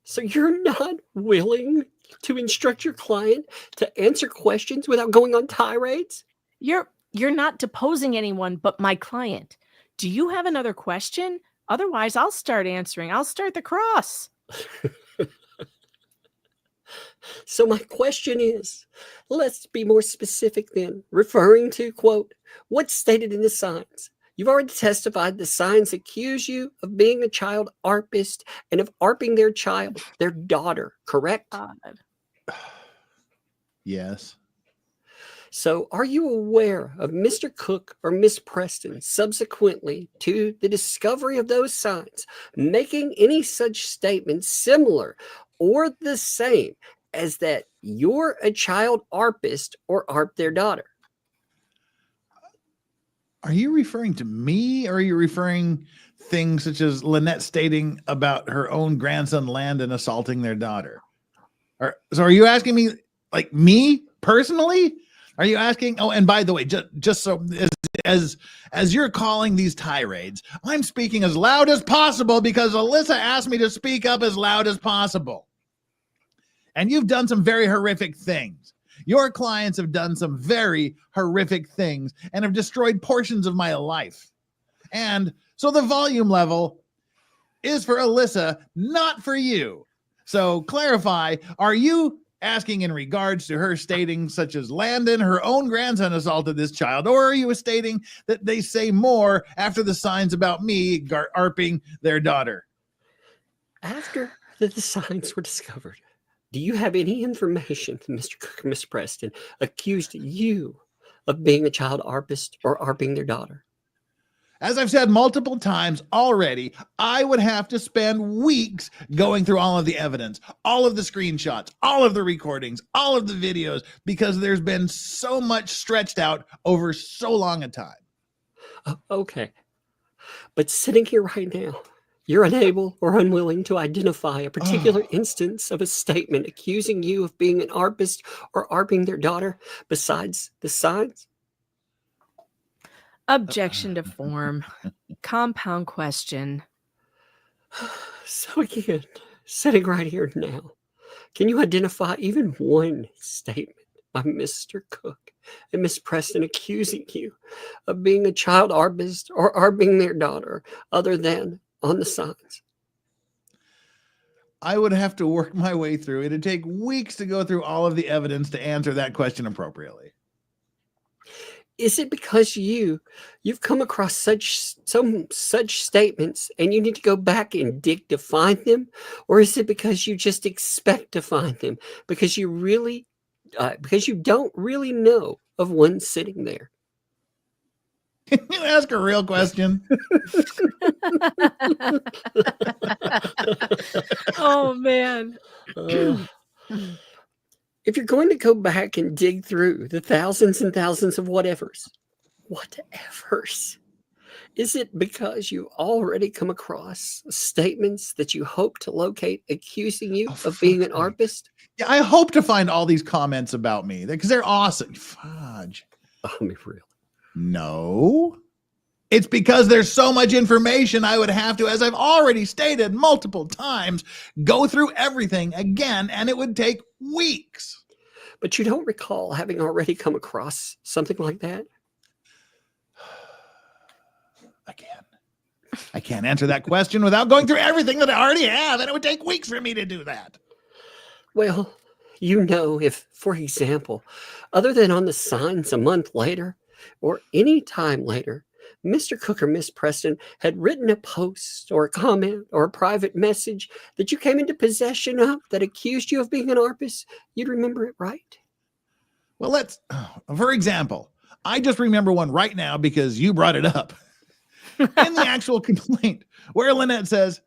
So you're not willing to instruct your client to answer questions without going on tirades? You're not deposing anyone but my client. Do you have another question? Otherwise, I'll start answering. I'll start the cross. So my question is, let's be more specific then, referring to, quote, what's stated in the signs. You've already testified the signs accuse you of being a child arpist and of arping their child, their daughter, correct? Yes. So are you aware of Mr. Cook or Miss Preston subsequently to the discovery of those signs making any such statement similar or the same as that you're a child arpist or arp their daughter? Are you referring to me, or are you referring things such as Lynette stating about her own grandson Landon assaulting their daughter? So are you asking me, like me personally? Are you asking? Oh, and by the way, just so as you're calling these tirades, I'm speaking as loud as possible because Alyssa asked me to speak up as loud as possible. And you've done some very horrific things. Your clients have done some very horrific things and have destroyed portions of my life. And so the volume level is for Alyssa, not for you. So clarify, are you asking in regards to her stating such as Landon, her own grandson assaulted this child, or are you stating that they say more after the signs about me arping their daughter? After the signs were discovered, Do you have any information that Mr. Cook or Mr. Preston accused you of being a child ARPist or ARPing their daughter? As I've said multiple times already, I would have to spend weeks going through all of the evidence, all of the screenshots, all of the recordings, all of the videos, because there's been so much stretched out over so long a time. Okay. But sitting here right now, you're unable or unwilling to identify a particular instance of a statement accusing you of being an ARPist or ARPing their daughter besides the signs? Objection to form. Compound question. So again, sitting right here now, can you identify even one statement by Mr. Cook and Miss Preston accusing you of being a child ARPist or ARPing their daughter other than on the signs? I would have to work my way through. It'd take weeks to go through all of the evidence to answer that question appropriately. Is it because you've come across such statements and you need to go back and dig to find them, or is it because you just expect to find them because you don't really know of one sitting there? Can you ask a real question? Oh man. If you're going to go back and dig through the thousands and thousands of whatevers, is it because you already come across statements that you hope to locate accusing you of being an ARPist? Yeah, I hope to find all these comments about me because they're awesome. Fudge. I mean, really? No. It's because there's so much information I would have to, as I've already stated multiple times, go through everything again, and it would take weeks. But you don't recall having already come across something like that? I can't answer that question without going through everything that I already have, and it would take weeks for me to do that. Well, you know, if, for example, other than on the signs a month later or any time later, Mr. Cook or Miss Preston had written a post or a comment or a private message that you came into possession of that accused you of being an ARPist, you'd remember it, right? Well, for example, I just remember one right now because you brought it up. In the actual complaint, where Lynette says,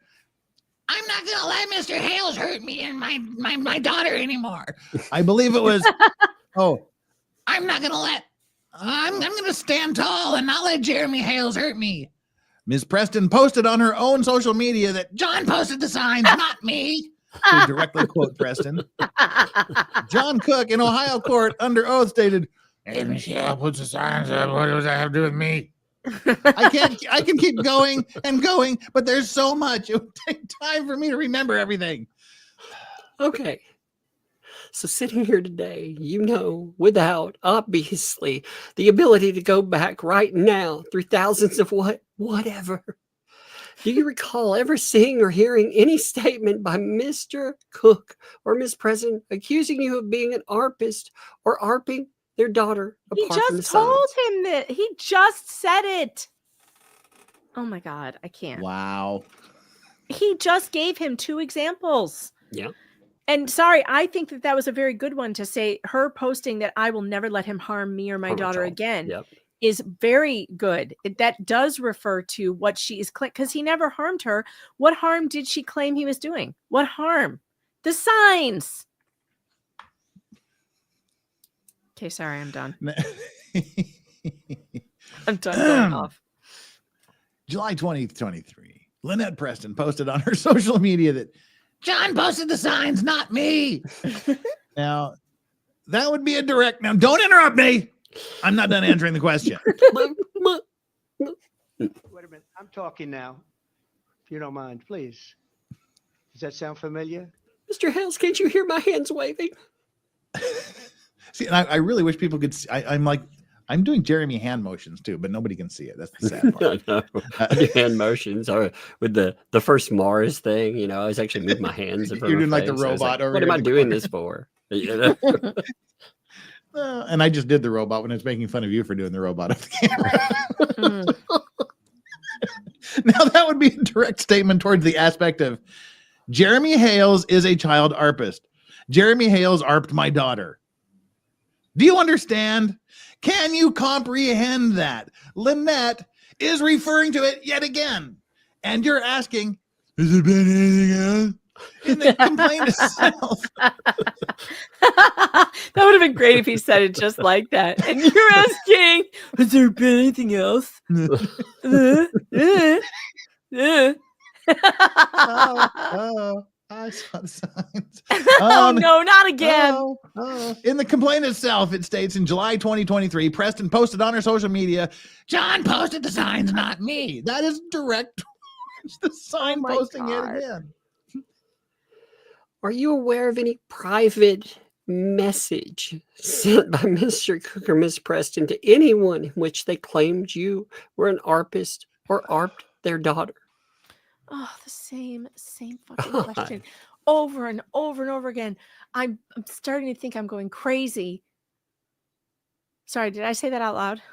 "I'm not going to let Mr. Hales hurt me and my daughter anymore." I believe it was, I'm not going to let, I'm going to stand tall and not let Jeremy Hales hurt me. Ms. Preston posted on her own social media that John posted the signs, not me. To directly quote Preston. John Cook in Ohio court under oath stated, "Hey, Michelle puts the signs up. What does that have to do with me?" I can keep going and going, but there's so much. It would take time for me to remember everything. Okay. So sitting here today, you know, without obviously the ability to go back right now through thousands of whatever. Do you recall ever seeing or hearing any statement by Mr. Cook or Miss Preston accusing you of being an ARPist or ARPing their daughter? He just told him that. He just said it. Oh my God, I can't. Wow. He just gave him 2 examples. Yeah. And sorry, I think that was a very good one to say. Her posting that I will never let him harm me or my daughter again is very good. That does refer to what she is claiming, because he never harmed her. What harm did she claim he was doing? What harm? The signs. Okay, sorry, I'm done. I'm done going off. July 2023. Lynette Preston posted on her social media that John posted the signs, not me. Now, that would be a direct. Now, don't interrupt me. I'm not done answering the question. Wait a minute. I'm talking now. If you don't mind, please. Does that sound familiar? Mr. Hales, can't you hear my hands waving? See, and I really wish people could see. I'm doing Jeremy hand motions too, but nobody can see it. That's the sad part. I do hand motions, or with the first Mars thing. You know, I was actually moving my hands. You're doing like the robot over. What am I doing this for? You know? And I just did the robot when it's making fun of you for doing the robot of the camera. Now that would be a direct statement towards the aspect of Jeremy Hales is a child ARPist. Jeremy Hales arped my daughter. Do you understand? Can you comprehend that? Lynette is referring to it yet again. And you're asking, has there been anything else? In the complaint itself. That would have been great if he said it just like that. And you're asking, has there been anything else? I saw the signs. Oh, no, not again. In the complaint itself, it states in July 2023, Preston posted on her social media, John posted the signs, not me. That is direct towards the sign posting it again. Are you aware of any private message sent by Mr. Cook or Miss Preston to anyone in which they claimed you were an arpist or arped their daughter? Oh, the same fucking question over and over and over again. I'm starting to think I'm going crazy. Sorry, did I say that out loud?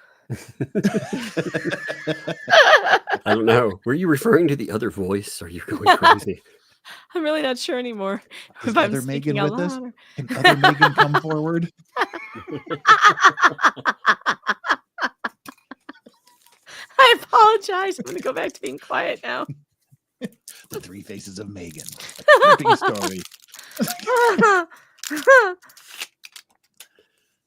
I don't know. Were you referring to the other voice? Or are you going crazy? I'm really not sure anymore. Is If I'm other Megan speaking out with us? loud or- Can other Megan come forward? I apologize. I'm going to go back to being quiet now. The Three Faces of Megan. A creepy story.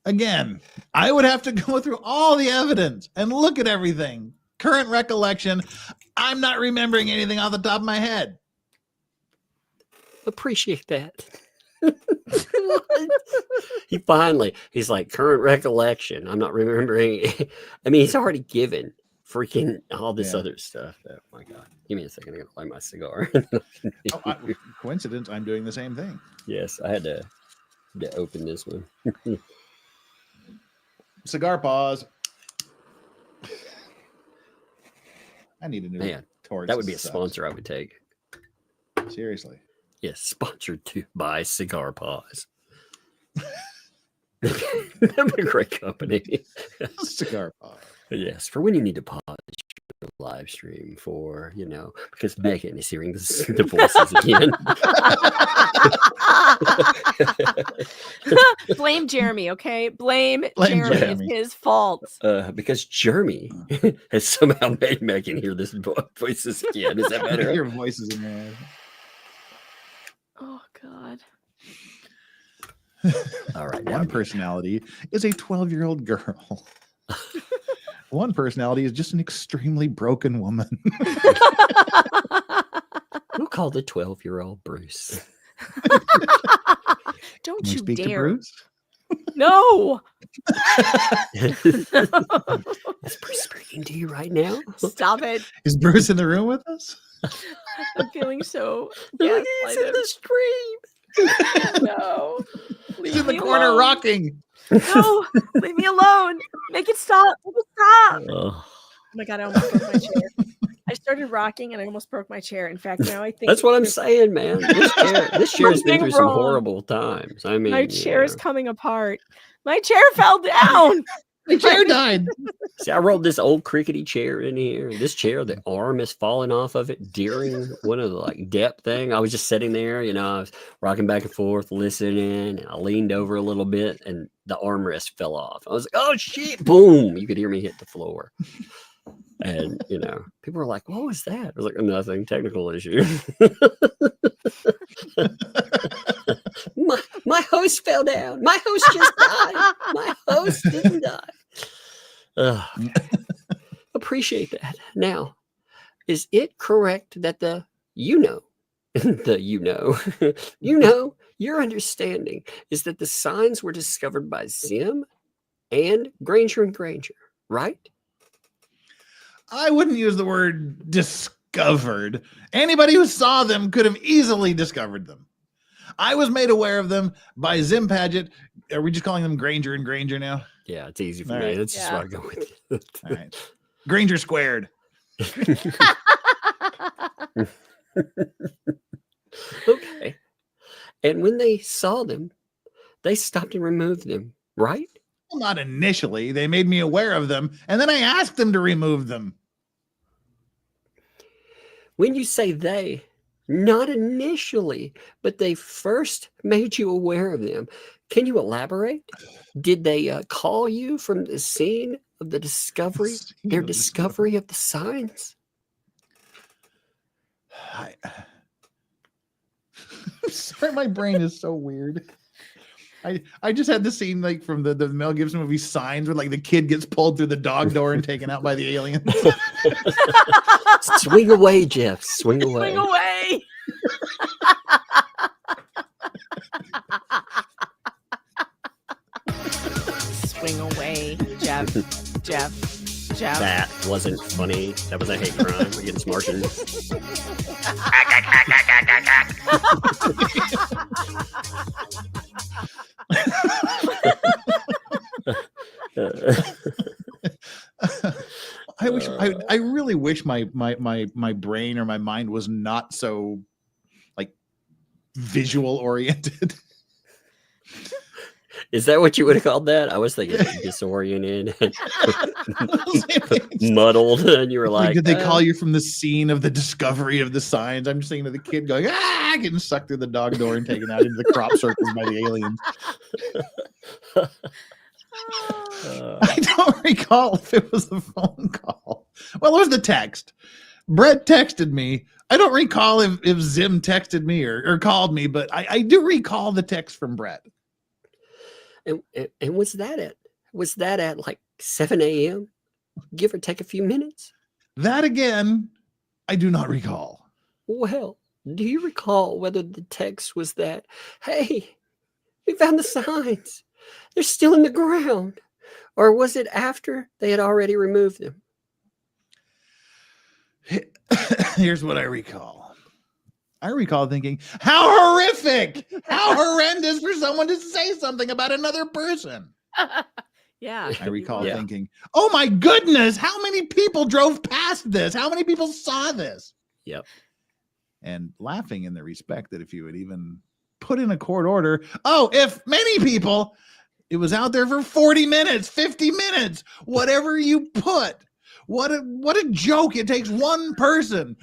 Again, I would have to go through all the evidence and look at everything. Current recollection, I'm not remembering anything off the top of my head. Appreciate that. He's like, current recollection. I'm not remembering. I mean, he's already given freaking all this other stuff. Oh my God. Give me a second. I gotta light my cigar. Coincidence, I'm doing the same thing. Yes, I had to open this one. Cigar pause. I need a new Man, torch. that would be a sponsor I would take. Seriously. Yes, sponsored by Cigar Paws. That'd be a great company. Cigar Paws. Yes, for when you need to pause your live stream for, because Megan is hearing the voices again. Blame Jeremy, okay? Blame Jeremy. Jeremy. It's his fault. Because Jeremy has somehow made Megan hear this voices again. Is that better? Your voices in your head. Oh, God. All right. One personality is a 12-year-old girl. One personality is just an extremely broken woman. We'll call the 12-year-old Bruce. Don't Can we you speak to dare. Bruce? No. Is Bruce speaking to you right now? Stop it. Is Bruce in the room with us? I'm feeling so He's in gaslighted. the stream. No. He's in the corner rocking. No, leave me alone. Make it stop. Make it stop. Oh, Oh my God, I almost broke my chair. I started rocking and I almost broke my chair. In fact, now I think that's what I'm saying, man. This chair has been through Something some wrong. horrible times. I mean, my chair is coming apart. My chair fell down. My chair died. See, I rolled this old crickety chair in here. This chair, the arm is falling off of it during one of the DEP thing. I was just sitting there, I was rocking back and forth, listening. And I leaned over a little bit and the armrest fell off. I was like, oh shit, boom. You could hear me hit the floor. And, people were like, what was that? I was like, nothing, technical issue. my host fell down. My host just died. My host didn't die. Appreciate that. Now, is it correct that your understanding is that the signs were discovered by Zim and Granger, right? I wouldn't use the word discovered. Anybody who saw them could have easily discovered them. I was made aware of them by Zim Paget. Are we just calling them Granger and Granger now? Yeah, it's easy for All me. right. That's just what I go with. All right. Granger squared. Okay. And when they saw them, they stopped and removed them, right? Well, not initially. They made me aware of them, and then I asked them to remove them. When you say they, Not initially, but they first made you aware of them. Can you elaborate? Did they call you from the scene of the discovery, their discovery of the signs? Sorry, my brain is so weird. I just had the scene like from the Mel Gibson movie Signs, where like the kid gets pulled through the dog door and taken out by the aliens. Swing away, Jeff. Swing away. Swing away. Swing away, Jeff. That wasn't funny. That was a hate crime against Martians. I really wish my brain or my mind was not so like visual oriented. Is that what you would have called that? I was thinking disoriented, muddled, and you were like, did they call you from the scene of the discovery of the signs? I'm just thinking of the kid going, getting sucked through the dog door and taken out into the crop circles by the aliens. I don't recall if it was the phone call. Well, it was the text. Brett texted me. I don't recall if Zim texted me or called me, but I do recall the text from Brett. And was that at like 7 a.m.? Give or take a few minutes? That again, I do not recall. Well, do you recall whether the text was that, hey, we found the signs. They're still in the ground. Or was it after they had already removed them? Here's what I recall. I recall thinking, how horrific, how horrendous for someone to say something about another person. Yeah. I recall thinking, oh my goodness, how many people drove past this? How many people saw this? Yep. And laughing in the respect that if you would even put in a court order, oh, if many people, it was out there for 40 minutes, 50 minutes, whatever you put. What a joke. It takes one person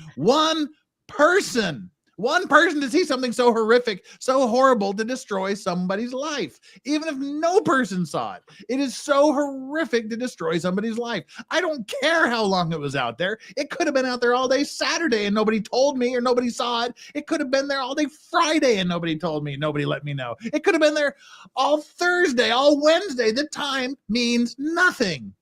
to see something so horrific, so horrible to destroy somebody's life. Even if no person saw it, it is so horrific to destroy somebody's life. I don't care how long it was out there. It could have been out there all day Saturday and nobody told me or nobody saw it. It could have been there all day Friday and nobody told me, nobody let me know. It could have been there all Thursday, all Wednesday. The time means nothing.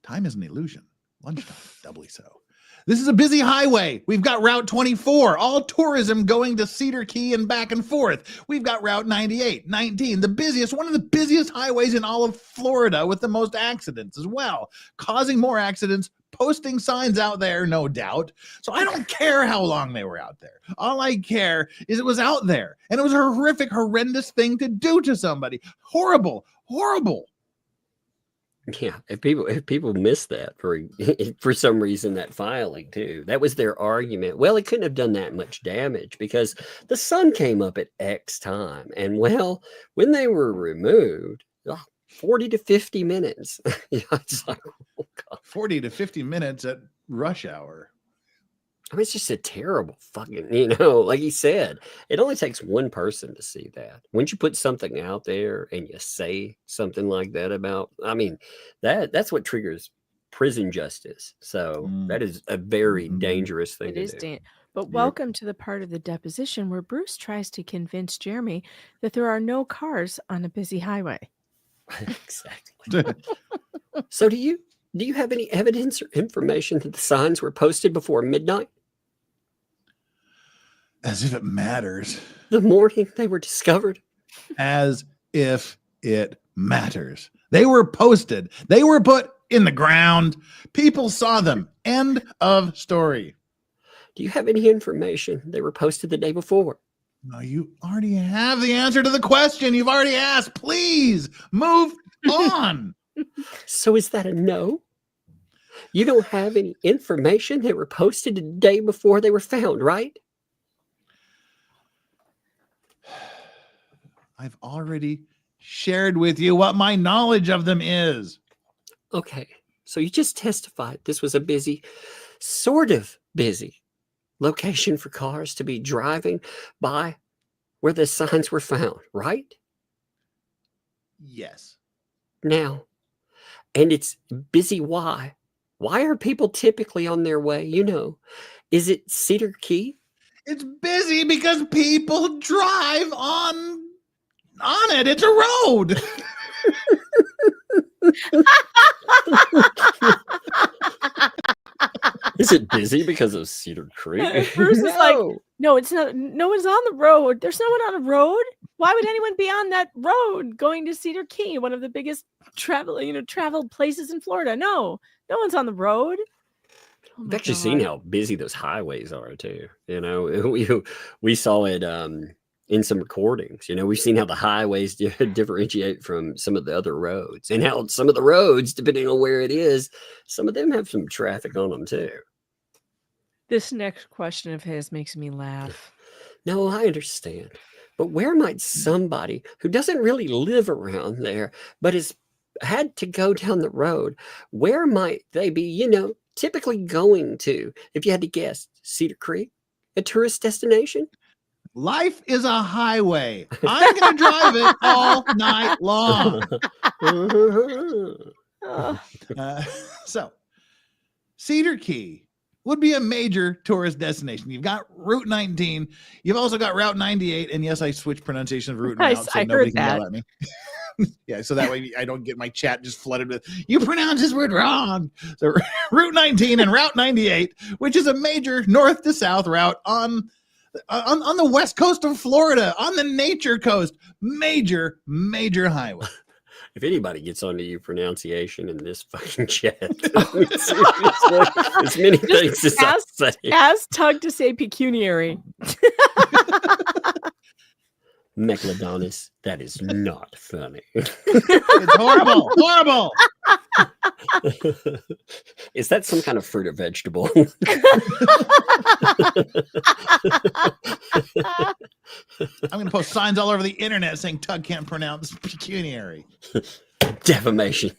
Time is an illusion. Lunchtime, doubly so. This is a busy highway. We've got Route 24, all tourism going to Cedar Key and back and forth. We've got Route 98, 19, one of the busiest highways in all of Florida with the most accidents as well, causing more accidents, posting signs out there, no doubt. So I don't care how long they were out there. All I care is it was out there, and it was a horrific, horrendous thing to do to somebody. Horrible, horrible. Yeah, if people miss that for some reason, that filing too, that was their argument. Well, it couldn't have done that much damage because the sun came up at X time, and well, when they were removed, 40 to 50 minutes. It's like, oh God. 40 to 50 minutes at rush hour. I mean, it's just a terrible fucking, like he said, it only takes one person to see that. Once you put something out there and you say something like that about, I mean, that's what triggers prison justice. So that is a very dangerous thing to do. But welcome to the part of the deposition where Bruce tries to convince Jeremy that there are no cars on a busy highway. Exactly. So do you have any evidence or information that the signs were posted before midnight? As if it matters. The morning they were discovered. As if it matters. They were posted. They were put in the ground. People saw them. End of story. Do you have any information they were posted the day before? No, you already have the answer to the question you've already asked. Please move on. So is that a no? You don't have any information they were posted the day before they were found, right? I've already shared with you what my knowledge of them is. Okay, so you just testified this was a busy, sort of busy location for cars to be driving by where the signs were found, right? Yes. Now, and it's busy. Why? Why are people typically on their way? Is it Cedar Key? It's busy because people drive on it. It's a road. Is it busy because of Cedar Creek? Bruce is like, no, it's not. No one's on the road. There's no one on the road. Why would anyone be on that road going to Cedar Key, one of the biggest traveled places in Florida? No one's on the road. Oh I've actually seen how busy those highways are too. We saw it in some recordings. We've seen how the highways differentiate from some of the other roads, and how some of the roads, depending on where it is, some of them have some traffic on them too. This next question of his makes me laugh. No, I understand. But where might somebody who doesn't really live around there, but has had to go down the road, where might they be, typically going to? If you had to guess, Cedar Creek, a tourist destination? Life is a highway. I'm going to drive it all night long. So, Cedar Key would be a major tourist destination. You've got Route 19. You've also got Route 98. And yes, I switched pronunciation of route and route, so nobody can yell at me. Yeah, so that way I don't get my chat just flooded with, you pronounce this word wrong. So Route 19 and Route 98, which is a major north to south route on the west coast of Florida, on the Nature Coast. Major highway. If anybody gets onto your pronunciation in this fucking chat, it's many things as I say. Ask Tug to say pecuniary. Megalodonus, that is not funny. It's horrible. Is that some kind of fruit or vegetable? I'm going to post signs all over the internet saying Tug can't pronounce pecuniary. Defamation.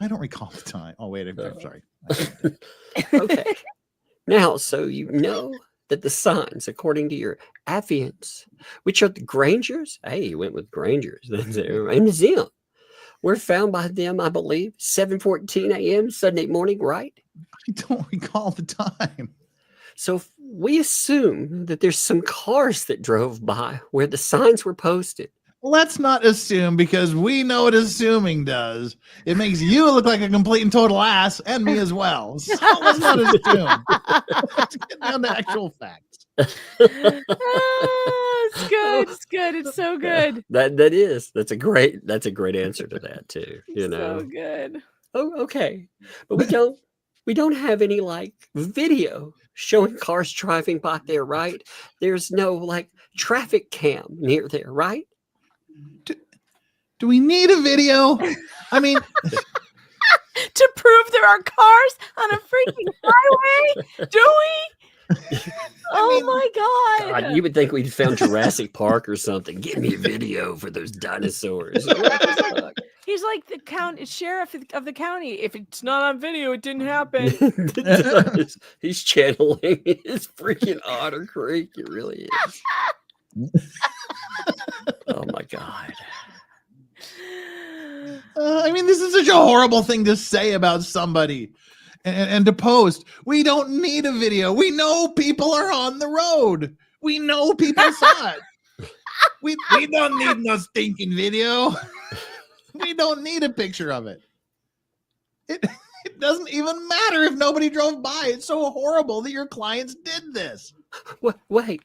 I don't recall the time. Oh, wait, I'm sorry. Okay. Now, so that the signs, according to your affiants, which are the Grangers, hey, you went with Grangers, and Zim, were found by them, I believe, 7:14 a.m. Sunday morning, right? I don't recall the time. So if we assume that there's some cars that drove by where the signs were posted. Let's not assume, because we know what assuming does. It makes you look like a complete and total ass, and me as well. So let's not assume. Let's get down to actual facts. It's good. It's so good. That's a great answer to that too. So good. Oh, okay. But we don't have any video showing cars driving by there, right? There's no traffic cam near there, right? Do we need a video? I mean, to prove there are cars on a freaking highway? Do we? My God. You would think we'd found Jurassic Park or something. Give me a video for those dinosaurs. He's like the sheriff of the county. If it's not on video, it didn't happen. He's channeling his freaking Otter Creek. It really is. Oh my God. I mean, this is such a horrible thing to say about somebody and to post. We don't need a video. We know people are on the road. We know people saw it. We don't need no stinking video. We don't need a picture of it. It doesn't even matter if nobody drove by. It's so horrible that your clients did this. Wait.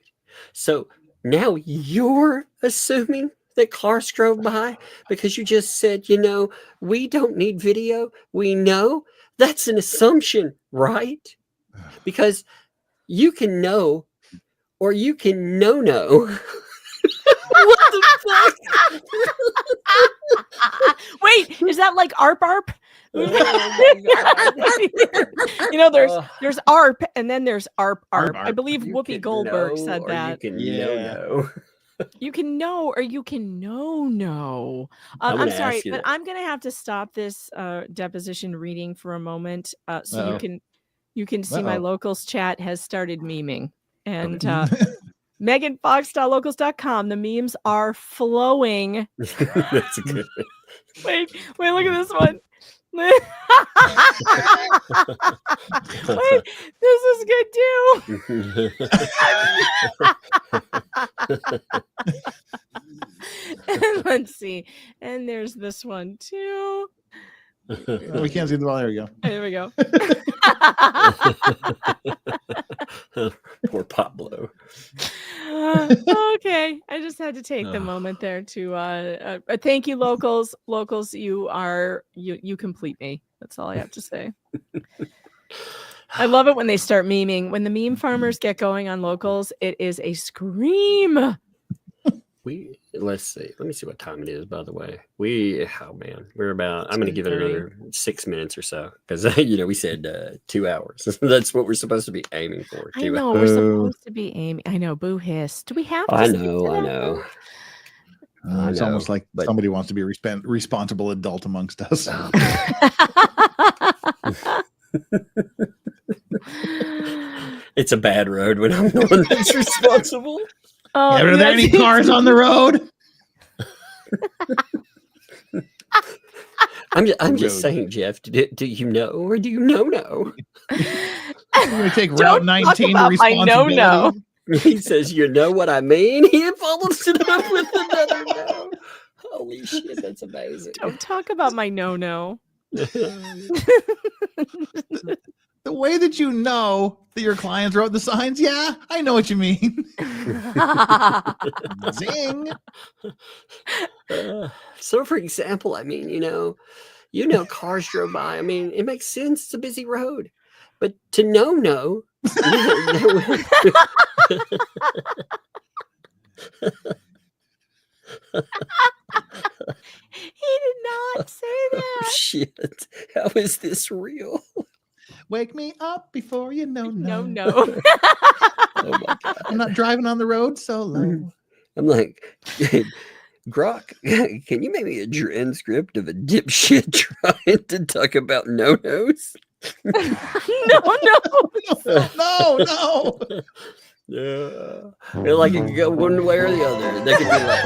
So now you're assuming that cars drove by because you just said, we don't need video. We know that's an assumption, right? Because you can know, or you can know. What the fuck? Wait, is that like ARP? There's ARP and then there's ARP. I believe Whoopi Goldberg said that. You can know. You can know, or you can know. I'm sorry, but I'm gonna have to stop this deposition reading for a moment, so you can You can see my Uh-oh. locals chat has started memeing. And meganfox.locals.com. The memes are flowing. That's good. Wait, look at this one. Wait, this is good too. And let's see. And there's this one too. Oh, we can't see the ball. There we go. There we go. Poor Pablo. Okay, I just had to take the moment there to thank you, locals. Locals, you complete me. That's all I have to say. I love it when they start memeing. When the meme farmers get going on locals, it is a scream. Let's see. Let me see what time it is, by the way. We're about, I'm going to give it another 6 minutes or so because, we said 2 hours. That's what we're supposed to be aiming for. I know, we're supposed to be aiming. I know, boo hiss. Do we have to? I know. It's almost like somebody wants to be a responsible adult amongst us. It's a bad road when I'm the one that's responsible. Oh, are there any cars on the road? I'm just saying, Jeff. Do you know or do you know? I'm going to take Route 19 responsibility. No. He says, "You know what I mean." He follows it up with another no. Holy shit, that's amazing. Don't talk about my no. The way that you know that your clients wrote the signs, yeah, I know what you mean. Zing. So, for example, I mean, cars drove by. I mean, it makes sense. It's a busy road. But to no. He did not say that. Shit. How is this real? Wake me up before you know. No. Oh my God. I'm not driving on the road solo. I'm like, Grok, can you make me a transcript of a dipshit trying to talk about no-nos? No. Yeah. Like it could go one way or the other. They could be like,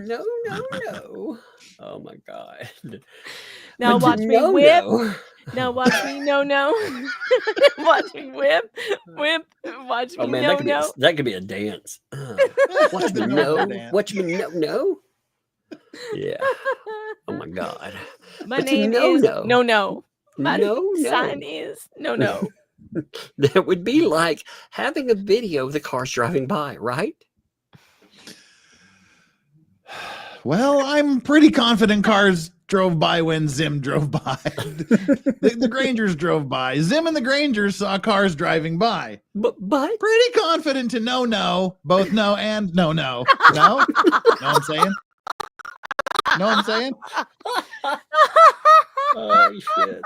no. Oh my God. Now watch me whip. Now watch me no. Watch me whip. Watch me no. That could be a dance. Watch me no. Yeah. Oh my God. My name is no. My sign is no. That would be like having a video of the cars driving by, right? Well, I'm pretty confident cars drove by when Zim drove by. the Grangers drove by. Zim and the Grangers saw cars driving by. But pretty confident to no. Both no and no. No? Know what I'm saying? Know what I'm saying? Oh shit.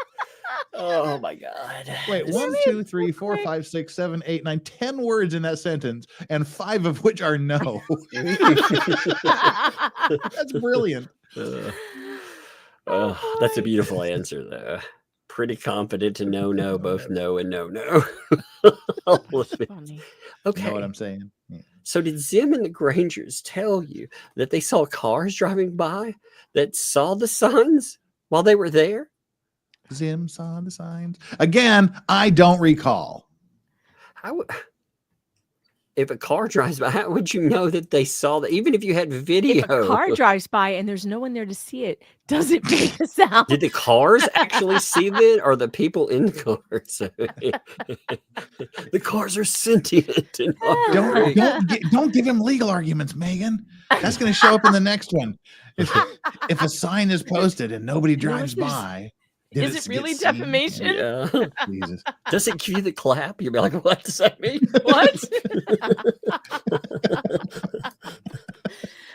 Oh my God. Wait, 1, 2, 3, 4, 5, 6, 7, 8, 9, 10 words in that sentence, and 5 of which are no. That's brilliant. That's a beautiful answer, though. Pretty confident to no, both no and no. Funny. Okay. You know what I'm saying? Yeah. So did Zim and the Grangers tell you that they saw cars driving by that saw the signs while they were there? Zim saw the signs. Again, I don't recall. If a car drives by, how would you know that they saw that? Even if you had video. If a car drives by and there's no one there to see it, does it make a sound? Did the cars actually see that, or the people in the cars? The cars are sentient. And don't give him legal arguments, Megan. That's going to show up in the next one. If a sign is posted and nobody drives by. Is it really defamation? Yeah. Jesus. Does it cue the clap? You'll be like, what does that mean? What?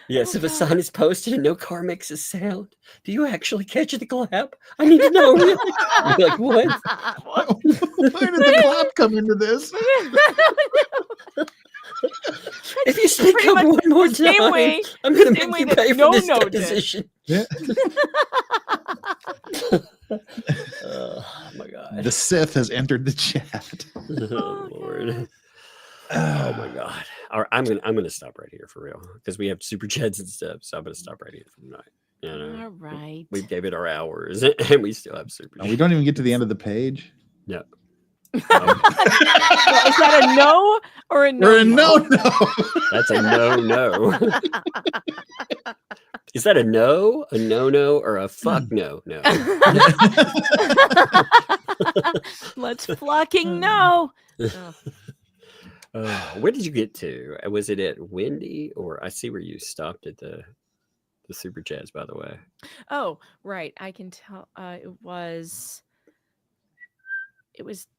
Yes, if a sign is posted and no car makes a sound, do you actually catch the clap? I need to know. Really. You're like, what? Where did the clap come into this? If you speak Pretty up much one more the same time, way- I'm going the to same make way you that pay for No this No did. deposition. Yeah. Oh my god. The Sith has entered the chat. Oh Lord. Oh my god. All right, I'm gonna stop right here for real because we have super chats and stuff. So I'm gonna stop right here for tonight. You know, All right. we gave it our hours and we still have super. We don't even get to the end of the page. No. Is that a no or a no? Or a no. That's a no. Is that a no, or a fuck no? Let's fucking know. Where did you get to? Was it at Wendy, or I see where you stopped at the super chats? By the way. Oh, right. I can tell. It was.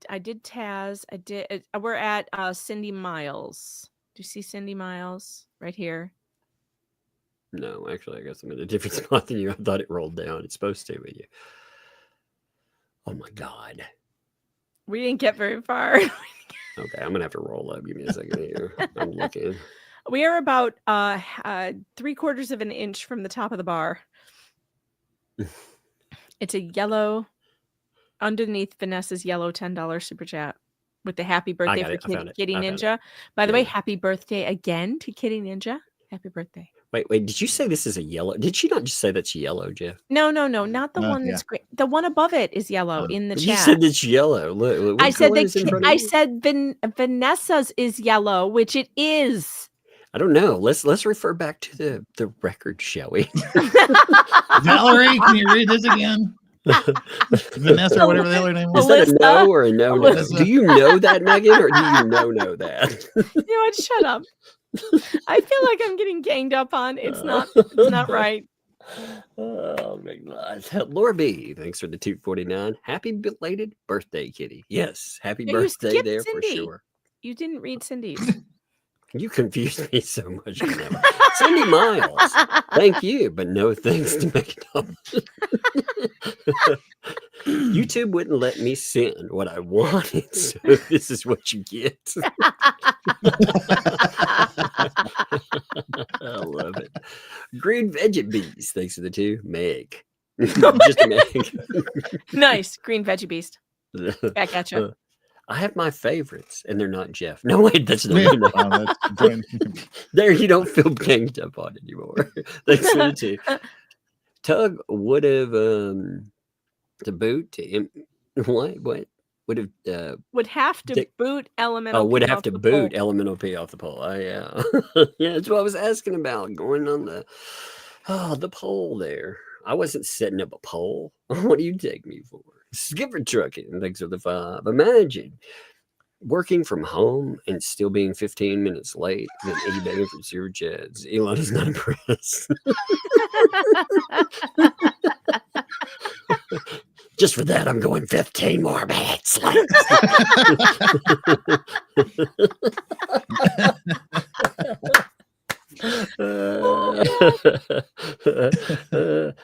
I did Taz. I did. We're at Cindy Miles. Do you see Cindy Miles right here? No, actually, I guess I'm in a different spot than you. I thought it rolled down. It's supposed to, but you. Oh my god. We didn't get very far. Okay, I'm gonna have to roll up. Give me a second here. I'm looking. We are about 3/4 of an inch from the top of the bar. It's a yellow underneath Vanessa's yellow $10 super chat with the happy birthday for Kitty Ninja. By the way, happy birthday again to Kitty Ninja. Happy birthday. Wait, did you say this is a yellow? Did she not just say that's yellow, Jeff? No, not the one that's great. The one above it is yellow in the chat. You said it's yellow. Look, I said Vanessa's is yellow, which it is. I don't know. Let's refer back to the record, shall we? Valerie, can you read this again? Vanessa, or whatever the hell her name was. Is that a no or a no? Do you know that, Megan, or do you know that? You know what? Shut up. I feel like I'm getting ganged up on. It's not right. Oh my god. Laura B, thanks for the 249. Happy belated birthday, Kitty. Yes, happy birthday there Cindy. for sure. You didn't read Cindy's. You confused me so much. Cindy Miles, thank you, but no thanks to Megan. YouTube wouldn't let me send what I wanted, so this is what you get. I love it. Green Veggie Beast, thanks to the two. Meg. Just Meg. Nice. Green Veggie Beast. Back at you. I have my favorites, and they're not Jeff. No, wait, that's not. There, you don't feel ganged up on anymore. Thanks for the two. Tug would have to boot what would have would have to boot Elemental. Oh, would P have off to the boot pole. Elemental P off the pole. Oh, yeah, yeah. That's what I was asking about. Going on the pole there. I wasn't setting up a pole. What do you take me for? Skipper trucking. Thanks for the 5. Imagine working from home and still being 15 minutes late, then eBaying for super chats. Elon is not impressed. Just for that, I'm going 15 more minutes late.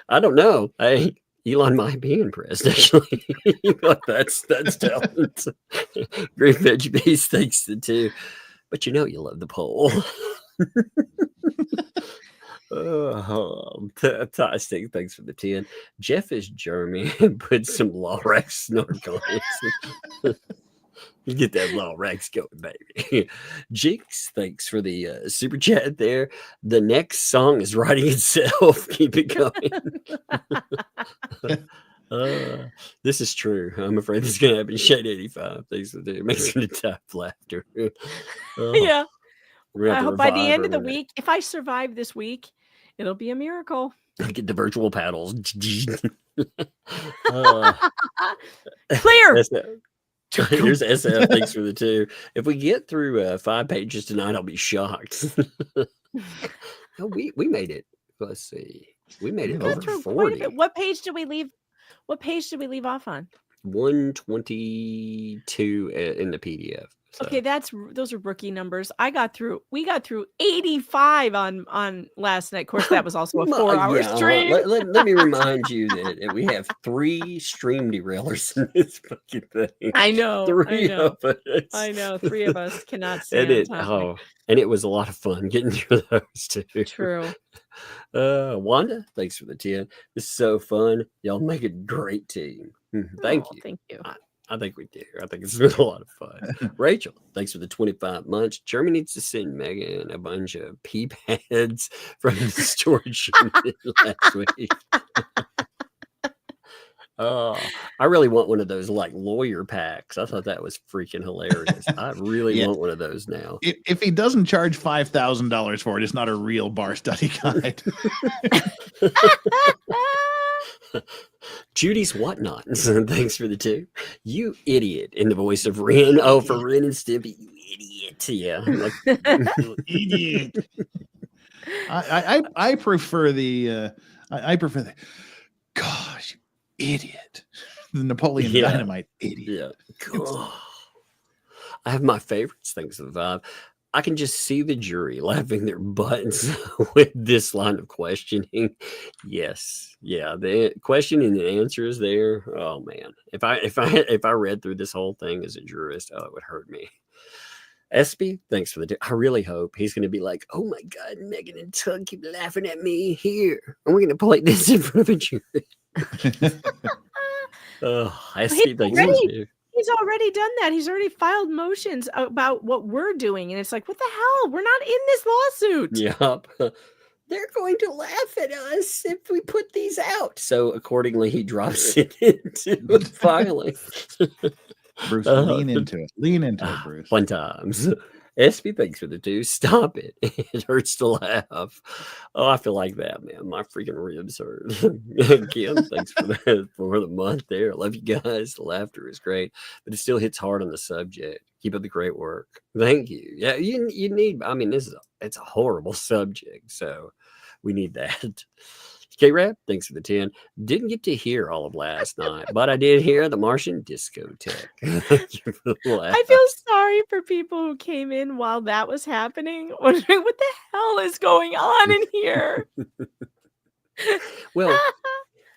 I don't know. Elon might be impressed, actually. that's talent. Great Veggie Beast, thanks to two. But you love the poll. Fantastic. Thanks for the 10. Jeff is Jeremy and put some Lorax snorkel. You get that Lorax going, baby. Jinx, thanks for the super chat there. The next song is writing itself. Keep it going. This is true. I'm afraid this is going to happen. Shade 85. Thanks for the makes me tap laughter. Yeah. I hope by the end of the week, if I survive this week, it'll be a miracle. I get the virtual paddles. Clear. Here's SF. Thanks for the 2. If we get through 5 pages tonight, I'll be shocked. No, we made it. Let's see. We made it over 40. What page did we leave? What page did we leave off on? 122 in the PDF. Okay, those are rookie numbers. We got through 85 on last night. Of course, that was also a 4-hour stream. Let me remind you that we have 3 stream derailers in this fucking thing. I know. 3 of us. I know. 3 of us cannot stand time. And it was a lot of fun getting through those too. True. Wanda, thanks for the 10. This is so fun. Y'all make a great team. Thank you. Thank you. I think we do. I think it's been a lot of fun. Rachel, thanks for the 25 months. Jeremy needs to send Megan a bunch of pee pads from the storage unit last week. I really want one of those like lawyer packs. I thought that was freaking hilarious. I really want one of those now. If he doesn't charge $5,000 for it, it's not a real bar study guide. Judy's whatnot. Thanks for the 2. You idiot. In the voice of Ren. Oh, for Ren and Stimpy. You idiot. Yeah. Idiot. I prefer the gosh, idiot. The Napoleon Dynamite idiot. Yeah. I have my favorites. Thanks for the 5. I can just see the jury laughing their butts with this line of questioning. Yes. Yeah. The question and the answer is there. Oh man. If I read through this whole thing as a jurist, it would hurt me. Espy, thanks for the I really hope he's going to be like, oh my God, Megan and Tug keep laughing at me here. And we're going to play this in front of a jury. Espy, thanks for the He's already done that. He's already filed motions about what we're doing. And it's like, what the hell? We're not in this lawsuit. Yep. They're going to laugh at us if we put these out. So accordingly, he drops it into filing. Bruce, lean into it. Lean into it, Bruce. Fun times. SB, thanks for the 2. Stop it. It hurts to laugh. Oh, I feel like that, man. My freaking ribs hurt. Kim, thanks for the month there. I love you guys. The laughter is great, but it still hits hard on the subject. Keep up the great work. Thank you. Yeah, you need, I mean, it's a horrible subject, so we need that. K-Rap, thanks for the 10. Didn't get to hear all of last night, but I did hear the Martian discotheque. I feel sorry for people who came in while that was happening, wondering what the hell is going on in here. Well,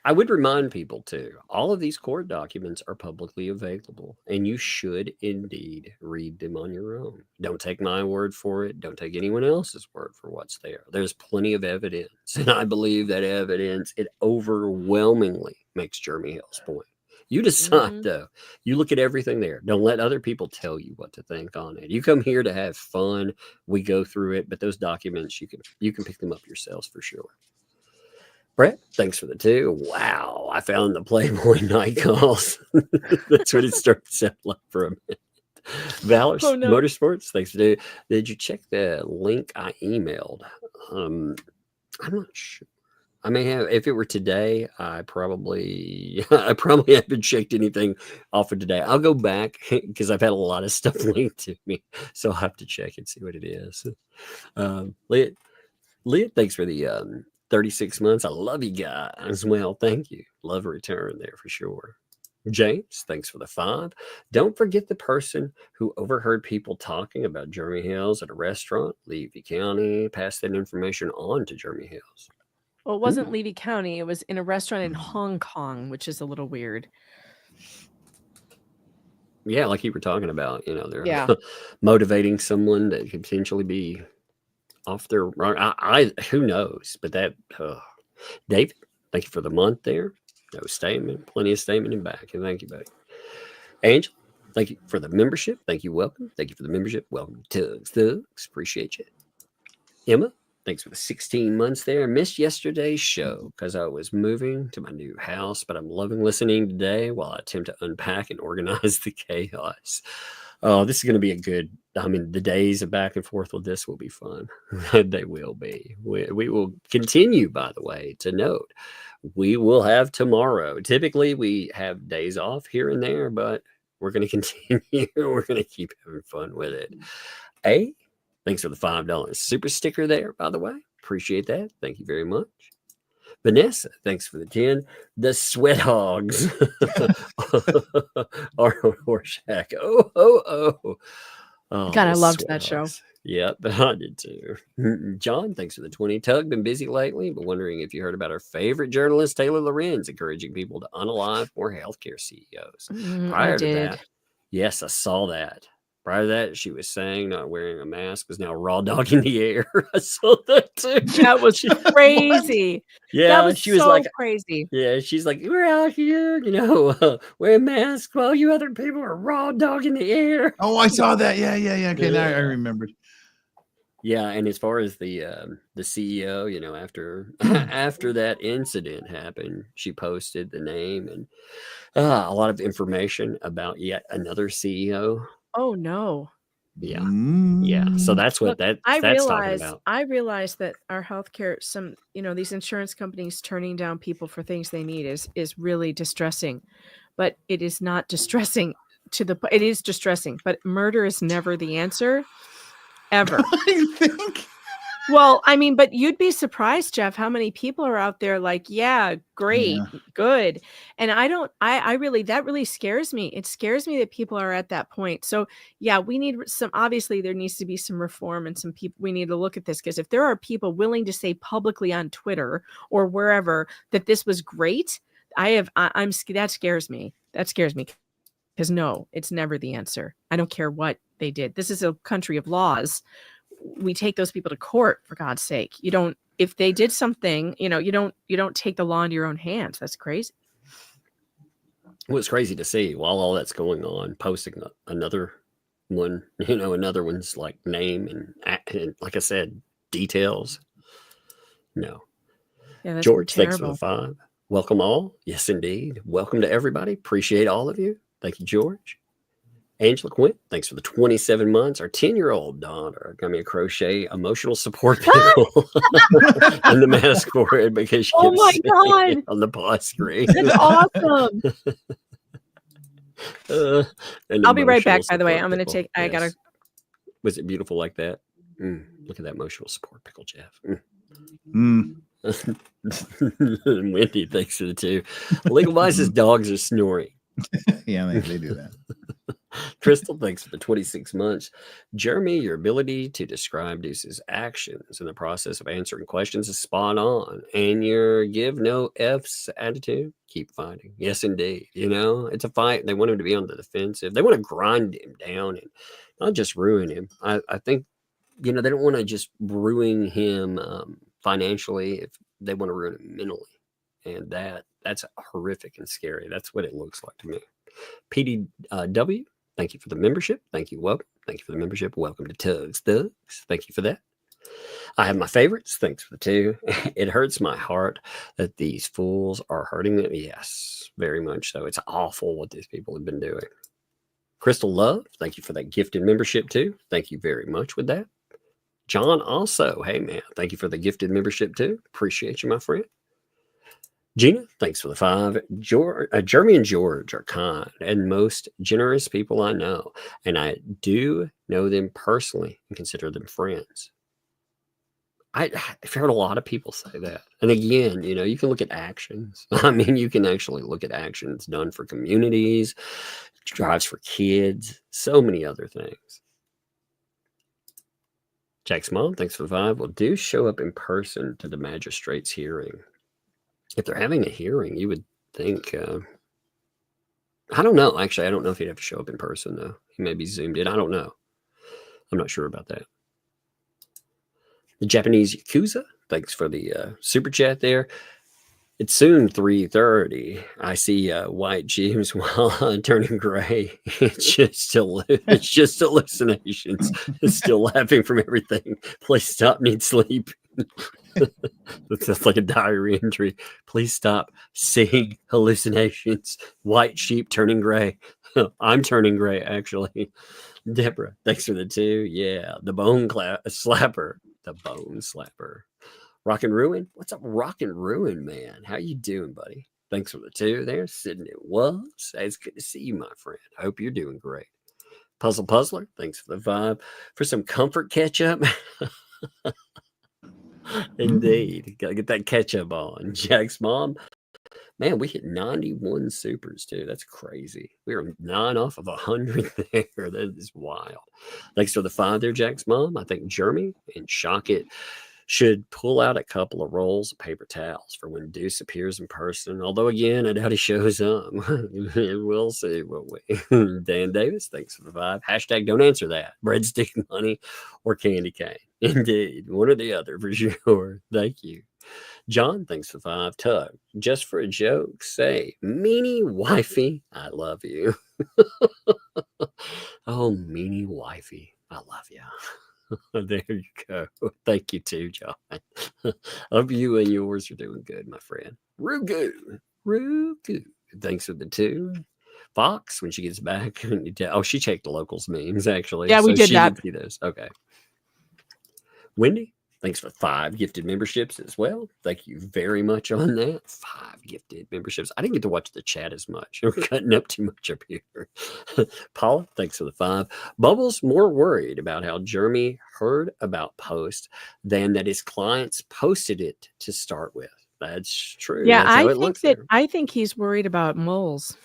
I would remind people too, all of these court documents are publicly available, and you should indeed read them on your own. Don't take my word for it. Don't take anyone else's word for what's there. There's plenty of evidence, and I believe that evidence, it overwhelmingly makes Jeremy Hale's point. You decide, though. You look at everything there. Don't let other people tell you what to think on it. You come here to have fun. We go through it, but those documents, you can pick them up yourselves for sure. Brett, thanks for the 2. Wow, I found the Playboy night calls. That's what it started to sound like for a minute. Valor Motorsports, thanks for the 2. Did you check the link I emailed? I'm not sure. I may have. If it were today, I probably haven't checked anything off of today. I'll go back because I've had a lot of stuff linked to me, so I'll have to check and see what it is. Leah, thanks for the 36 months. I love you guys as well. Thank you. Love a return there for sure. James, thanks for the 5. Don't forget the person who overheard people talking about Jeremy Hales at a restaurant. Levy County. Pass that information on to Jeremy Hales. Well, it wasn't Levy County. It was in a restaurant in Hong Kong, which is a little weird. Yeah, like you were talking about, they're motivating someone that could potentially be off their wrong. Who knows? But that David, thank you for the month there. No statement, plenty of statement in back. And thank you, buddy. Angel, thank you for the membership. Thank you. Welcome. Thank you for the membership. Welcome to Thugs. Appreciate you. Emma, thanks for the 16 months there. Missed yesterday's show because I was moving to my new house, but I'm loving listening today while I attempt to unpack and organize the chaos. Oh, this is going to be the days of back and forth with this will be fun. They will be. We will continue, by the way, to note, we will have tomorrow. Typically, we have days off here and there, but we're going to continue. We're going to keep having fun with it. Hey, thanks for the $5 super sticker there, by the way. Appreciate that. Thank you very much. Vanessa, thanks for the 10. The Sweat Hogs are Horseshack. Oh. Oh, God, I the loved that show. Sweathawks. Yep, I did too. John, thanks for the 20. Tug, been busy lately, but wondering if you heard about our favorite journalist, Taylor Lorenz, encouraging people to unalive more healthcare CEOs. I Prior to did. that, yes, I saw that. Prior to that, she was saying not wearing a mask was now raw dog in the air. I saw that too. That was crazy. Yeah, That was she was so like, crazy. yeah, she's like, we're out here, wearing masks while you other people are raw dog in the air. Oh, I saw that. Yeah. Okay, now I Yeah. remembered. Yeah, and as far as the CEO, after after that incident happened, she posted the name and a lot of information about yet another CEO. Oh no. Yeah, yeah. So that's what Look, that's talking about. I realize that our healthcare, these insurance companies turning down people for things they need is really distressing, but it is not distressing it is distressing, but murder is never the answer, ever. I think. Well, I mean, but you'd be surprised, Jeff, how many people are out there like, yeah, great, good. And I really, that really scares me. It scares me that people are at that point. So yeah, we need obviously there needs to be some reform and some people, we need to look at this, because if there are people willing to say publicly on Twitter or wherever that this was great, that scares me. That scares me. Because no, it's never the answer. I don't care what they did. This is a country of laws. We take those people to court, for God's sake. You don't, if they did something, you don't take the law into your own hands. That's crazy. Well, it's crazy to see while all that's going on, posting another one, another one's like name and like I said, details. No. Yeah, that's George, terrible. thanks for the 5. Welcome all. Yes, indeed. Welcome to everybody. Appreciate all of you. Thank you, George. Angela Quinn, thanks for the 27 months. Our 10-year-old daughter got me a crochet emotional support pickle and the mask for it because she Oh my God. on the pause screen. That's awesome. I'll be right back, by the way. I'm going to take, I got to. Was it beautiful like that? Look at that emotional support pickle, Jeff. Wendy, thanks for the 2. Legal Vice's dogs are snoring. Yeah, they do that. Crystal, thanks for the 26 months. Jeremy, your ability to describe Deuce's actions in the process of answering questions is spot on. And your give no F's attitude, keep fighting. Yes, indeed. It's a fight. They want him to be on the defensive. They want to grind him down and not just ruin him. I think, they don't want to just ruin him financially. If they want to ruin him mentally. And that's horrific and scary. That's what it looks like to me. PDW, thank you for the membership. Thank you. Welcome. Thank you for the membership. Welcome to Tugs Thugs. Thank you for that. I have my favorites. Thanks for the 2. It hurts my heart that these fools are hurting them. Yes, very much so. It's awful what these people have been doing. Crystal Love, thank you for that gifted membership too. Thank you very much with that. John also, hey man, thank you for the gifted membership too. Appreciate you, my friend. Gina, thanks for the 5. Jeremy and George are kind and most generous people I know. And I do know them personally and consider them friends. I've heard a lot of people say that. And again, you can look at actions. I mean, you can actually look at actions done for communities, drives for kids, so many other things. Jack's mom, thanks for the 5. Well, do show up in person to the magistrate's hearing. If they're having a hearing, you would think, I don't know. Actually, I don't know if he'd have to show up in person, though. He may be zoomed in. I don't know. I'm not sure about that. The Japanese Yakuza, thanks for the super chat there. It's soon 3:30. I see white James while turning gray. It's just hallucinations. It's still laughing from everything. Please stop. Need sleep. That's like a diary entry. Please stop seeing hallucinations. White sheep turning gray. I'm turning gray, actually. Deborah, thanks for the 2. Yeah, the bone slapper. The bone slapper. Rock and Ruin. What's up, Rock and Ruin, man? How you doing, buddy? Thanks for the 2 there. Sitting it was. It's good to see you, my friend. I hope you're doing great. Puzzle Puzzler, thanks for the 5. For some comfort ketchup. Indeed. Gotta get that ketchup on. Jack's mom. Man, we hit 91 supers too. That's crazy. We were 9 off of 100 there. That is wild. Thanks for the 5 there, Jack's mom. I think Jeremy and Shockit should pull out a couple of rolls of paper towels for when Deuce appears in person. Although, again, I doubt he shows up. We'll see, won't we? Dan Davis, thanks for the 5. Hashtag don't answer that. Breadstick money or candy cane. Indeed. One or the other for sure. Thank you. John, thanks for 5. Tug, just for a joke, say, meanie wifey, I love you. Oh, meanie wifey, I love you. There you go. Thank you too, John. Hope you and yours are doing good, my friend. Rugu. Thanks for the 2. Fox, when she gets back, oh, she checked the locals memes, actually. Yeah, we did she that. Did see those. Okay. Wendy, thanks for 5 gifted memberships as well. Thank you very much on that. 5 gifted memberships. I didn't get to watch the chat as much. We're cutting up too much up here. Paula, thanks for the 5. Bubbles, more worried about how Jeremy heard about post than that his clients posted it to start with. That's true. Yeah, That's how it looks there. I think he's worried about moles.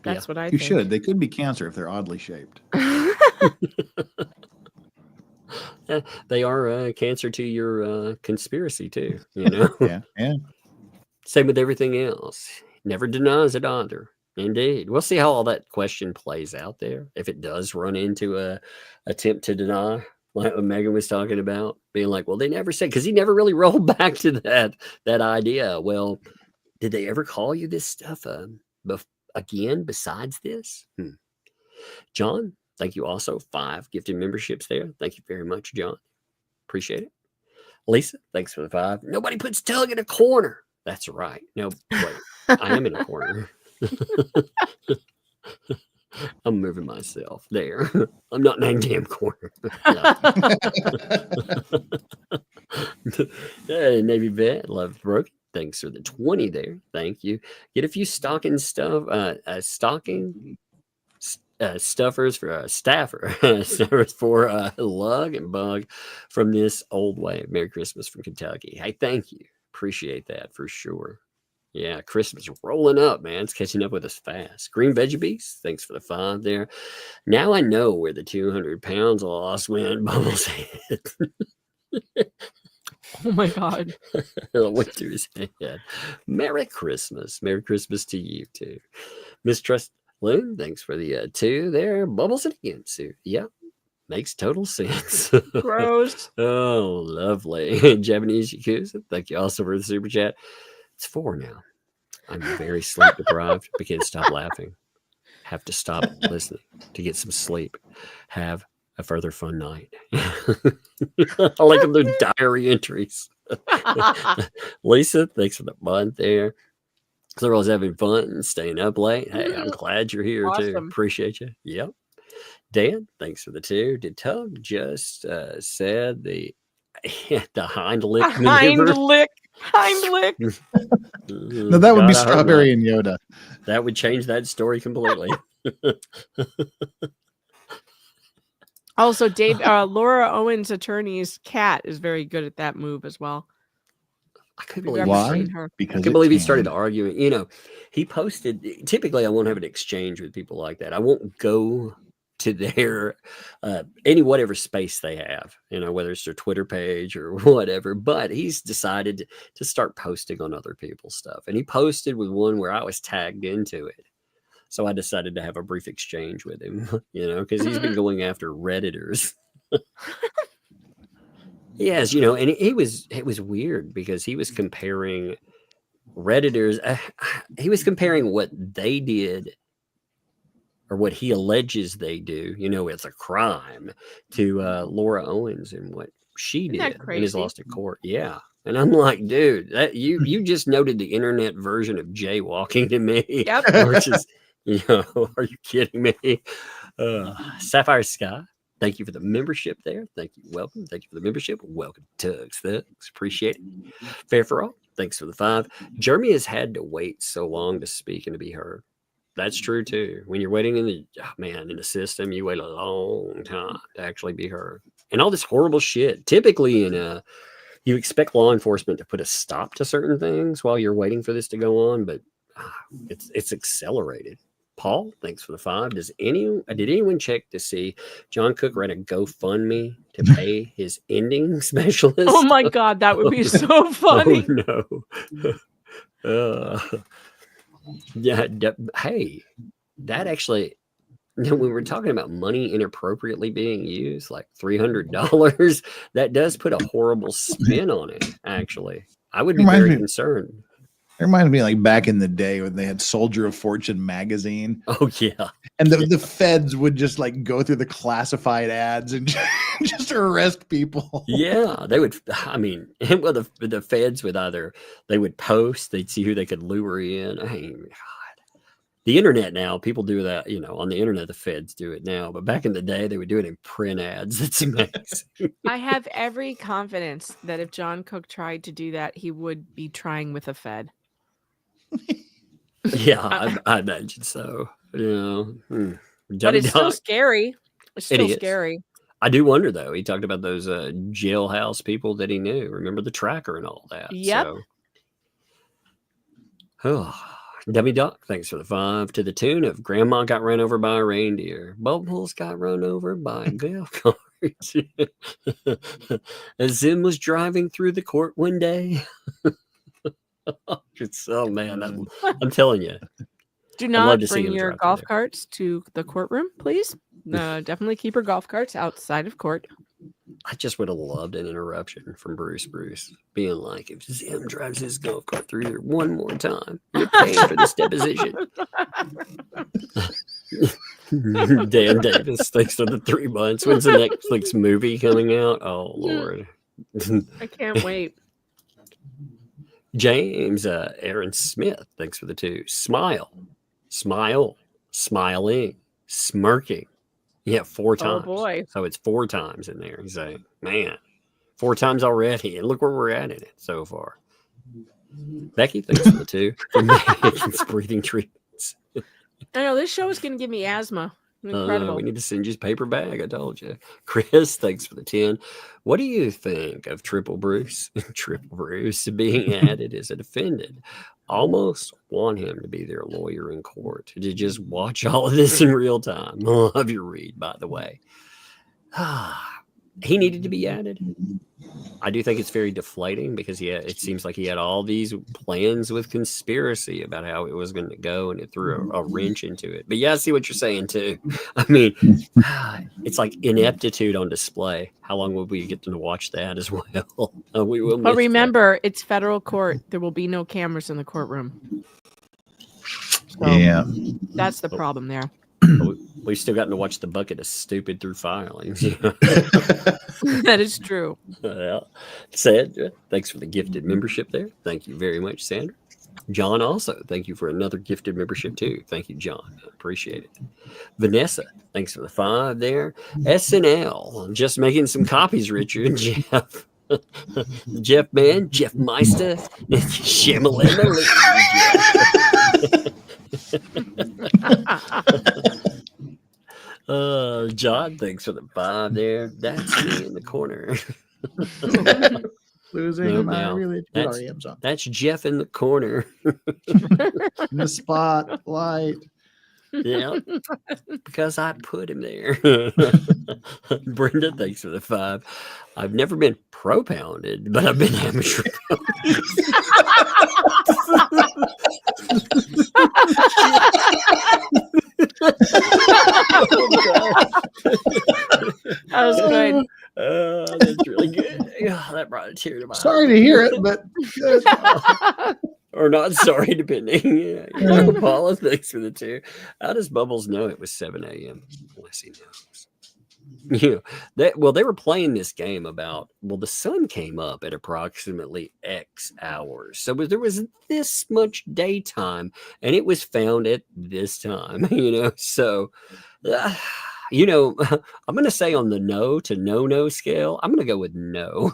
That's what I You think. should. They could be cancer if they're oddly shaped. They are cancer to your conspiracy too, you know. Yeah. Same with everything else. Never denies it either. Indeed. We'll see how all that question plays out there. If it does run into a attempt to deny, like what Megan was talking about, being like, well, they never said, because he never really rolled back to that idea. Well, did they ever call you this stuff again besides this? John, thank you also. 5 gifted memberships there. Thank you very much, John. Appreciate it. Lisa, thanks for the 5. Nobody puts Tug in a corner. That's right. No, wait, I am in a corner. I'm moving myself there. I'm not in a damn corner. Hey, Navy vet, love broken. Thanks for the 20 there. Thank you. Get a few stocking stuff. Stuffers for staffers for Lug and Bug from this old way. Merry Christmas from Kentucky. Hey, thank you. Appreciate that for sure. Yeah, Christmas rolling up, man. It's catching up with us fast. Green Veggie Beast, thanks for the 5 there. Now I know where the 200 pounds lost went. Bubbles head. Oh my God. Went through his head. Merry Christmas. Merry Christmas to you too. Mistrust Loon, thanks for the 2 there. Bubbles it again, Sue. Yep. Makes total sense. Gross. Oh, lovely. Japanese Yakuza, thank you also for the super chat. It's 4 now. I'm very sleep deprived. I can't stop laughing. Have to stop listening to get some sleep. Have a further fun night. I like them, their diary entries. Lisa, thanks for the month there. Clara's having fun and staying up late. Hey, I'm glad you're here too. Awesome. Appreciate you. Yep. Dan, thanks for the 2. Did Tug just said the hind lick maneuver? Hind lick. No, that would be Strawberry and Yoda. That would change that story completely. Also, Laura Owens' attorney's cat is very good at that move as well. I couldn't believe why? Because I couldn't believe he started arguing. You know, he posted. Typically, I won't have an exchange with people like that. I won't go to their whatever space they have. You know, whether it's their Twitter page or whatever. But he's decided to start posting on other people's stuff, and he posted with one where I was tagged into it. So I decided to have a brief exchange with him. You know, because he's been going after Redditors. Yes, you know, and it was weird because he was comparing Redditors. He was comparing what they did or what he alleges they do. You know, it's a crime to Laura Owens and what she did and is lost in court. Yeah. And I'm like, dude, that you just noted the internet version of jaywalking to me. Yep. Which is, you know, are you kidding me? Sapphire Sky. Thank you for the membership there. Thank you. Welcome. Thank you for the membership. Welcome to Tugs. Thugs. Appreciate it. Fair for all. Thanks for the 5. Jeremy has had to wait so long to speak and to be heard. That's true too. When you're waiting in the system, you wait a long time to actually be heard. And all this horrible shit. Typically in you expect law enforcement to put a stop to certain things while you're waiting for this to go on, but it's accelerated. Paul, thanks for the 5. Did anyone check to see John Cook ran a GoFundMe to pay his ending specialist? Oh my God, that would be so funny. Oh no. Yeah. Hey, that actually, when we're talking about money inappropriately being used, like $300, that does put a horrible spin on it. Actually, I would be very concerned. It reminded me like back in the day when they had Soldier of Fortune magazine. Oh yeah. And the feds would just like go through the classified ads and just arrest people. Yeah, they would. I mean, well, the feds would they would post, they'd see who they could lure in. I mean, God, the internet now, people do that, on the internet, the feds do it now. But back in the day, they would do it in print ads. That's amazing. I have every confidence that if John Cook tried to do that, he would be trying with a Fed. Yeah, I imagine so. But it's still scary. It's still scary. I do wonder though. He talked about those jailhouse people that he knew. Remember the tracker and all that. Yep. So. Dummy Duck, thanks for the 5. To the tune of Grandma got run over by a reindeer. Bubbles got run over by a golf cart. As Zim was driving through the court one day. Oh man, I'm telling you. Do not bring your golf carts to the courtroom, please. Definitely keep your golf carts outside of court. I just would have loved an interruption from Bruce being like, if Zim drives his golf cart through here one more time, you're paying for this deposition. Dan Davis, thanks for the 3 months. When's the Netflix movie coming out? Oh Lord. I can't wait. James Aaron Smith, thanks for the 2. Smile, smiling, smirking. Yeah, 4 times. Oh boy. So it's 4 times in there. He's like, man, 4 times already. And look where we're at in it so far. Becky, thanks for the 2. For Megan's breathing treatments. I know this show is going to give me asthma. Incredible. We need to send you a paper bag. I told you. Chris, thanks for the 10. What do you think of Triple Bruce being added as a defendant? Almost want him to be their lawyer in court to just watch all of this in real time. Love your read, by the way. He needed to be added. I do think it's very deflating because it seems like he had all these plans with conspiracy about how it was going to go, and it threw a wrench into it. But yeah, I see what you're saying too. I mean, it's like ineptitude on display. How long will we get to watch that as well? We will. But remember, it's federal court. There will be no cameras in the courtroom. So yeah, that's the problem there. We've still gotten to watch the bucket of stupid through filings. That is true. Well, Sandra, thanks for the gifted membership there. Thank you very much, Sandra. John, also, thank you for another gifted membership too. Thank you, John. I appreciate it. Vanessa, thanks for the 5 there. SNL, just making some copies, Richard. Jeff. Jeff Man, Jeff Meister, Shamalama. John, thanks for the 5 there. That's me in the corner. Losing my really that's Jeff in the corner. In the spotlight. Yeah, because I put him there. Brenda, thanks for the 5. I've never been propounded, but I've been amateur pounded. That was good. That's really good. Oh, that brought a tear to my eye. Sorry to hear it, but good. Or not sorry, depending. Yeah. Paula, thanks for the 2. How does Bubbles know it was 7 a.m.? Unless he knows. They were playing this game about, the sun came up at approximately X hours. So there was this much daytime, and it was found at this time, So, I'm going to say on the no to no scale, I'm going to go with no.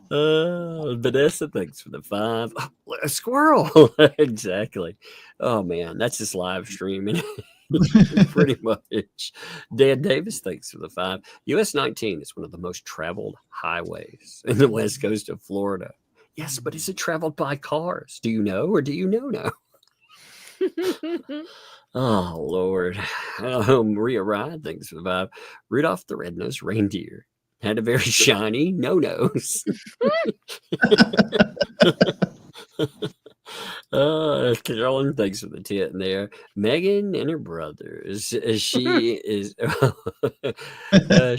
Vanessa, thanks for the 5. Oh, a squirrel. Exactly. Oh man, that's just live streaming. Pretty much. Dan Davis, thanks for the 5. US 19 is one of the most traveled highways in the west coast of Florida. Yes, but is it traveled by cars? Do you know or do you know? Oh, Lord. Maria Ride, thanks for the 5. Rudolph the Red-Nosed Reindeer had a very shiny no-nose. Carolyn, thanks for the 10 there. Megan and her brothers. She is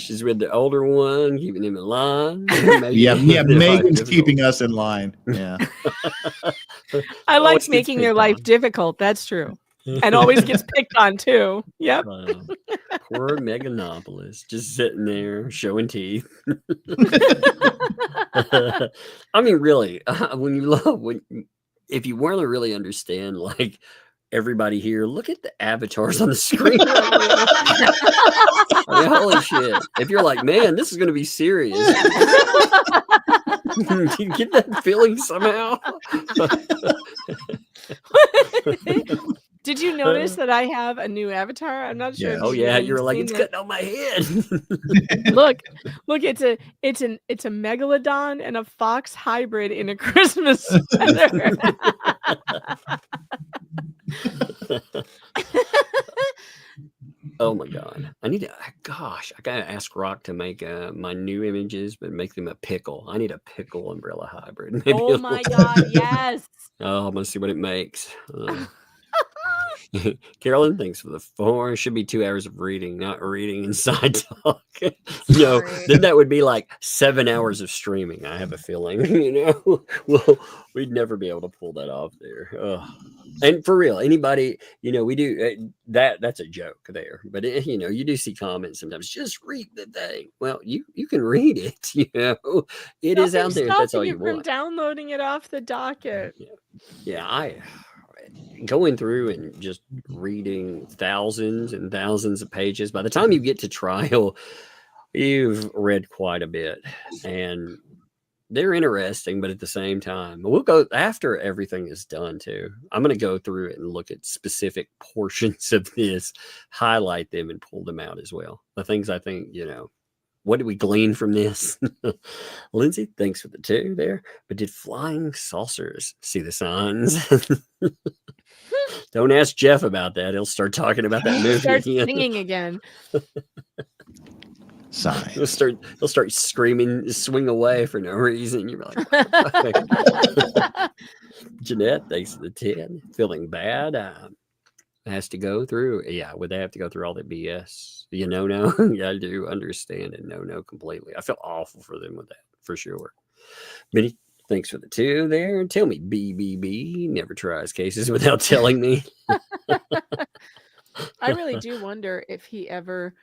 she's with the older one, keeping him in line. Megan's keeping us in line. Yeah. I like making their life difficult. That's true. And always gets picked on too. Yep. Poor Meganopolis, just sitting there showing teeth. I mean, really, if you want to really understand, like everybody here, look at the avatars on the screen. I mean, holy shit! If you're like, man, this is going to be serious, you get that feeling somehow. Did you notice that I have a new avatar? I'm not sure. Yeah. Oh yeah, you're like, it's cutting on my head. look, it's a megalodon and a fox hybrid in a Christmas sweater. Oh my god, I gotta ask Rock to make my new images, but make them a pickle. I need a pickle umbrella hybrid. Maybe oh my god, yes. Oh, I'm gonna see what it makes. Carolyn, thanks for the 4. Should be 2 hours of reading, not reading inside talk. No, then that would be like 7 hours of streaming. I have a feeling, well, we'd never be able to pull that off there. And for real, anybody, we do that's a joke there, but you do see comments sometimes. Just read the thing. Well, you can read it. It is out there. If that's all you want. From downloading it off the docket. Yeah, I going through and just reading thousands and thousands of pages. By the time you get to trial, you've read quite a bit, and they're interesting, but at the same time, we'll go after everything is done too. I'm going to go through it and look at specific portions of this, highlight them and pull them out as well. The things I think, what did we glean from this? Lindsay, thanks for the 2 there. But did flying saucers see the signs? Don't ask Jeff about that. He'll start talking about that movie. Start singing again. Sign. He'll start screaming, swing away for no reason. You're like, Jeanette, thanks for the 10. Feeling bad. Has to go through. Yeah, would they have to go through all that BS? No. Yeah, I do understand and no completely. I feel awful for them with that for sure. Minnie, thanks for the 2 there. Tell me, BBB never tries cases without telling me. I really do wonder if he ever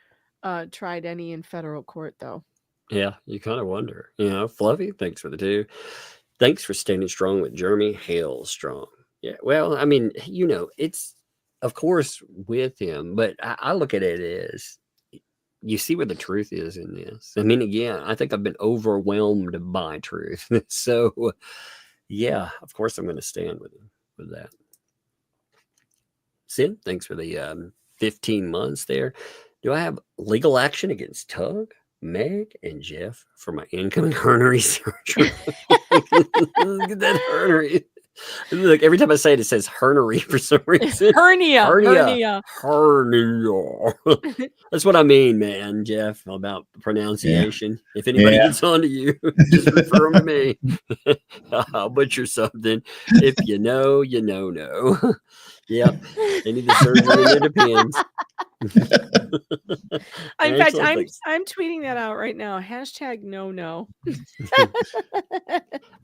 tried any in federal court, though. Yeah, you kind of wonder. Fluffy, thanks for the 2. Thanks for standing strong with Jeremy. Hale strong. Yeah, well, I mean, it's of course with him, but I look at it as you see where the truth is in this. I mean, again, I think I've been overwhelmed by truth. So, yeah, of course I'm going to stand with him with that. Sid, thanks for the 15 months there. Do I have legal action against Tug, Meg, and Jeff for my incoming hernia surgery? Look at that hernia. Look, every time I say it, it says hernia for some reason. Hernia. That's what I mean, man, Jeff, about the pronunciation. Yeah. If anybody gets on to you, just refer them to me. I'll butcher something. If you know, no. Yep. They need the surgery and it depends. In fact, I'm tweeting that out right now. #no.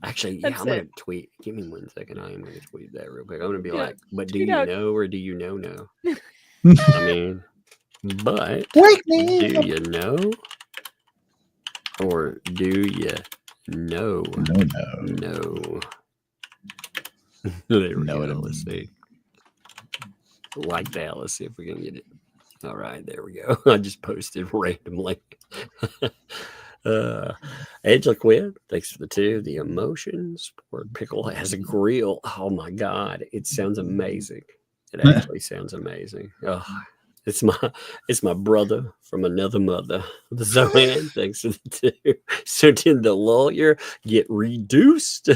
Actually, yeah, I'm going to tweet. Give me 1 second. I am going to tweet that real quick. I'm going to be like, but do you know or do you know? I mean, but do you know or do you know? No. There we go. Let's see. Like that. Let's see if we can get it. All right, there we go. I just posted randomly. Angela Quinn, thanks for the 2. The emotions. Poor Pickle has a grill. Oh my God, it sounds amazing. It actually sounds amazing. Oh, It's my brother from another mother. Zohan, thanks for the 2. Sentient the lawyer get reduced.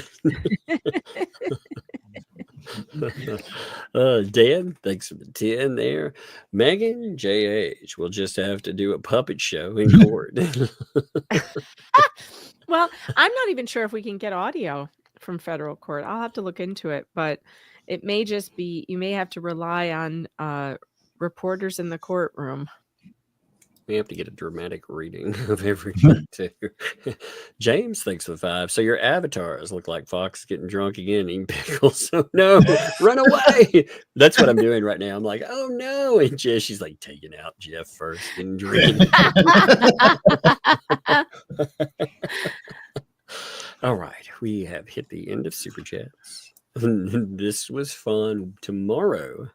Dan, thanks for the 10 there. Megan JH will just have to do a puppet show in court. Well, I'm not even sure if we can get audio from federal court. I'll have to look into it, but it may just be you may have to rely on reporters in the courtroom. We have to get a dramatic reading of everything too. James, thanks for the 5. So your avatars look like Fox getting drunk again, eating pickles. So no, run away. That's what I'm doing right now. I'm like, oh no. And she's like taking out Jeff first and drinking. All right. We have hit the end of Super Chats. This was fun. Tomorrow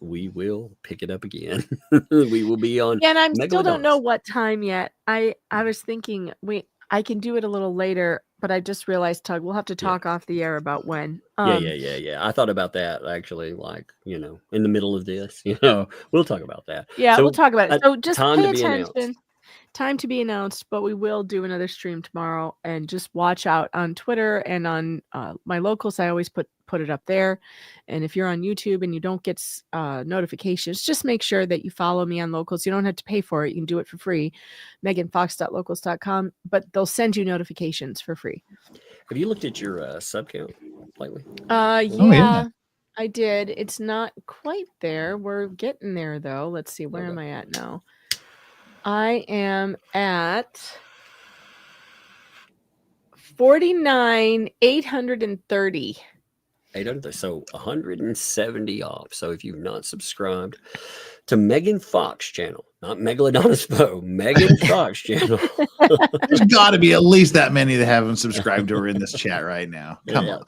we will pick it up again. We will be on. Yeah, and I still don't know Megalodons. what time yet. I was thinking I can do it a little later, but I just realized, Tug, we'll have to talk off the air about when. Yeah. I thought about that actually, like, in the middle of this, we'll talk about that. Yeah, So, we'll talk about it. So just time pay to be announced. attention. Time to be announced, but we will do another stream tomorrow, and just watch out on Twitter and on my locals. I always put it up there, and if you're on YouTube and you don't get notifications, just make sure that you follow me on locals. You don't have to pay for it. You can do it for free. meganfox.locals.com, but they'll send you notifications for free. Have you looked at your sub count lately? Yeah, I did. It's not quite there. We're getting there though. Let's see, where am I at now? I am at 49,830. 800, so 170 off. So if you've not subscribed to Megan Fox channel, not Megalodonus Poe, Megan Fox channel. There's got to be at least that many that haven't subscribed to her in this chat right now. Come on.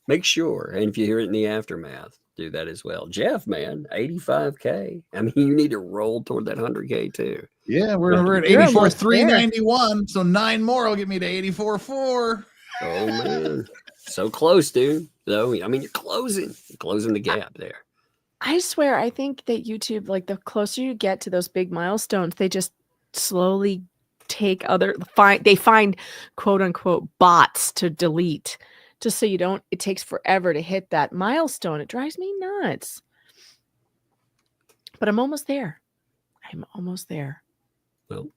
Make sure. And if you hear it in the aftermath, do that as well. Jeff, man, 85K. I mean, you need to roll toward that 100K too. Yeah, we're at 84,391. So 9 more will get me to 84,400. Oh man, so close, dude. So I mean, you're closing the gap there. I swear, I think that YouTube, like the closer you get to those big milestones, they just slowly take they find quote unquote bots to delete, just so you don't. It takes forever to hit that milestone. It drives me nuts. But I'm almost there. Well,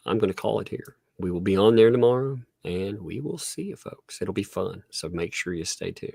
I'm going to call it here. We will be on there tomorrow, and we will see you folks. It'll be fun. So make sure you stay tuned.